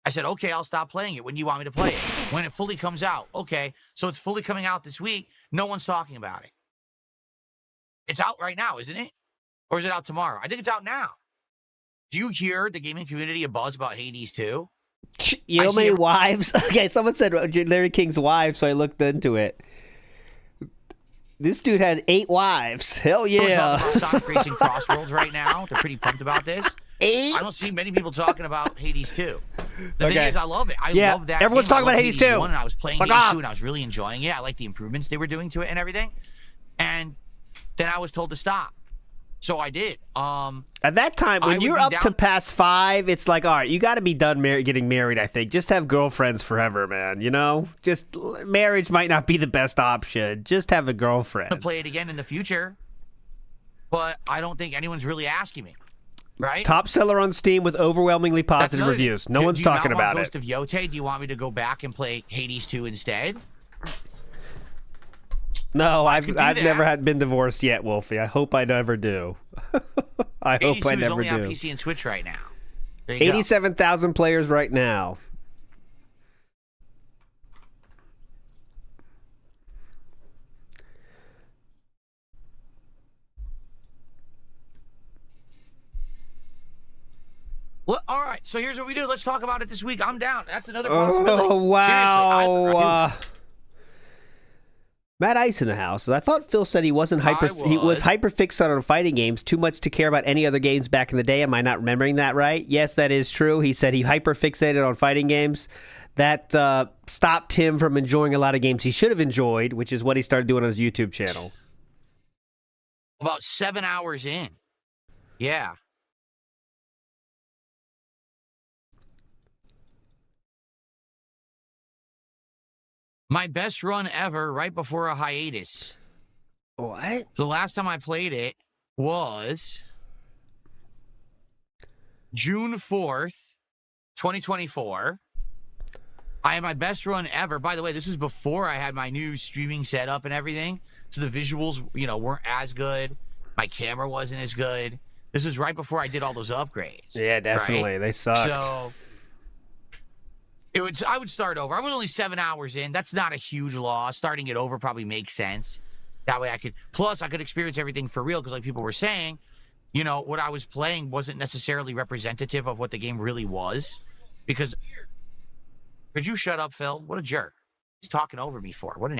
I said, okay, I'll stop playing it when you want me to play it. When it fully comes out. Okay, so it's fully coming out this week. No one's talking about it. It's out right now, isn't it? Or is it out tomorrow? I think it's out now. Do you hear the gaming community a buzz about Hades 2? You know how many wives? Okay, someone said Larry King's wife, so I looked into it. This dude had 8 wives. Hell yeah. Sonic Racing Crossworlds right now. They're pretty pumped about this. 8? I don't see many people talking about Hades 2. The thing is, I love it. I love that. Everyone's talking about Hades 2. And I was playing Hades 2 and I was really enjoying it. I like the improvements they were doing to it and everything. And then I was told to stop. So I did. At that time, when you're up to past 5, it's like, all right, you got to be done getting married, I think. Just have girlfriends forever, man, you know? Just marriage might not be the best option. Just have a girlfriend. To play it again in the future, but I don't think anyone's really asking me, right? Top seller on Steam with overwhelmingly positive reviews. No one's talking about it. Ghost of Yotei? Do you want me to go back and play Hades 2 instead? No, I've never been divorced yet, Wolfie. I hope I never do. I hope I never do. 82 is only on PC and Switch right now. 87,000 players right now. Well, all right, so here's what we do. Let's talk about it this week. I'm down. That's another possibility. Oh, wow. Seriously, Matt Ice in the house. I thought Phil said he wasn't he was hyper fixated on fighting games, too much to care about any other games back in the day. Am I not remembering that right? Yes, that is true. He said he hyper fixated on fighting games. That stopped him from enjoying a lot of games he should have enjoyed, which is what he started doing on his YouTube channel. About 7 hours in. Yeah. My best run ever right before a hiatus. What? So the last time I played it was June 4th, 2024. I had my best run ever. By the way, this was before I had my new streaming setup and everything. So the visuals, weren't as good. My camera wasn't as good. This was right before I did all those upgrades. Yeah, definitely. Right? They sucked. So I would start over. I was only 7 hours in. That's not a huge loss. Starting it over probably makes sense. That way I could experience everything for real, because like people were saying, you know, what I was playing wasn't necessarily representative of what the game really was. Because could you shut up, Phil? What a jerk. He's talking over me for. What an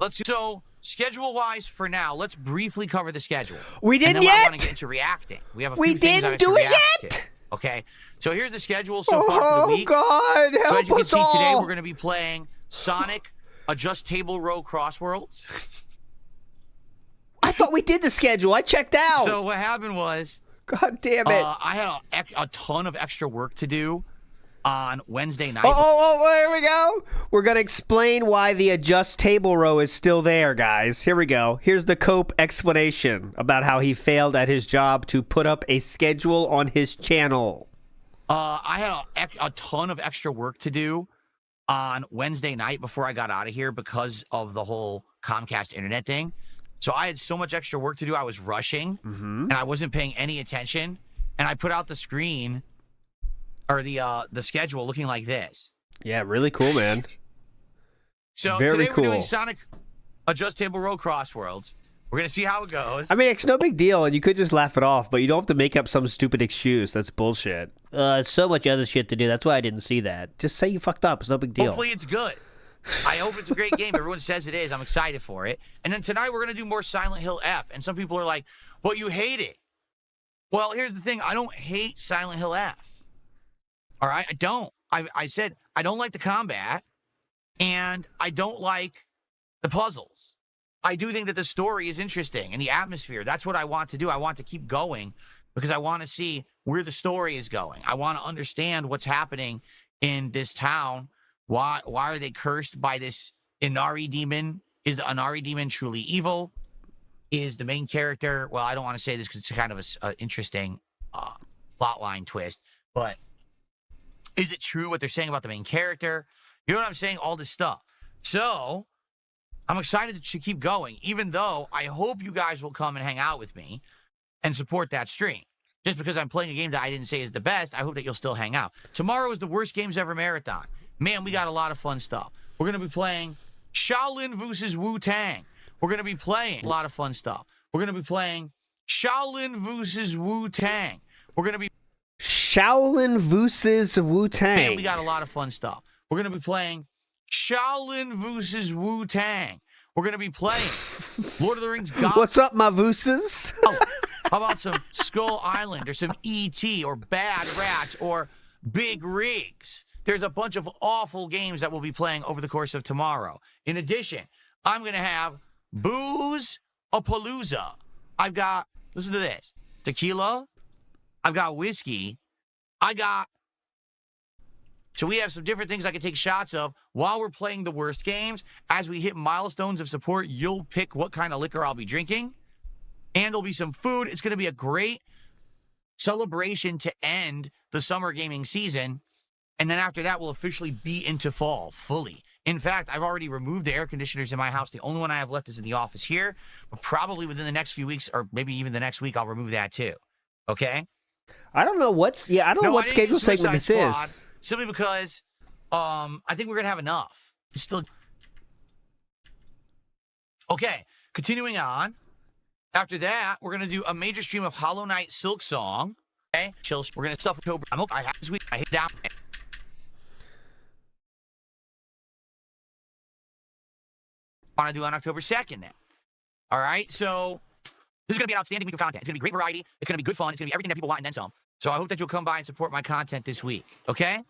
So schedule-wise for now, let's briefly cover the schedule. We didn't and then yet. I want to get into reacting. We have a few We things I didn't have to do it react yet. to. Okay, so here's the schedule so far for the week. God, help So as you can us see today, all. we're going to be playing Sonic Adjust Table Row Crossworlds. I thought we did the schedule. I checked out. So what happened was, God damn it. I had a ton of extra work to do on Wednesday night. Here we go. We're going to explain why the adjust table row is still there, guys. Here we go. Here's the Cope explanation about how he failed at his job to put up a schedule on his channel. I had a ton of extra work to do on Wednesday night before I got out of here because of the whole Comcast internet thing. So I had so much extra work to do. I was rushing, and I wasn't paying any attention. And I put out the screen, or the schedule, looking like this. Yeah, really cool, man. So Very today cool. we're doing Sonic Adjust Table Row Crossworlds. We're gonna see how it goes. I mean, it's no big deal, and you could just laugh it off, but you don't have to make up some stupid excuse. That's bullshit. So much other shit to do. That's why I didn't see that. Just say you fucked up. It's no big deal. Hopefully it's good. I hope it's a great game. Everyone says it is. I'm excited for it. And then tonight we're going to do more Silent Hill F. And some people are like, well, you hate it. Well, here's the thing. I don't hate Silent Hill F. All right? I don't. I said I don't like the combat, and I don't like the puzzles. I do think that the story is interesting and the atmosphere. That's what I want to do. I want to keep going because I want to see where the story is going. I want to understand what's happening in this town. Why are they cursed by this Inari demon? Is the Inari demon truly evil? Is the main character... Well, I don't want to say this because it's kind of an interesting plotline twist. But is it true what they're saying about the main character? You know what I'm saying? All this stuff. So, I'm excited to keep going. Even though I hope you guys will come and hang out with me and support that stream. Just because I'm playing a game that I didn't say is the best, I hope that you'll still hang out. Tomorrow is the Worst Games Ever Marathon. Man, we got a lot of fun stuff. We're going to be playing Shaolin vs. Wu-Tang. We're going to be playing a lot of fun stuff. We're going to be playing Shaolin vs. Wu-Tang. We're going to be... Shaolin vs. Wu-Tang. Man, we got a lot of fun stuff. We're going to be playing Shaolin vs. Wu-Tang. We're going to be playing Lord of the Rings God. What's up, my Vooses? How about some Skull Island or some E.T. or Bad Rats or Big Rigs? There's a bunch of awful games that we'll be playing over the course of tomorrow. In addition, I'm going to have Booze-a-Palooza. I've got, listen to this, tequila. I've got whiskey. So we have some different things I can take shots of while we're playing the worst games. As we hit milestones of support, you'll pick what kind of liquor I'll be drinking. And there'll be some food. It's going to be a great celebration to end the summer gaming season. And then after that, we'll officially be into fall fully. In fact, I've already removed the air conditioners in my house. The only one I have left is in the office here. But probably within the next few weeks, or maybe even the next week, I'll remove that too. Okay? I don't know what schedule segment this is. Simply because I think we're going to have enough. It's still... Okay, continuing on. After that, we're going to do a major stream of Hollow Knight Silk Song. Okay? Chill. We're going to stuff October. I'm okay. I have this week. I hit down. Want to do on October 2nd then. All right? So, this is going to be an outstanding week of content. It's going to be great variety. It's going to be good fun. It's going to be everything that people want and then some. So, I hope that you'll come by and support my content this week. Okay?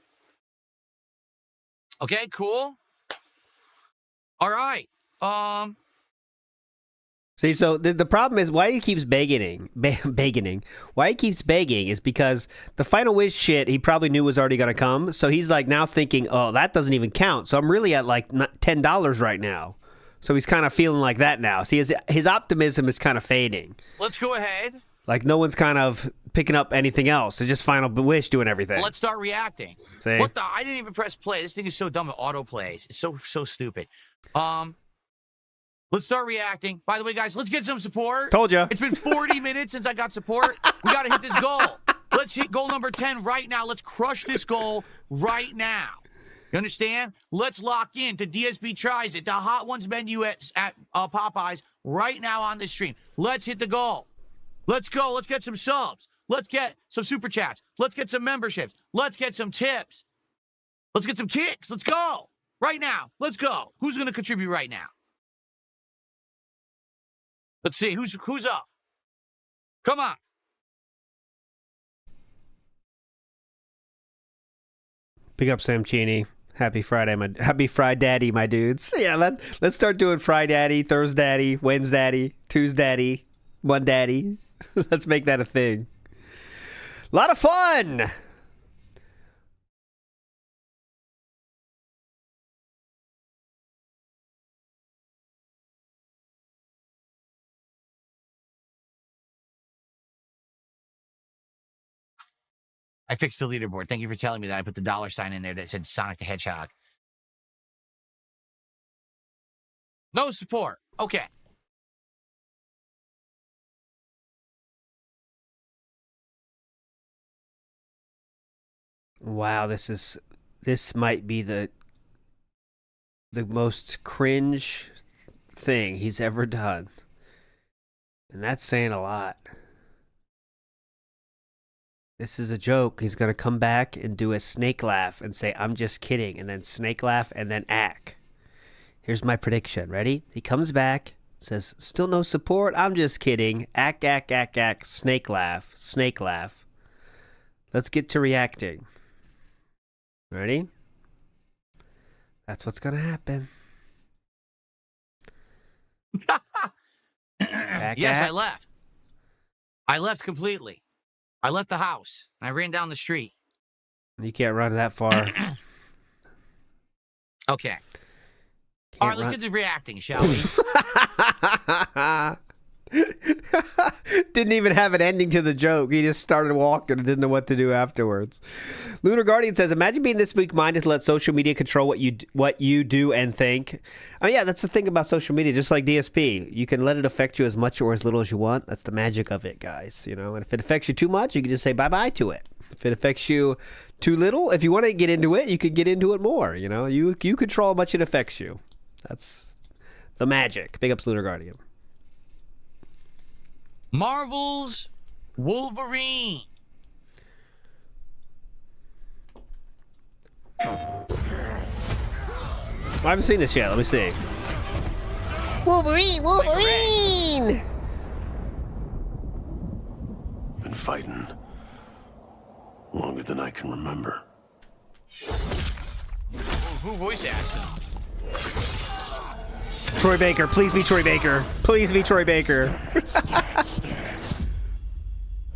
Okay, cool. All right. See, so the problem is why he keeps begging. Why he keeps begging is because the Final Wish shit he probably knew was already going to come. So he's like now thinking, oh, that doesn't even count. So I'm really at like $10 right now. So he's kind of feeling like that now. See, his optimism is kind of fading. Let's go ahead. Like no one's kind of picking up anything else. It's just Final Wish doing everything. Let's start reacting. See? What the? I didn't even press play. This thing is so dumb. It auto plays. It's so stupid. Let's start reacting. By the way, guys, let's get some support. Told ya. It's been 40 minutes since I got support. We got to hit this goal. Let's hit goal number 10 right now. Let's crush this goal right now. You understand? Let's lock in to DSP Tries It, the Hot Ones menu at Popeyes right now on this stream. Let's hit the goal. Let's go. Let's get some subs. Let's get some super chats. Let's get some memberships. Let's get some tips. Let's get some kicks. Let's go. Right now. Let's go. Who's going to contribute right now? Let's see. Who's up? Come on. Big up Sam Cheney. Happy Friday, my dudes. Yeah, let's start doing Friday, Thursday, Wednesday, Tuesday, Monday. Let's make that a thing. A lot of fun. I fixed the leaderboard. Thank you for telling me that. I put the $sign in there that said Sonic the Hedgehog. No support. Okay. Wow, this might be the most cringe thing he's ever done. And that's saying a lot. This is a joke. He's going to come back and do a snake laugh and say, I'm just kidding, and then snake laugh and then act. Here's my prediction. Ready? He comes back, says, still no support. I'm just kidding. Act, snake laugh, snake laugh. Let's get to reacting. Ready? That's what's going to happen. Yes, I left. I left completely. I left the house. I ran down the street. You can't run that far. Okay. All right, let's get to reacting, shall we? Didn't even have an ending to the joke. He just started walking and didn't know what to do afterwards. Lunar Guardian says, imagine being this weak-minded to let social media control what you do and think. Oh, yeah, that's the thing about social media. Just like DSP, you can let it affect you as much or as little as you want. That's the magic of it, guys. You know, and if it affects you too much, you can just say bye-bye to it. If it affects you too little, if you want to get into it, you can get into it more. You know, you control how much it affects you. That's the magic. Big ups, Lunar Guardian. Marvel's Wolverine. I haven't seen this yet. Let me see. Wolverine! Been fighting longer than I can remember. Who voice acts him? Troy Baker. Please be Troy Baker. Please be Troy Baker.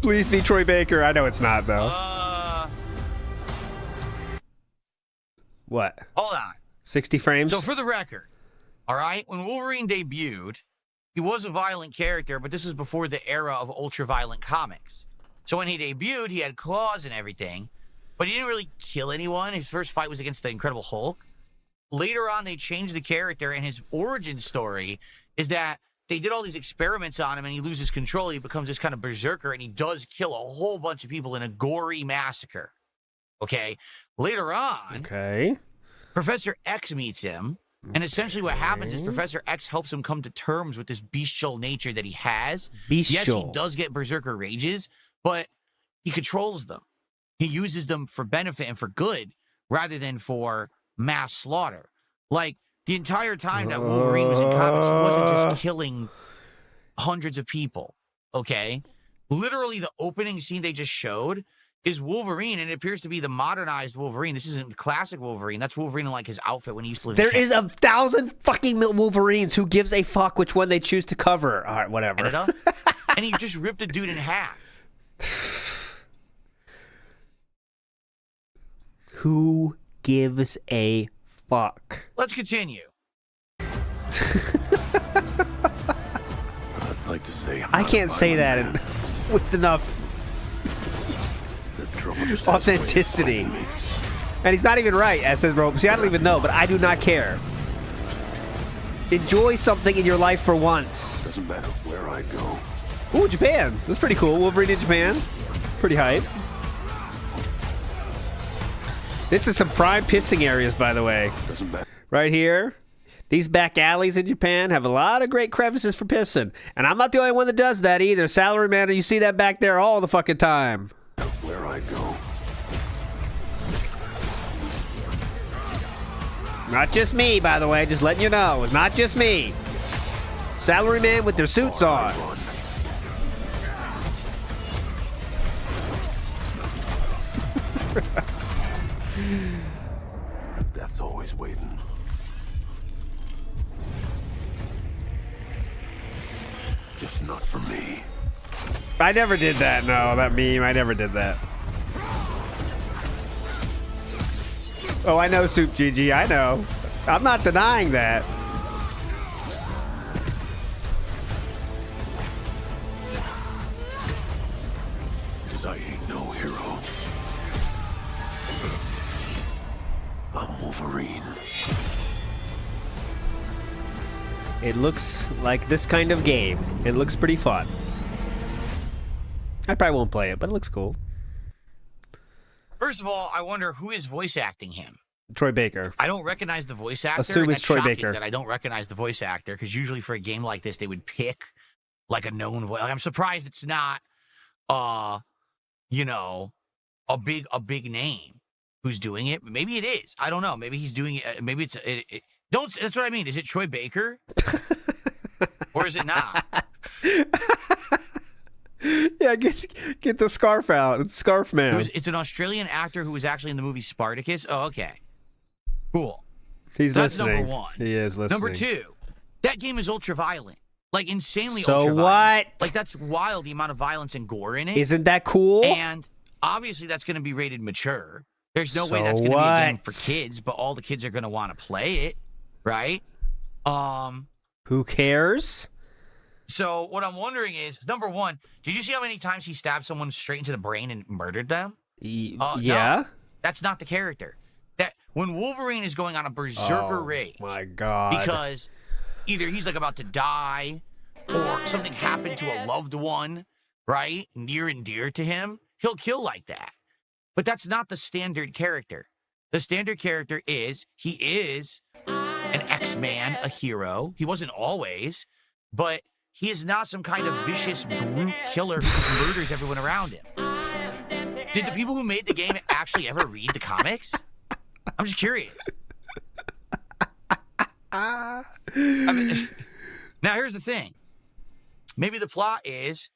Please be Troy Baker. I know it's not, though. What? Hold on. 60 frames? So for the record, all right, when Wolverine debuted, he was a violent character, but this is before the era of ultra-violent comics. So when he debuted, he had claws and everything, but he didn't really kill anyone. His first fight was against the Incredible Hulk. Later on, they changed the character, and his origin story is that they did all these experiments on him, and he loses control. He becomes this kind of berserker, and he does kill a whole bunch of people in a gory massacre. Okay? Later on, okay, Professor X meets him, and essentially what happens is Professor X helps him come to terms with this bestial nature that he has. Bestial. Yes, he does get berserker rages, but he controls them. He uses them for benefit and for good, rather than for mass slaughter. Like, the entire time that Wolverine was in comics, he wasn't just killing hundreds of people, okay? Literally, the opening scene they just showed is Wolverine, and it appears to be the modernized Wolverine. This isn't the classic Wolverine. That's Wolverine in, like, his outfit when he used to live in There is 1,000 fucking Wolverines. Who gives a fuck which one they choose to cover? All right, whatever. Canada. And he just ripped a dude in half. Who gives a fuck? Let's continue. I'd like to say I can't say that with enough authenticity. And he's not even right, as says Rope. See, I don't even know, but I do not care. Enjoy something in your life for once. Doesn't matter where I go. Ooh, Japan. That's pretty cool. Wolverine in Japan. Pretty hype. This is some prime pissing areas, by the way. Doesn't matter. Right here. These back alleys in Japan have a lot of great crevices for pissing. And I'm not the only one that does that either. Salaryman, you see that back there all the fucking time. Where I go. Not just me, by the way. Just letting you know. It's not just me. Salaryman with their suits on. Death's always waiting. Just not for me. I never did that. No, that meme. I never did that. Oh, I know, Soup GG. I know. I'm not denying that. Because I ain't no hero. I'm Wolverine. It looks like this kind of game. It looks pretty fun. I probably won't play it, but it looks cool. First of all, I wonder who is voice acting him. Troy Baker. I don't recognize the voice actor. Assume and it's that's Troy shocking Baker. that I don't recognize the voice actor, because usually for a game like this, they would pick like a known voice. Like, I'm surprised it's not, you know, a big name who's doing it. Maybe it is. I don't know. Maybe he's doing it. Maybe it's. Don't. That's what I mean. Is it Troy Baker, or is it not? Yeah, get the scarf out. It's Scarf Man. It's an Australian actor who was actually in the movie Spartacus. Oh, okay. Cool. He's That's listening. number one. He is listening. Number two, that game is ultra violent. Like, insanely So ultra what? violent. Like, that's wild, the amount of violence and gore in it. Isn't that cool? And obviously that's going to be rated mature. There's no way So that's going to be a game what? for kids, but all the kids are going to want to play it, right? Who cares? So what I'm wondering is, number one, did you see how many times he stabbed someone straight into the brain and murdered them? Yeah. No, that's not the character. That when Wolverine is going on a berserker rage, My God. because either he's like about to die or something happened to a loved one, right? Near and dear to him, he'll kill like that. But that's not the standard character. The standard character is, he is an X-Man, a hero. He wasn't always, but he is not some kind of vicious brute killer who just murders everyone around him. Did the people who made the game actually ever read the comics? I'm just curious. I mean, now here's the thing. Maybe the plot is,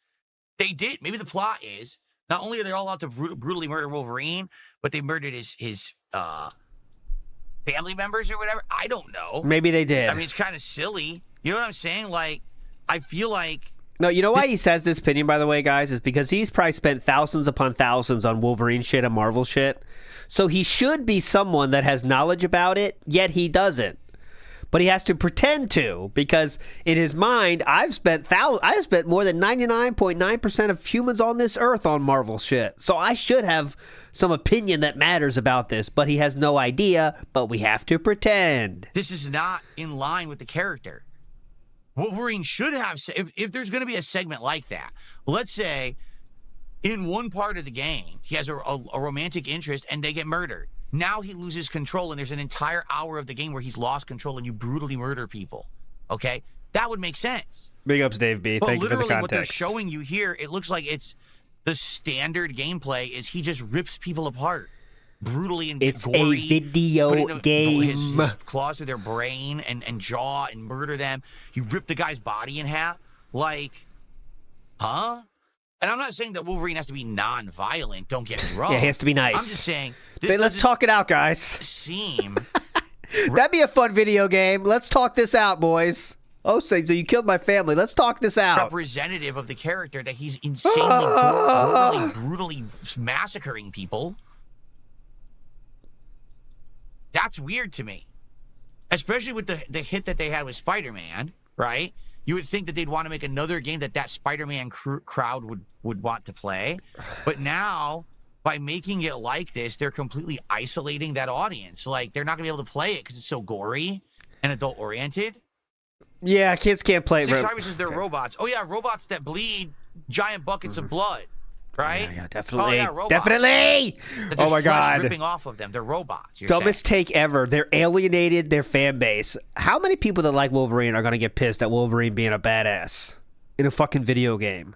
maybe the plot is, not only are they all out to brutally murder Wolverine, but they murdered his family members or whatever. I don't know. Maybe they did. I mean, it's kind of silly. You know what I'm saying? Like, I feel like... No, you know why he says this opinion, by the way, guys, is because he's probably spent thousands upon thousands on Wolverine shit and Marvel shit. So he should be someone that has knowledge about it, yet he doesn't. But he has to pretend to, because in his mind, I've spent more than 99.9% of humans on this earth on Marvel shit. So I should have some opinion that matters about this, but he has no idea, but we have to pretend. This is not in line with the character. Wolverine should have, if there's going to be a segment like that, let's say in one part of the game, he has a romantic interest and they get murdered. Now he loses control and there's an entire hour of the game where he's lost control and you brutally murder people. Okay? That would make sense. Big ups, Dave B. But Thank you for the literally what they're context. showing you here, it looks like it's the standard gameplay is he just rips people apart. Brutally and It's gory, a video put game. his claws through their brain and jaw and murder them. You rip the guy's body in half. Like, huh? And I'm not saying that Wolverine has to be non-violent. Don't get me wrong. Yeah, he has to be nice. I'm just saying. This Hey, let's doesn't talk it out, guys. seem That'd be a fun video game. Let's talk this out, boys. Oh, so you killed my family. Let's talk this out. representative of the character that he's insanely, brutally massacring people. That's weird to me. Especially with the hit that they had with Spider-Man, right? You would think that they'd want to make another game that Spider-Man crowd would want to play. But now, by making it like this, they're completely isolating that audience. Like, they're not going to be able to play it because it's so gory and adult-oriented. Yeah, kids can't play. Six Irish is their robots. Oh yeah, robots that bleed giant buckets of blood, right? Yeah, definitely. Oh, yeah, robots. Definitely. That Oh there's my flesh God. ripping off of them. They're robots. You're Dumbest saying. take ever. They're alienated their fan base. How many people that like Wolverine are going to get pissed at Wolverine being a badass in a fucking video game?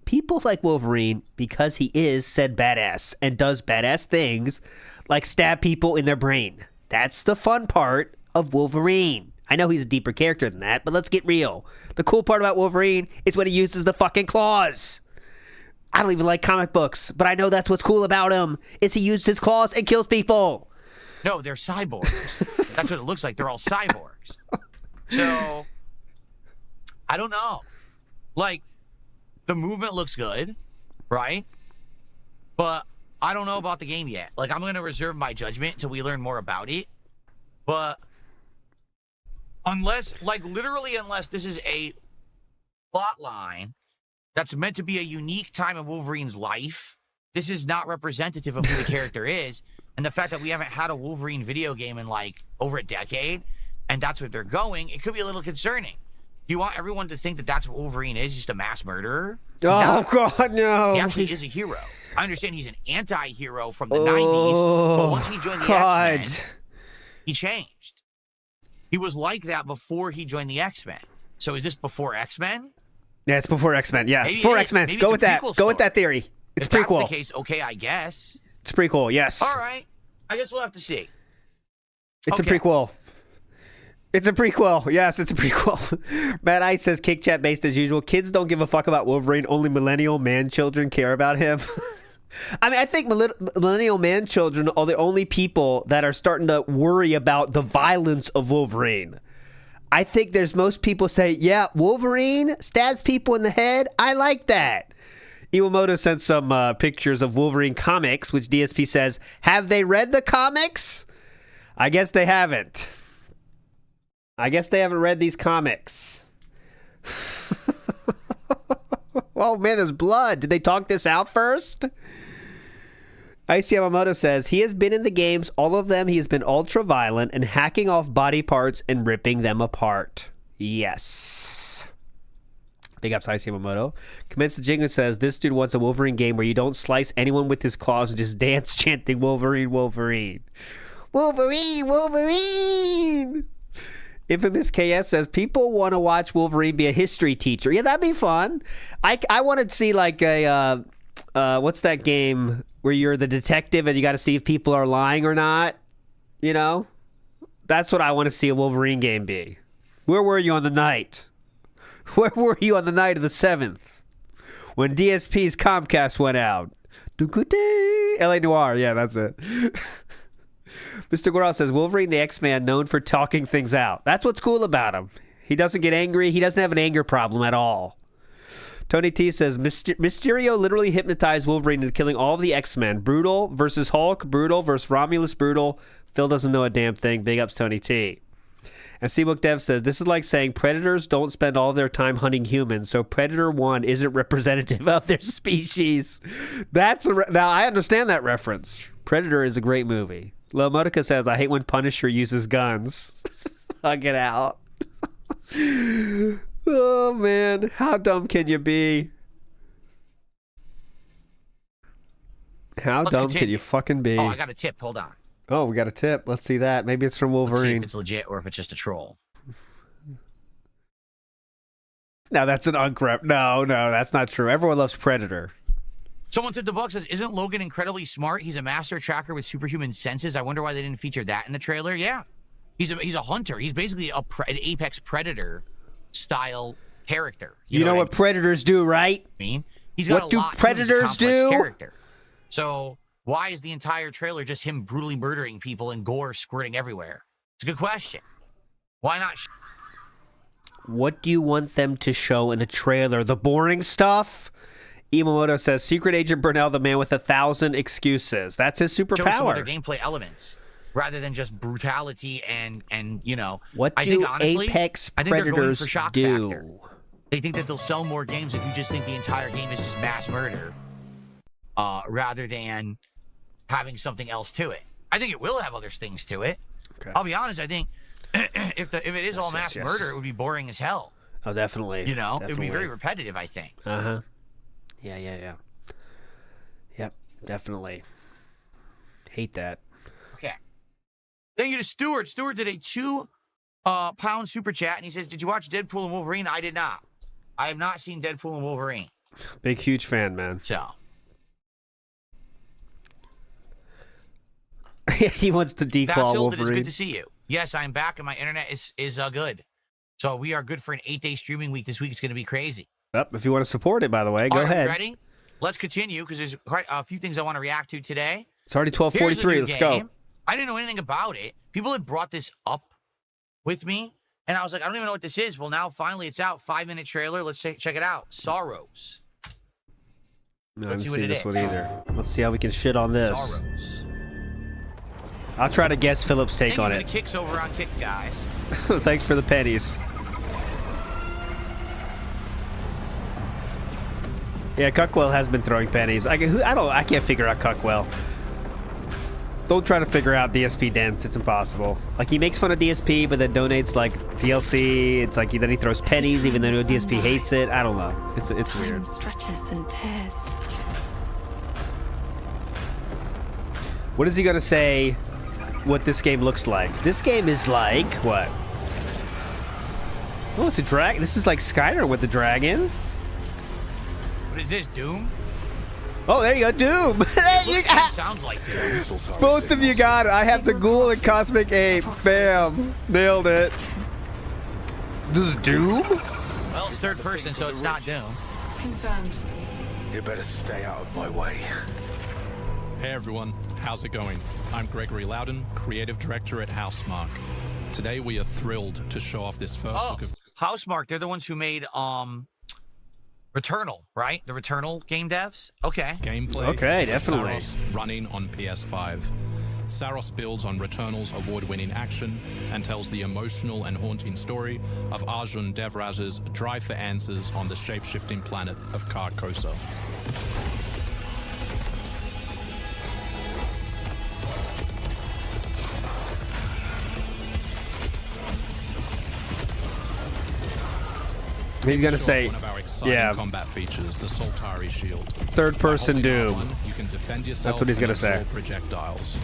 People like Wolverine because he is said badass and does badass things like stab people in their brain. That's the fun part of Wolverine. I know he's a deeper character than that, but let's get real. The cool part about Wolverine is when he uses the fucking claws. I don't even like comic books, but I know that's what's cool about him, is he uses his claws and kills people. No, they're cyborgs. That's what it looks like. They're all cyborgs. So, I don't know. Like, the movement looks good, right? But I don't know about the game yet. Like, I'm going to reserve my judgment until we learn more about it. But unless, like, literally unless this is a plot line that's meant to be a unique time in Wolverine's life, this is not representative of who the character is. And the fact that we haven't had a Wolverine video game in, like, over a decade, and that's what they're going, it could be a little concerning. Do you want everyone to think that that's what Wolverine is, just a mass murderer? Oh, God, no. He actually is a hero. I understand he's an anti-hero from the 90s, but once he joined the X-Men, he changed. He was like that before he joined the X-Men. So is this before X-Men? Yeah, it's before X-Men. Yeah, Maybe before it is. X-Men. Maybe Go it's with a that. prequel Go with story. that theory. It's If prequel. that's the case, okay, I guess. It's prequel, yes. All right. I guess we'll have to see. It's Okay. a prequel. It's a prequel. Yes, it's a prequel. Matt Ice says, kick chat based as usual. Kids don't give a fuck about Wolverine. Only millennial man children care about him. I mean, I think millennial man children are the only people that are starting to worry about the violence of Wolverine. I think there's most people say, yeah, Wolverine stabs people in the head. I like that. Iwamoto sent some pictures of Wolverine comics, which DSP says, have they read the comics? I guess they haven't. I guess they haven't read these comics. Oh, man, there's blood. Did they talk this out first? Ice Yamamoto says, he has been in the games, all of them. He has been ultra violent and hacking off body parts and ripping them apart. Yes. Big ups, Ice Yamamoto. Commence the Jingle says, this dude wants a Wolverine game where you don't slice anyone with his claws and just dance chanting Wolverine, Wolverine. Wolverine, Wolverine. Infamous KS says, people want to watch Wolverine be a history teacher. Yeah, that'd be fun. I want to see like a, what's that game where you're the detective and you got to see if people are lying or not? You know? That's what I want to see a Wolverine game be. Where were you on the night? Where were you on the night of the 7th? When DSP's Comcast went out. LA Noire. Yeah, that's it. Mr. Goral says, Wolverine the X-Man known for talking things out. That's what's cool about him. He doesn't get angry. He doesn't have an anger problem at all. Tony T says, Mysterio literally hypnotized Wolverine into killing all of the X-Men. Brutal versus Hulk. Brutal versus Romulus. Brutal. Phil doesn't know a damn thing. Big ups, Tony T. And Seabook Dev says, this is like saying predators don't spend all their time hunting humans, so Predator 1 isn't representative of their species. Now, I understand that reference. Predator is a great movie. Lomotica says, I hate when Punisher uses guns. I'll get out. Oh, man. How dumb can you be? How dumb can you fucking be? Oh, I got a tip. Hold on. Oh, we got a tip. Let's see that. Maybe it's from Let's see if Wolverine. it's legit or if it's just a troll. No, that's an uncrep. No, that's not true. Everyone loves Predator. Someone tipped the book says, isn't Logan incredibly smart? He's a master tracker with superhuman senses. I wonder why they didn't feature that in the trailer. Yeah. He's a hunter. He's basically an apex predator style character. You know what predators do, right? I mean, he's got What a do lot to him. He's a predators complex do? Character. So why is the entire trailer just him brutally murdering people and gore squirting everywhere? It's a good question. Why not? What do you want them to show in a trailer? The boring stuff? Imamoto says, Secret Agent Burnell, the man with 1,000 excuses. That's his Show some other superpower. gameplay elements rather than just brutality and you know. What I do think, honestly, Apex I think they're going Predators for shock do? factor. They think that they'll sell more games if you just think the entire game is just mass murder, rather than having something else to it. I think it will have other things to it. Okay. I'll be honest. I think if it is all mass murder, it would be boring as hell. Oh, definitely. You know, definitely. it would be very repetitive, I think. Uh-huh. Yeah. Yep, definitely. Hate that. Okay. Thank you to Stuart. Stuart did a £2 super chat, and he says, "Did you watch Deadpool and Wolverine?" I did not. I have not seen Deadpool and Wolverine. Big, huge fan, man. So. He wants to dequal Wolverine. It is good to see you. Yes, I'm back, and my internet is good. So we are good for an 8-day streaming week. This week it's going to be crazy. Yep, if you want to support it, by the way, go ahead. Ready? Let's continue, because there's quite a few things I want to react to today. It's already 12:43. Let's go. I didn't know anything about it. People had brought this up with me, and I was like, I don't even know what this is. Well, now finally it's out. 5-minute trailer. Let's check it out. Sorrows. No, I haven't seen this one either. Let's see how we can shit on this. Sorrows. I'll try to guess Philip's take on it. Thank you for the kicks over on Kick, guys. Thanks for the pennies. Yeah, Cuckwell has been throwing pennies. I can't figure out Cuckwell. Don't try to figure out DSP Dents. It's impossible. Like, he makes fun of DSP, but then donates, like, DLC. It's like, then he throws pennies, even though DSP hates it. I don't know. It's weird. Stretches and tears. What is he going to say what this game looks like? This game is like, what? Oh, it's a dragon. This is like Skyrim with the dragon. What is this, Doom? Oh, there you go, Doom. Sounds like Doom. Both of you got it. I have the Ghoul and Cosmic Ape. Bam. Nailed it. This is Doom? Well, it's third person, so it's not Doom. Confirmed. You better stay out of my way. Hey everyone, how's it going? I'm Gregory Loudon, Creative Director at Housemarque. Today we are thrilled to show off this first look of... Housemarque, they're the ones who made Returnal, right? The Returnal game devs? Okay. Gameplay. Okay, definitely. Saros running on PS5. Saros builds on Returnal's award-winning action and tells the emotional and haunting story of Arjun Devraj's drive for answers on the shape-shifting planet of Carcosa. He's gonna say, one of our exciting combat features, the Soltari shield. Third-person Doom. You can defend yourself. That's what he's gonna say. Projectiles.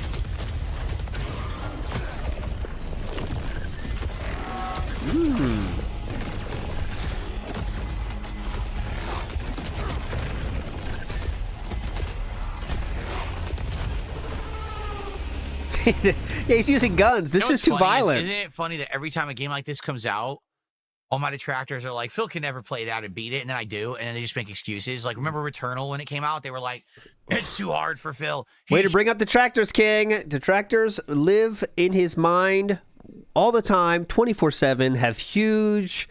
Yeah, he's using guns. This is too violent. Isn't it funny that every time a game like this comes out, all my detractors are like, Phil can never play that and beat it, and then I do, and then they just make excuses. Like, remember Returnal when it came out? They were like, it's too hard for Phil. Way to bring up Detractors, King. Detractors live in his mind all the time, 24/7, have huge,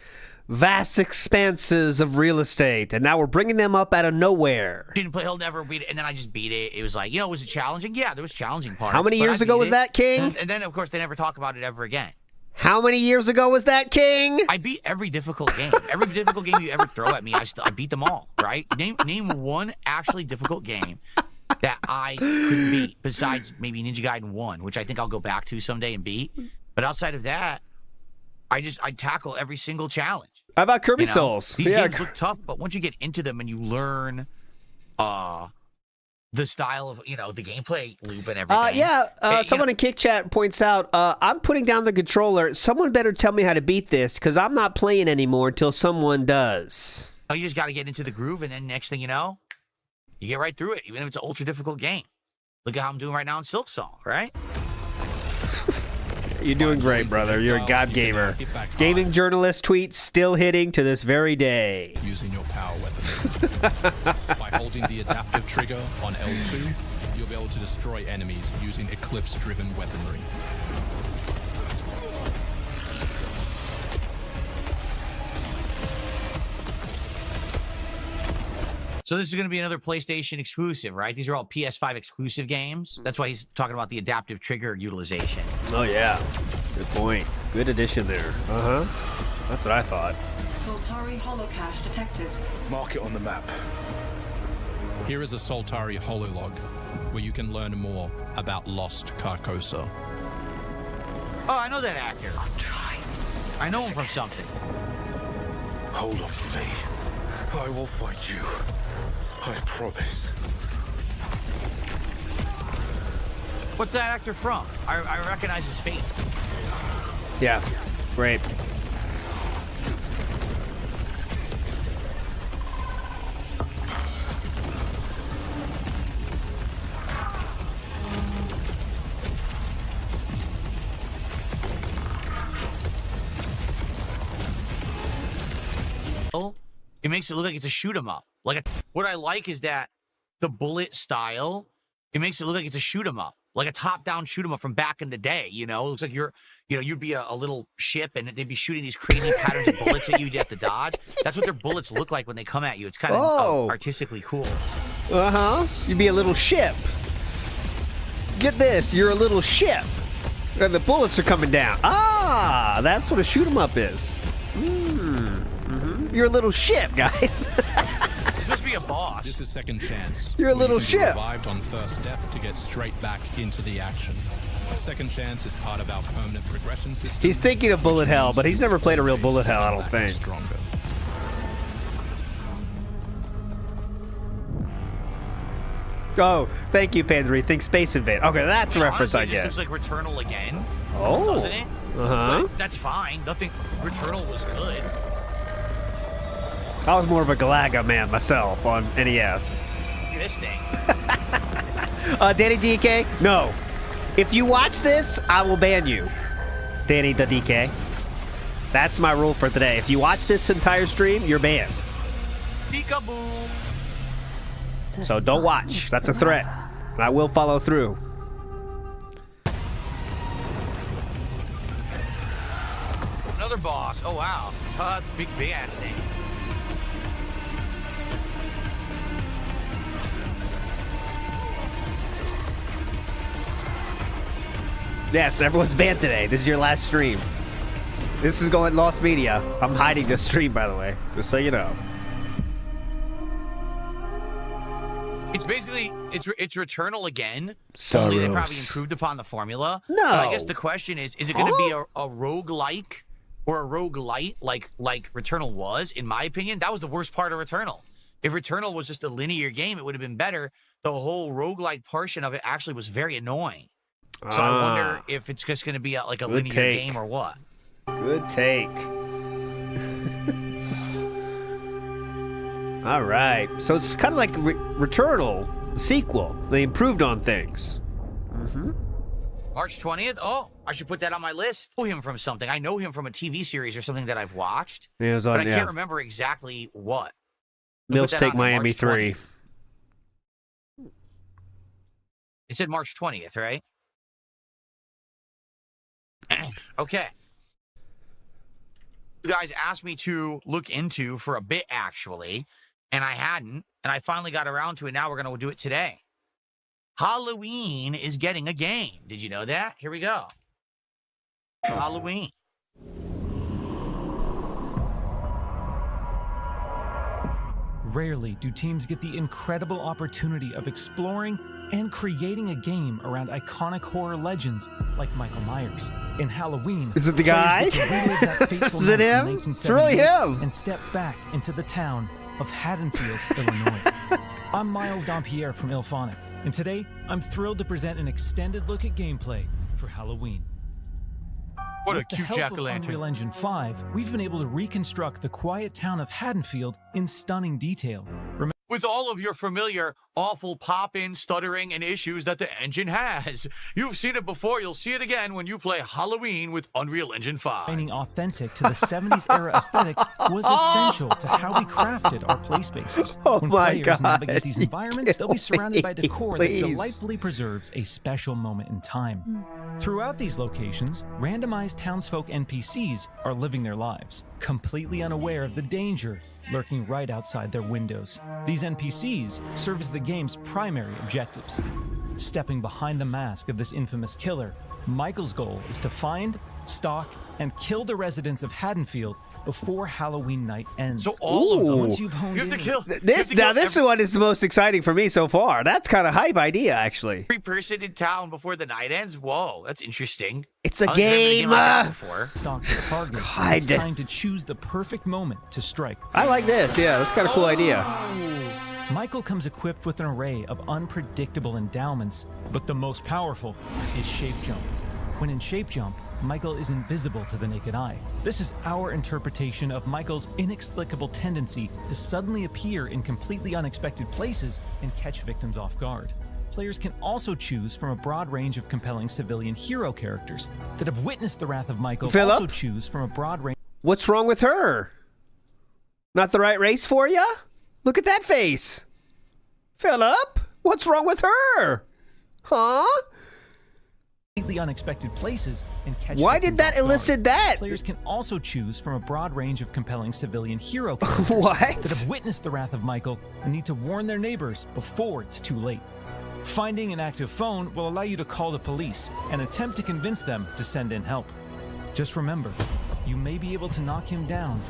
vast expanses of real estate, and now we're bringing them up out of nowhere. He'll never beat it, and then I just beat it. It was like, was it challenging? Yeah, there was challenging parts. How many years ago was that, King? And then, of course, they never talk about it ever again. How many years ago was that, King? I beat every difficult game. Every difficult game you ever throw at me, I beat them all, right? Name one actually difficult game that I couldn't beat, besides maybe Ninja Gaiden 1, which I think I'll go back to someday and beat. But outside of that, I tackle every single challenge. How about Kirby Souls? These games look tough, but once you get into them and you learn the style of, the gameplay loop and everything. Someone in Kick Chat points out, I'm putting down the controller. Someone better tell me how to beat this, because I'm not playing anymore until someone does. Oh, you just got to get into the groove, and then next thing you know, you get right through it, even if it's an ultra-difficult game. Look at how I'm doing right now in Silk Song, right? You're doing great, brother. You're a god gamer. Gaming journalist tweets still hitting to this very day. Using your power weapon. By holding the adaptive trigger on L2, you'll be able to destroy enemies using eclipse-driven weaponry. So this is going to be another PlayStation exclusive, right? These are all PS5 exclusive games. That's why he's talking about the adaptive trigger utilization. Oh, yeah. Good point. Good addition there. Uh-huh. That's what I thought. Soltari holocache detected. Mark it on the map. Here is a Soltari hololog, where you can learn more about lost Carcosa. Oh, I know that actor. I'm trying I know him from something. Hold up for me. I will find you. I promise. What's that actor from? I recognize his face. Yeah, great. It makes it look like it's a shoot 'em up. What I like is that the bullet style, it makes it look like it's a shoot 'em up, like a top-down shoot 'em up from back in the day. You know, it looks like you'd be a little ship and they'd be shooting these crazy patterns of bullets at you. You'd have to dodge. That's what their bullets look like when they come at you. It's kind of artistically cool. You'd be a little ship. Get this, you're a little ship, and the bullets are coming down. Ah, that's what a shoot 'em up is. You're a little ship, guys. It's supposed to be a boss. This is second chance. You're a little You can be ship. Revived on first death to get straight back into the action. Second chance is part of our permanent progression system. He's thinking of bullet hell, but he's never played a real bullet hell, I don't think. Stronger. Oh, thank you, Pandry. Think Space Invade. Okay, that's a reference Honestly, I it just get. looks like Returnal again. Oh. Doesn't it? Uh-huh. That's fine. Nothing. Returnal was good. I was more of a Galaga man myself on NES. This thing. Danny DK? No. If you watch this, I will ban you. Danny the DK. That's my rule for today. If you watch this entire stream, you're banned. Peekaboo. So don't watch. That's a threat. And I will follow through. Another boss. Oh, wow. Big ass thing. Yes, everyone's banned today. This is your last stream. This is going Lost Media. I'm hiding this stream, by the way, just so you know. It's basically it's Returnal again. Soros. Only they probably improved upon the formula. No. But I guess the question is it going to be a roguelike or a roguelite like Returnal was? In my opinion, that was the worst part of Returnal. If Returnal was just a linear game, it would have been better. The whole roguelike portion of it actually was very annoying. So I wonder if it's just going to be like a linear game or what. Good take. All right. So it's kind of like Returnal, the sequel. They improved on things. March 20th? Oh, I should put that on my list. I know him from something. I know him from a TV series or something that I've watched. Yeah, it was on, but I can't remember exactly what. Mills Take Miami 3. It said March 20th, right? Okay. You guys asked me to look into for a bit, actually, and I hadn't, and I finally got around to it. Now we're going to do it today. Halloween is getting a game. Did you know that? Here we go. Halloween. Rarely do teams get the incredible opportunity of exploring and creating a game around iconic horror legends like Michael Myers. In Halloween, is it the guy? players get to relive that fateful Is it night him? in It's really 1978 him. and step back into the town of Haddonfield, Illinois. I'm Miles Dompierre from Ilphonic, and today I'm thrilled to present an extended look at gameplay for Halloween. What With a cute the help of jack-o'-lantern. Unreal Engine 5, we've been able to reconstruct the quiet town of Haddonfield in stunning detail. With all of your familiar awful pop-in, stuttering, and issues that the engine has. You've seen it before, you'll see it again when you play Halloween with Unreal Engine 5. Remaining authentic to the 70s era aesthetics was essential to how we crafted our play spaces. Oh when my players God. navigate these environments, they'll be surrounded by decor that Please. delightfully preserves a special moment in time. Throughout these locations, randomized townsfolk NPCs are living their lives, completely unaware of the danger lurking right outside their windows. These NPCs serve as the game's primary objectives. Stepping behind the mask of this infamous killer, Michael's goal is to find, stalk, and kill the residents of Haddonfield before Halloween night ends. So all of them. Once you've honed You have to in, kill. This one is the most exciting for me so far. That's kind of hype idea, actually. Every person in town before the night ends. Whoa, that's interesting. It's a I don't think I've game. played like that before. stalk the target. God. It's time to choose the perfect moment to strike. I like this. Yeah, that's kind of cool idea. Michael comes equipped with an array of unpredictable endowments, but the most powerful is Shape Jump. When in Shape Jump, Michael is invisible to the naked eye. This is our interpretation of Michael's inexplicable tendency to suddenly appear in completely unexpected places and catch victims off guard. Players can also choose from a broad range of compelling civilian hero characters that have witnessed the wrath of Michael. Philip? Also choose from a broad range. What's wrong with her? Not the right race for ya? Look at that face. Philip, what's wrong with her? Huh? Completely unexpected places and catch Why victims did that off guard. elicit that? Players can also choose from a broad range of compelling civilian hero characters What? that have witnessed the wrath of Michael and need to warn their neighbors before it's too late. Finding an active phone will allow you to call the police and attempt to convince them to send in help. Just remember, you may be able to knock him down,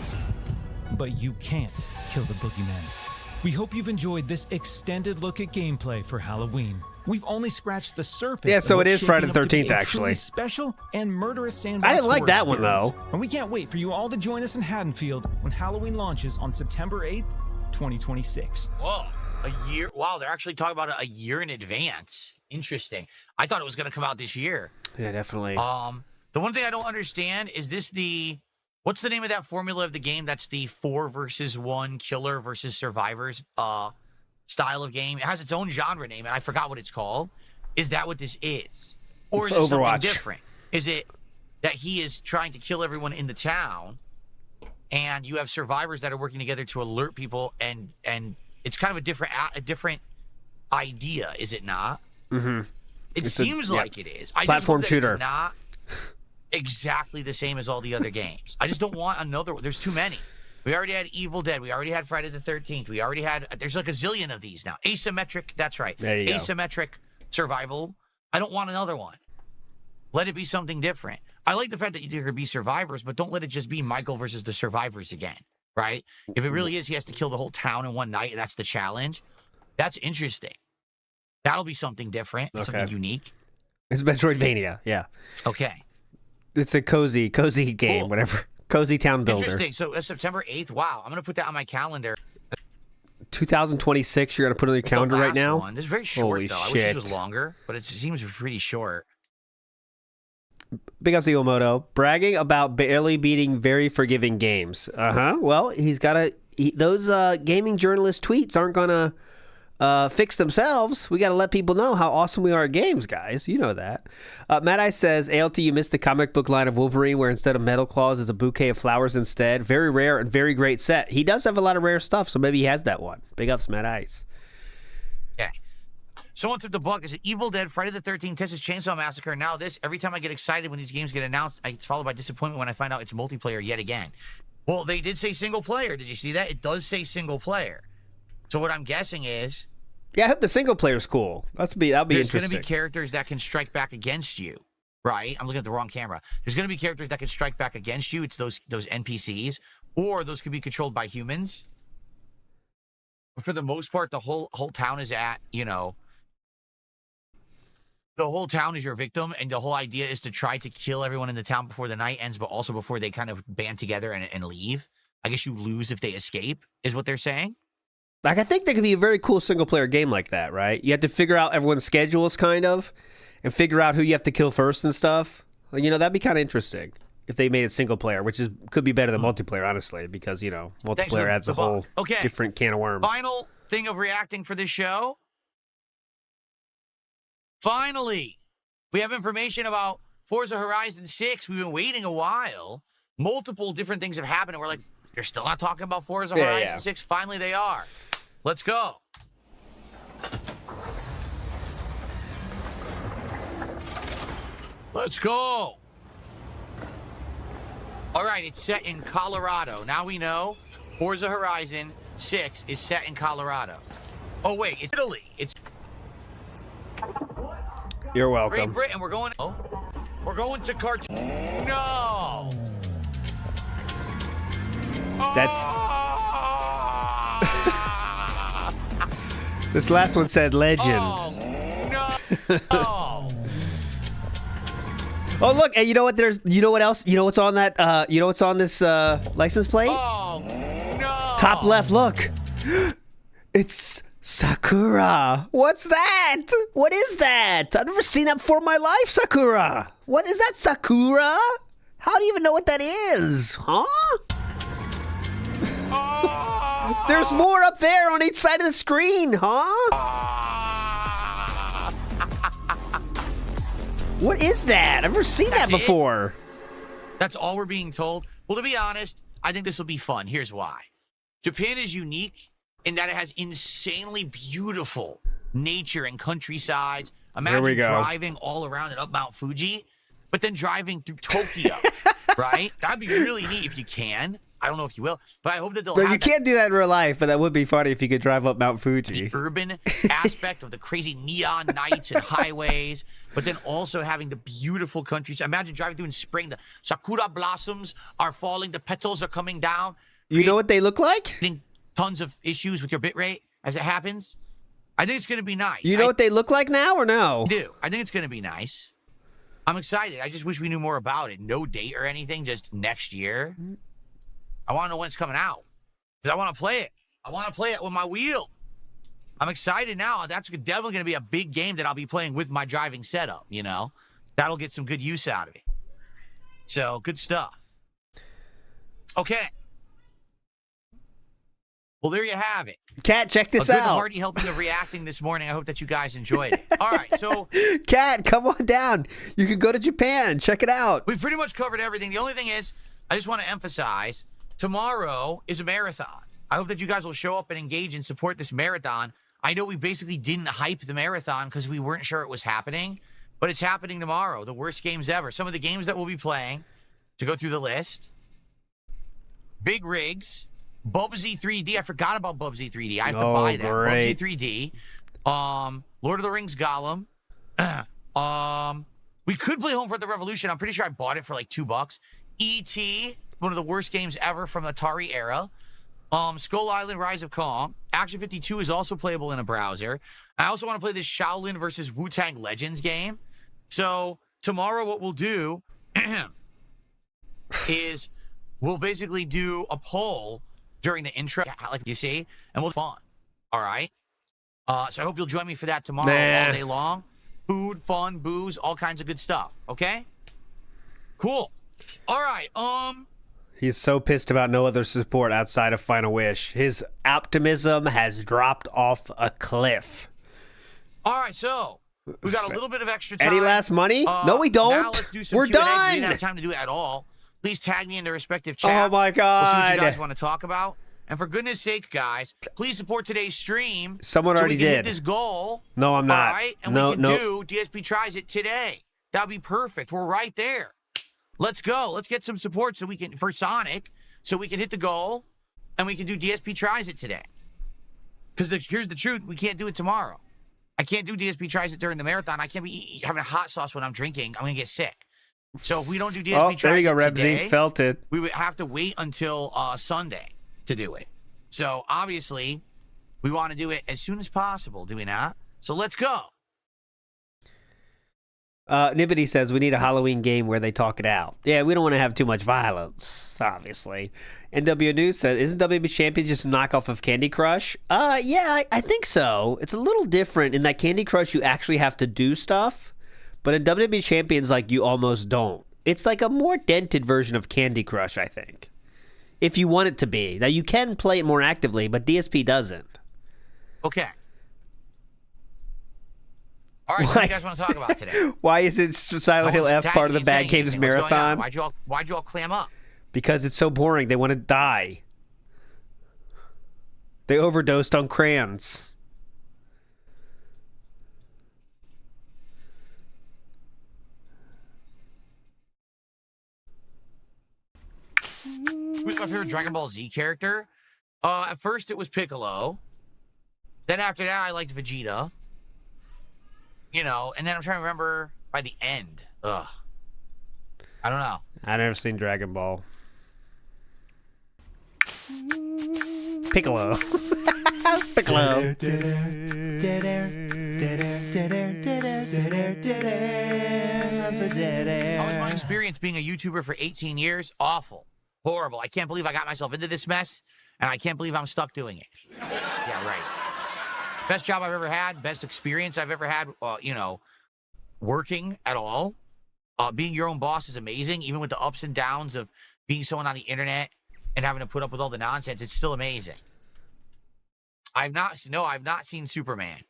but you can't kill the boogeyman. We hope you've enjoyed this extended look at gameplay for Halloween. We've only scratched the surface. Yeah, of so what's it is Friday shaping the up to be 13th, a actually. truly special and murderous sandbox. I didn't like horror that one, experience. though. And we can't wait for you all to join us in Haddonfield when Halloween launches on September 8th, 2026. Whoa, a year. Wow, they're actually talking about it a year in advance. Interesting. I thought it was going to come out this year. Yeah, definitely. The one thing I don't understand is this what's the name of that formula of the game? That's the 4 versus 1 killer versus survivors style of game. It has its own genre name, and I forgot what it's called. Is that what this is? Or is It's it something Overwatch. different? Is it that he is trying to kill everyone in the town, and you have survivors that are working together to alert people, and it's kind of a different idea, is it not? Mm-hmm. It seems like it is. I Platform just hope that shooter. It's not exactly the same as all the other games. I just don't want another one. There's too many. We already had Evil Dead. We already had Friday the 13th. We already had... There's like a zillion of these now. Asymmetric. That's right. There you go. Asymmetric survival. I don't want another one. Let it be something different. I like the fact that there could be survivors, but don't let it just be Michael versus the survivors again, right? If it really is, he has to kill the whole town in one night, and that's the challenge. That's interesting. That'll be something different, something unique. It's Metroidvania, yeah. Okay. It's a cozy game, Cool. whatever. Cozy town builder. Interesting. So September 8th. Wow. I'm going to put that on my calendar. 2026, you're going to put it on your It's the calendar right last now? one. This is very short, Holy though. I wish shit. this was longer, but it seems pretty short. Big ups to Iwamoto. Bragging about barely beating very forgiving games. Uh-huh. Well, he's got to... Those gaming journalist tweets aren't going to fix themselves. We got to let people know how awesome we are at games, guys. You know that. Matt Ice says, ALT, you missed the comic book line of Wolverine where instead of metal claws is a bouquet of flowers instead. Very rare and very great set. He does have a lot of rare stuff, so maybe he has that one. Big ups, Matt Ice. Okay. Someone took the book. Is it Evil Dead, Friday the 13th, Texas Chainsaw Massacre? Now this, every time I get excited when these games get announced, it's followed by disappointment when I find out it's multiplayer yet again. Well, they did say single player. Did you see that? It does say single player. So what I'm guessing is... Yeah, I hope the single player's cool. That'll be There's interesting. going to be characters that can strike back against you, right? I'm looking at the wrong camera. There's going to be characters that can strike back against you. It's those NPCs, or those could be controlled by humans. But for the most part, the whole town is at, the whole town is your victim, and the whole idea is to try to kill everyone in the town before the night ends, but also before they kind of band together and leave. I guess you lose if they escape, is what they're saying. Like, I think there could be a very cool single-player game like that, right? You have to figure out everyone's schedules, kind of, and figure out who you have to kill first and stuff. That'd be kind of interesting if they made it single-player, which could be better than multiplayer, honestly, because, multiplayer adds a whole different can of worms. Final thing of reacting for this show. Finally, we have information about Forza Horizon 6. We've been waiting a while. Multiple different things have happened, and we're like, they're still not talking about Forza Horizon 6. Finally, they are. Let's go. Let's go. All right, it's set in Colorado. Now we know Forza Horizon 6 is set in Colorado. Oh, wait, it's Italy. It's You're Great welcome. Britain. We're going... Oh, We're going to cartoon. No. That's. This last one said legend. Oh, no. Oh look, and you know what? You know what else? You know what's on that? You know what's on this license plate? Oh, no. Top left. Look, it's Sakura. What's that? What is that? I've never seen that before in my life. Sakura. What is that? Sakura? How do you even know what that is? Huh? There's more up there on each side of the screen, huh? What is that? I've never seen that before. That's all we're being told. Well, to be honest, I think this will be fun. Here's why. Japan is unique in that it has insanely beautiful nature and countrysides. Imagine driving all around and up Mount Fuji, but then driving through Tokyo, right? That'd be really neat if you can. I don't know if you will, but I hope that they'll have you can't do that in real life, but that would be funny if you could drive up Mount Fuji. The urban aspect of the crazy neon nights and highways, but then also having the beautiful countryside. Imagine driving through in spring. The sakura blossoms are falling. The petals are coming down. You know what they look like? Tons of issues with your bitrate as it happens. I think it's going to be nice. You know what they look like now or no? I do. I think it's going to be nice. I'm excited. I just wish we knew more about it. No date or anything, just next year. I want to know when it's coming out because I want to play it. I want to play it with my wheel. I'm excited now. That's definitely going to be a big game that I'll be playing with my driving setup, you know. That'll get some good use out of it. So, good stuff. Okay. Well, there you have it. Kat, check this out. A good out. hearty helping of reacting this morning. I hope that you guys enjoyed it. All right, so... Kat, come on down. You can go to Japan. Check it out. We've pretty much covered everything. The only thing is, I just want to emphasize, tomorrow is a marathon. I hope that you guys will show up and engage and support this marathon. I know we basically didn't hype the marathon because we weren't sure it was happening, but it's happening tomorrow. The worst games ever. Some of the games that we'll be playing, to go through the list, Big Rigs, Bubsy 3D. I forgot about Bubsy 3D. I have to buy that. Great. Bubsy 3D. Lord of the Rings Gollum. We could play Home for the Revolution. I'm pretty sure I bought it for like $2. E.T., one of the worst games ever from Atari era. Skull Island Rise of Kong. Action 52 is also playable in a browser. I also want to play this Shaolin versus Wu-Tang Legends game. So tomorrow what we'll do is we'll basically do a poll during the intro, like you see, and we'll have fun. All right? So I hope you'll join me for that tomorrow all day long. Food, fun, booze, all kinds of good stuff. Okay? Cool. All right. He's so pissed about no other support outside of Final Wish. His optimism has dropped off a cliff. All right, so we got a little bit of extra time. Any last money? No, we don't. Now let's do some We're Q&A. done. We didn't have time to do it at all. Please tag me in the respective chats. Oh my God. We'll see what you guys want to talk about. And for goodness sake, guys, please support today's stream. Someone so already we can did. hit this goal. No, I'm not. All right, and we can do DSP Tries It today. That'd be perfect. We're right there. Let's go. Let's get some support so we can for Sonic, so we can hit the goal, and we can do DSP Tries It today. Because here's the truth: we can't do it tomorrow. I can't do DSP Tries It during the marathon. I can't be having hot sauce when I'm drinking. I'm gonna get sick. So if we don't do DSP Tries there you go, It Rebsy. today, Felt it. we would have to wait until Sunday to do it. So obviously, we want to do it as soon as possible. Do we not? So let's go. Nibbity says we need a Halloween game where they talk it out. Yeah, we don't want to have too much violence, obviously. NW News says, isn't WB Champion just a knockoff of Candy Crush? Yeah, I think so. It's a little different in that Candy Crush you actually have to do stuff, but in WB Champions, like, you almost don't. It's like a more dented version of Candy Crush, I think, if you want it to be. Now, you can play it more actively, but DSP doesn't. Okay. All right, what do you guys want to talk about today? Why isn't Silent Hill F part of the Bad Games Marathon? Why'd you all clam up? Because it's so boring. They want to die. They overdosed on crayons. Who's my favorite Dragon Ball Z character? At first it was Piccolo. Then after that I liked Vegeta. You know, and then I'm trying to remember by the end. I don't know. I never seen Dragon Ball. Piccolo. Piccolo. How was my experience being a YouTuber for 18 years? Awful. Horrible. I can't believe I got myself into this mess, and I can't believe I'm stuck doing it. Yeah, right. Best job I've ever had, best experience I've ever had, you know, working at all. Being your own boss is amazing, even with the ups and downs of being someone on the internet and having to put up with all the nonsense. It's still amazing. I've not seen Superman.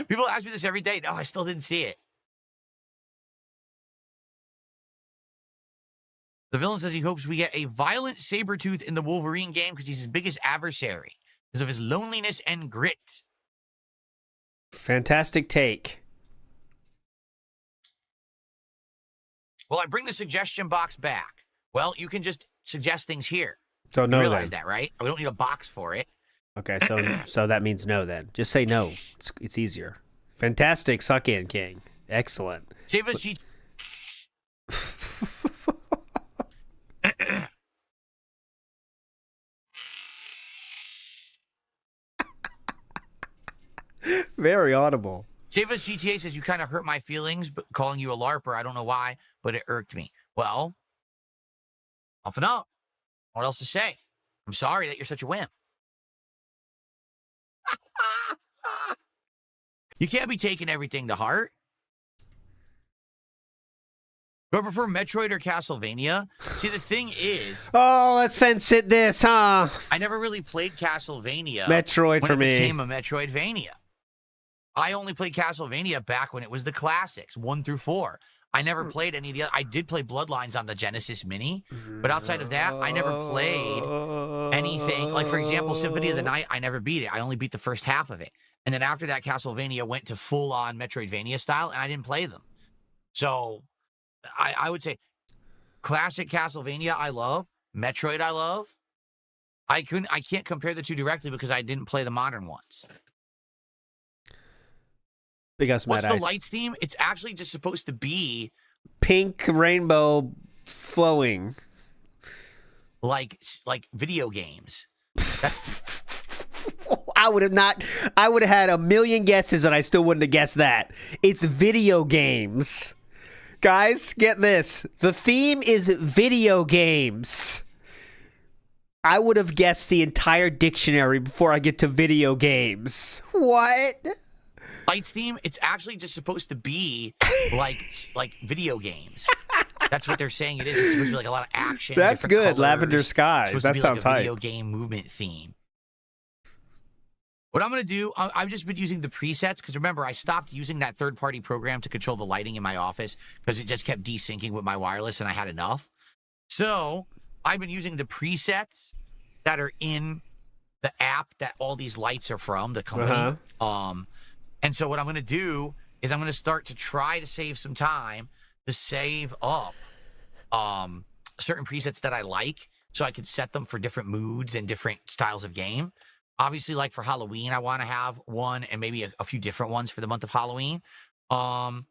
People ask me this every day. No, I still didn't see it. The villain says he hopes we get a violent Sabretooth in the Wolverine game because he's his biggest adversary because of his loneliness and grit. Fantastic take. Well, I bring the suggestion box back. Well, you can just suggest things here. So no, you realize then. that, right? We don't need a box for it. Okay, so that means no then. Just say no. It's easier. Fantastic suck in, King. Excellent. Save us, G. Very audible. Save us GTA says you kind of hurt my feelings, but calling you a LARPer, I don't know why, but it irked me. Well, off and up. What else to say? I'm sorry that you're such a wimp. You can't be taking everything to heart. Do I prefer Metroid or Castlevania? See, the thing is... Oh, let's fence it this, huh? I never really played Castlevania. Metroid for me. When it became a Metroidvania. I only played Castlevania back when it was the classics, 1 through 4. I never played any of the other... I did play Bloodlines on the Genesis Mini, but outside of that, I never played anything. Like, for example, Symphony of the Night, I never beat it. I only beat the first half of it. And then after that, Castlevania went to full-on Metroidvania style, and I didn't play them. So, I would say classic Castlevania I love. Metroid I love. I can't compare the two directly because I didn't play the modern ones. Because what's the lights theme? It's actually just supposed to be pink rainbow flowing, like video games. I would have had a million guesses and I still wouldn't have guessed that. It's video games. Guys, get this. The theme is video games. I would have guessed the entire dictionary before I get to video games. What? Lights theme, it's actually just supposed to be like video games. That's what they're saying it is. It's supposed to be like a lot of action. That's good. Colors. Lavender skies. It's supposed That to be sounds like a hype. video game movement theme. What I'm going to do, I've just been using the presets because remember, I stopped using that third-party program to control the lighting in my office because it just kept desyncing with my wireless and I had enough. So I've been using the presets that are in the app that all these lights are from, the company. And so what I'm going to do is I'm going to start to try to save some time to save up certain presets that I like so I can set them for different moods and different styles of game. Obviously, like for Halloween, I want to have one and maybe a few different ones for the month of Halloween. But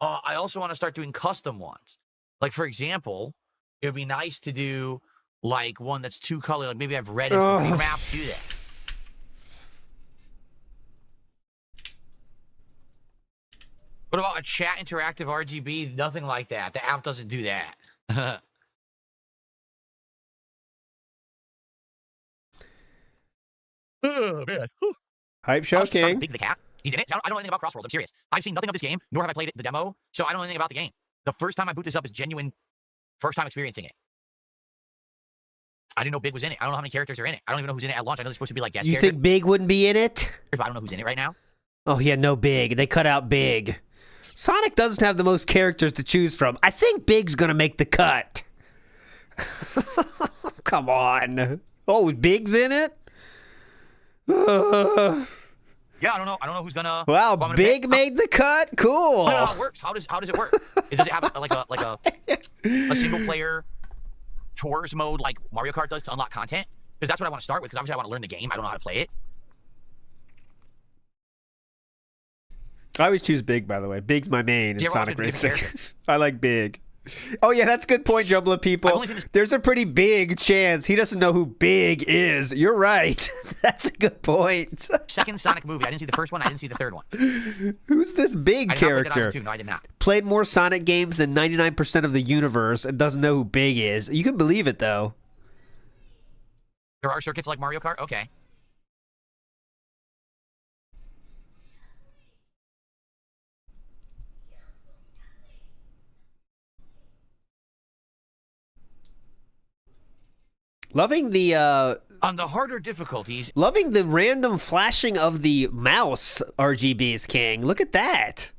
I also want to start doing custom ones. Like, for example, it would be nice to do like one that's two color. Like maybe I've red and green map to do that. What about a chat interactive RGB? Nothing like that. The app doesn't do that. Oh, man. Hype show king. Big the cat. He's in it. I don't know anything about Crossworlds. I'm serious. I've seen nothing of this game, nor have I played the demo, so I don't know anything about the game. The first time I boot this up is genuine first time experiencing it. I didn't know Big was in it. I don't know how many characters are in it. I don't even know who's in it at launch. I know there's supposed to be like guest You characters. think Big wouldn't be in it? But I don't know who's in it right now. Oh, yeah, no Big. They cut out Big. Sonic doesn't have the most characters to choose from. I think Big's going to make the cut. Come on. Oh, Big's in it? Yeah, I don't know. I don't know who's gonna. Wow, Big made the cut. Cool. I don't know how it works. How does it work? Does it have a single player tours mode like Mario Kart does to unlock content? Because that's what I want to start with. Because obviously I want to learn the game. I don't know how to play it. I always choose Big, by the way. Big's my main in Yeah, we're Sonic also different Racing. characters. I like Big. Oh, yeah, that's a good point, Jumbler I've people. only seen this- There's a pretty big chance he doesn't know who Big is. You're right. That's a good point. Second Sonic movie. I didn't see the first one. I didn't see the third one. Who's this Big I did not put that on character? the two. No, I did not. Played more Sonic games than 99% of the universe and doesn't know who Big is. You can believe it, though. There are circuits like Mario Kart? Okay. Loving the On the harder difficulties, random flashing of the mouse RGBs, King. Look at that.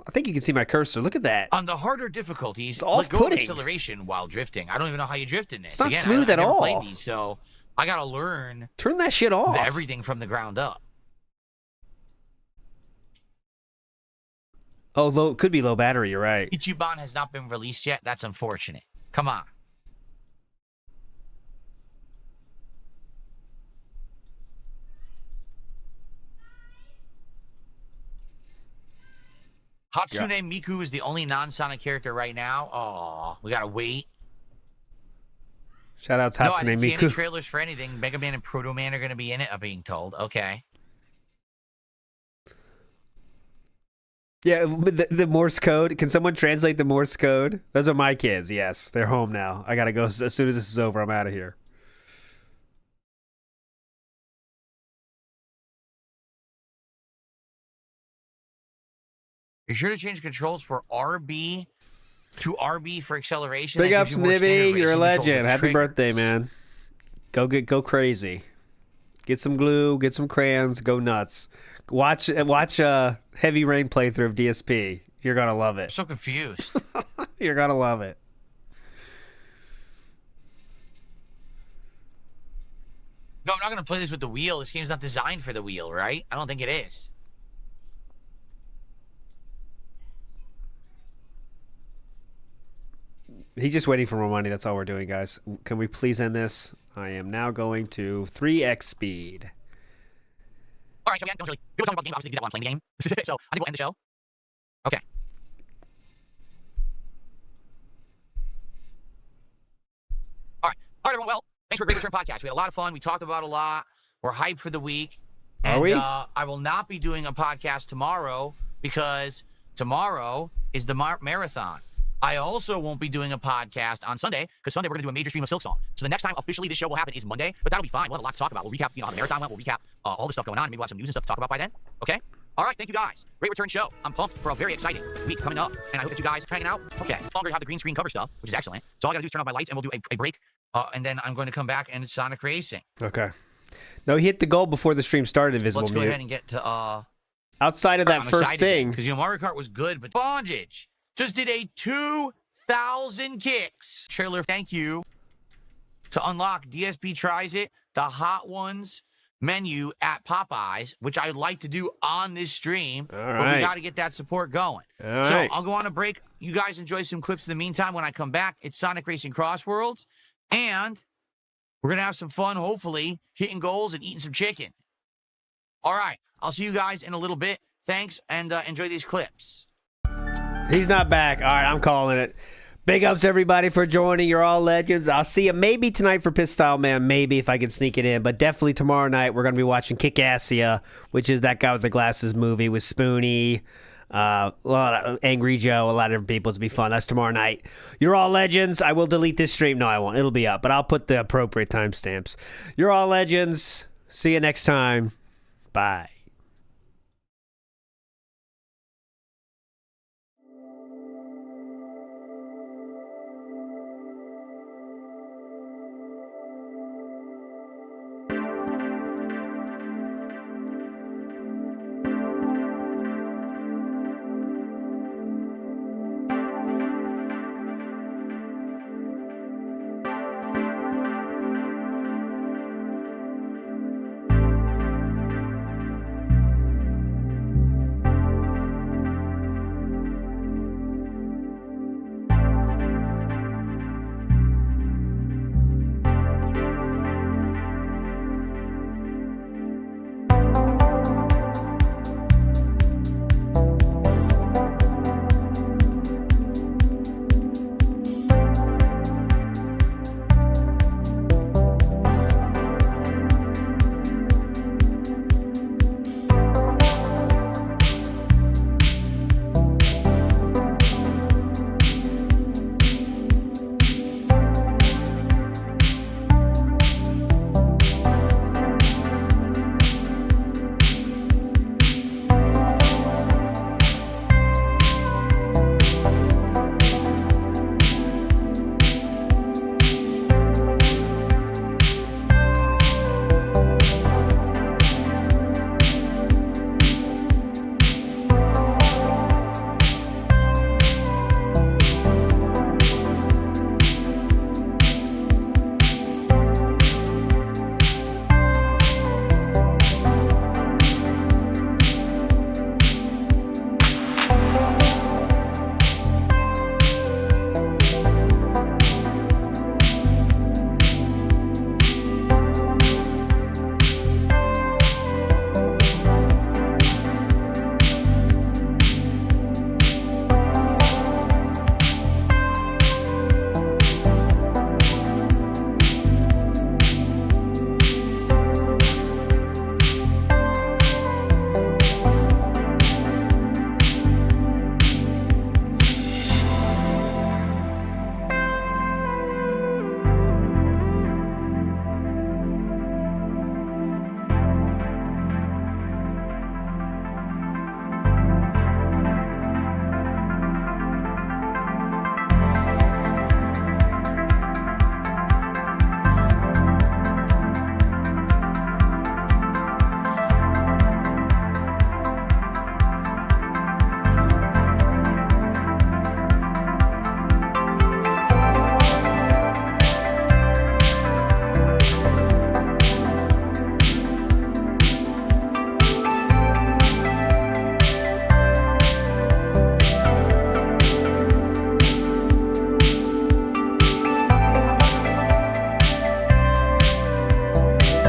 I think you can see my cursor. Look at that. on the harder difficulties, It's let go of off-putting. acceleration while drifting. I don't even know how you drift in this. It's not Again, smooth I've at never all. played these, so I gotta learn Turn that shit off. everything from the ground up. Oh, could be low battery. You're right. Ichiban has not been released yet. That's unfortunate. Come on. Hatsune Miku is the only non-Sonic character right now. Oh, we gotta wait. Shout out to No, I Hatsune didn't see any Miku. trailers for anything. Mega Man and Proto Man are gonna be in it. I'm being told. Okay. Yeah, the Morse code. Can someone translate the Morse code? Those are my kids. Yes, they're home now. I gotta go as soon as this is over. I'm out of here. Be sure to change controls for RB to RB for acceleration. Big That ups, gives you more Nibby. standard You're a racing controls legend. with Happy triggers. birthday, man. Go crazy. Get some glue. Get some crayons. Go nuts. Watch Heavy Rain playthrough of DSP. You're gonna love I'm it. so confused. You're gonna love it. No, I'm not gonna play this with the wheel. This game's not designed for the wheel, right? I don't think it is. He's just waiting for more money. That's all we're doing, guys. Can we please end this? I am now going to 3x speed. All right, so yeah, don't really. People talking about game. Obviously, do that while I'm playing the game. So I think we'll end the show. Okay. All right, everyone. Well, thanks for a great return podcast. We had a lot of fun. We talked about a lot. We're hyped for the week. Are And, we? I will not be doing a podcast tomorrow because tomorrow is the marathon. I also won't be doing a podcast on Sunday because Sunday we're going to do a major stream of Silk Song. So the next time officially this show will happen is Monday, but that'll be fine. We'll have a lot to talk about. We'll recap, how the marathon went. We'll recap all the stuff going on. Maybe we'll have some news and stuff to talk about by then. Okay? All right, thank you guys. Great return show. I'm pumped for a very exciting week coming up, and I hope that you guys are hanging out. Okay, no longer have the green screen cover stuff, which is excellent. So all I got to do is turn off my lights, and we'll do a break, and then I'm going to come back and it's Sonic Racing. Okay. No, he hit the goal before the stream started, Invisible Let's go Mute. ahead and get to Outside of that first thing. because Mario Kart was good, but Bondage just did a 2,000 kicks trailer. Thank you. To unlock DSP Tries It, the Hot Ones menu at Popeyes, which I'd like to do on this stream, All but we right. got to get that support going. All So right. I'll go on a break. You guys enjoy some clips in the meantime. When I come back, it's Sonic Racing Crossworlds, and we're going to have some fun, hopefully, hitting goals and eating some chicken. All right. I'll see you guys in a little bit. Thanks, and enjoy these clips. He's not back. All right, I'm calling it. Big ups, everybody, for joining. You're all legends. I'll see you maybe tonight for Piss Style Man, maybe if I can sneak it in. But definitely tomorrow night, we're going to be watching Kick-Assia, which is that guy with the glasses movie with Spoonie, a lot of Angry Joe, a lot of different people. It's be fun. That's tomorrow night. You're all legends. I will delete this stream. No, I won't. It'll be up, but I'll put the appropriate timestamps. You're all legends. See you next time. Bye.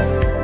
Bye.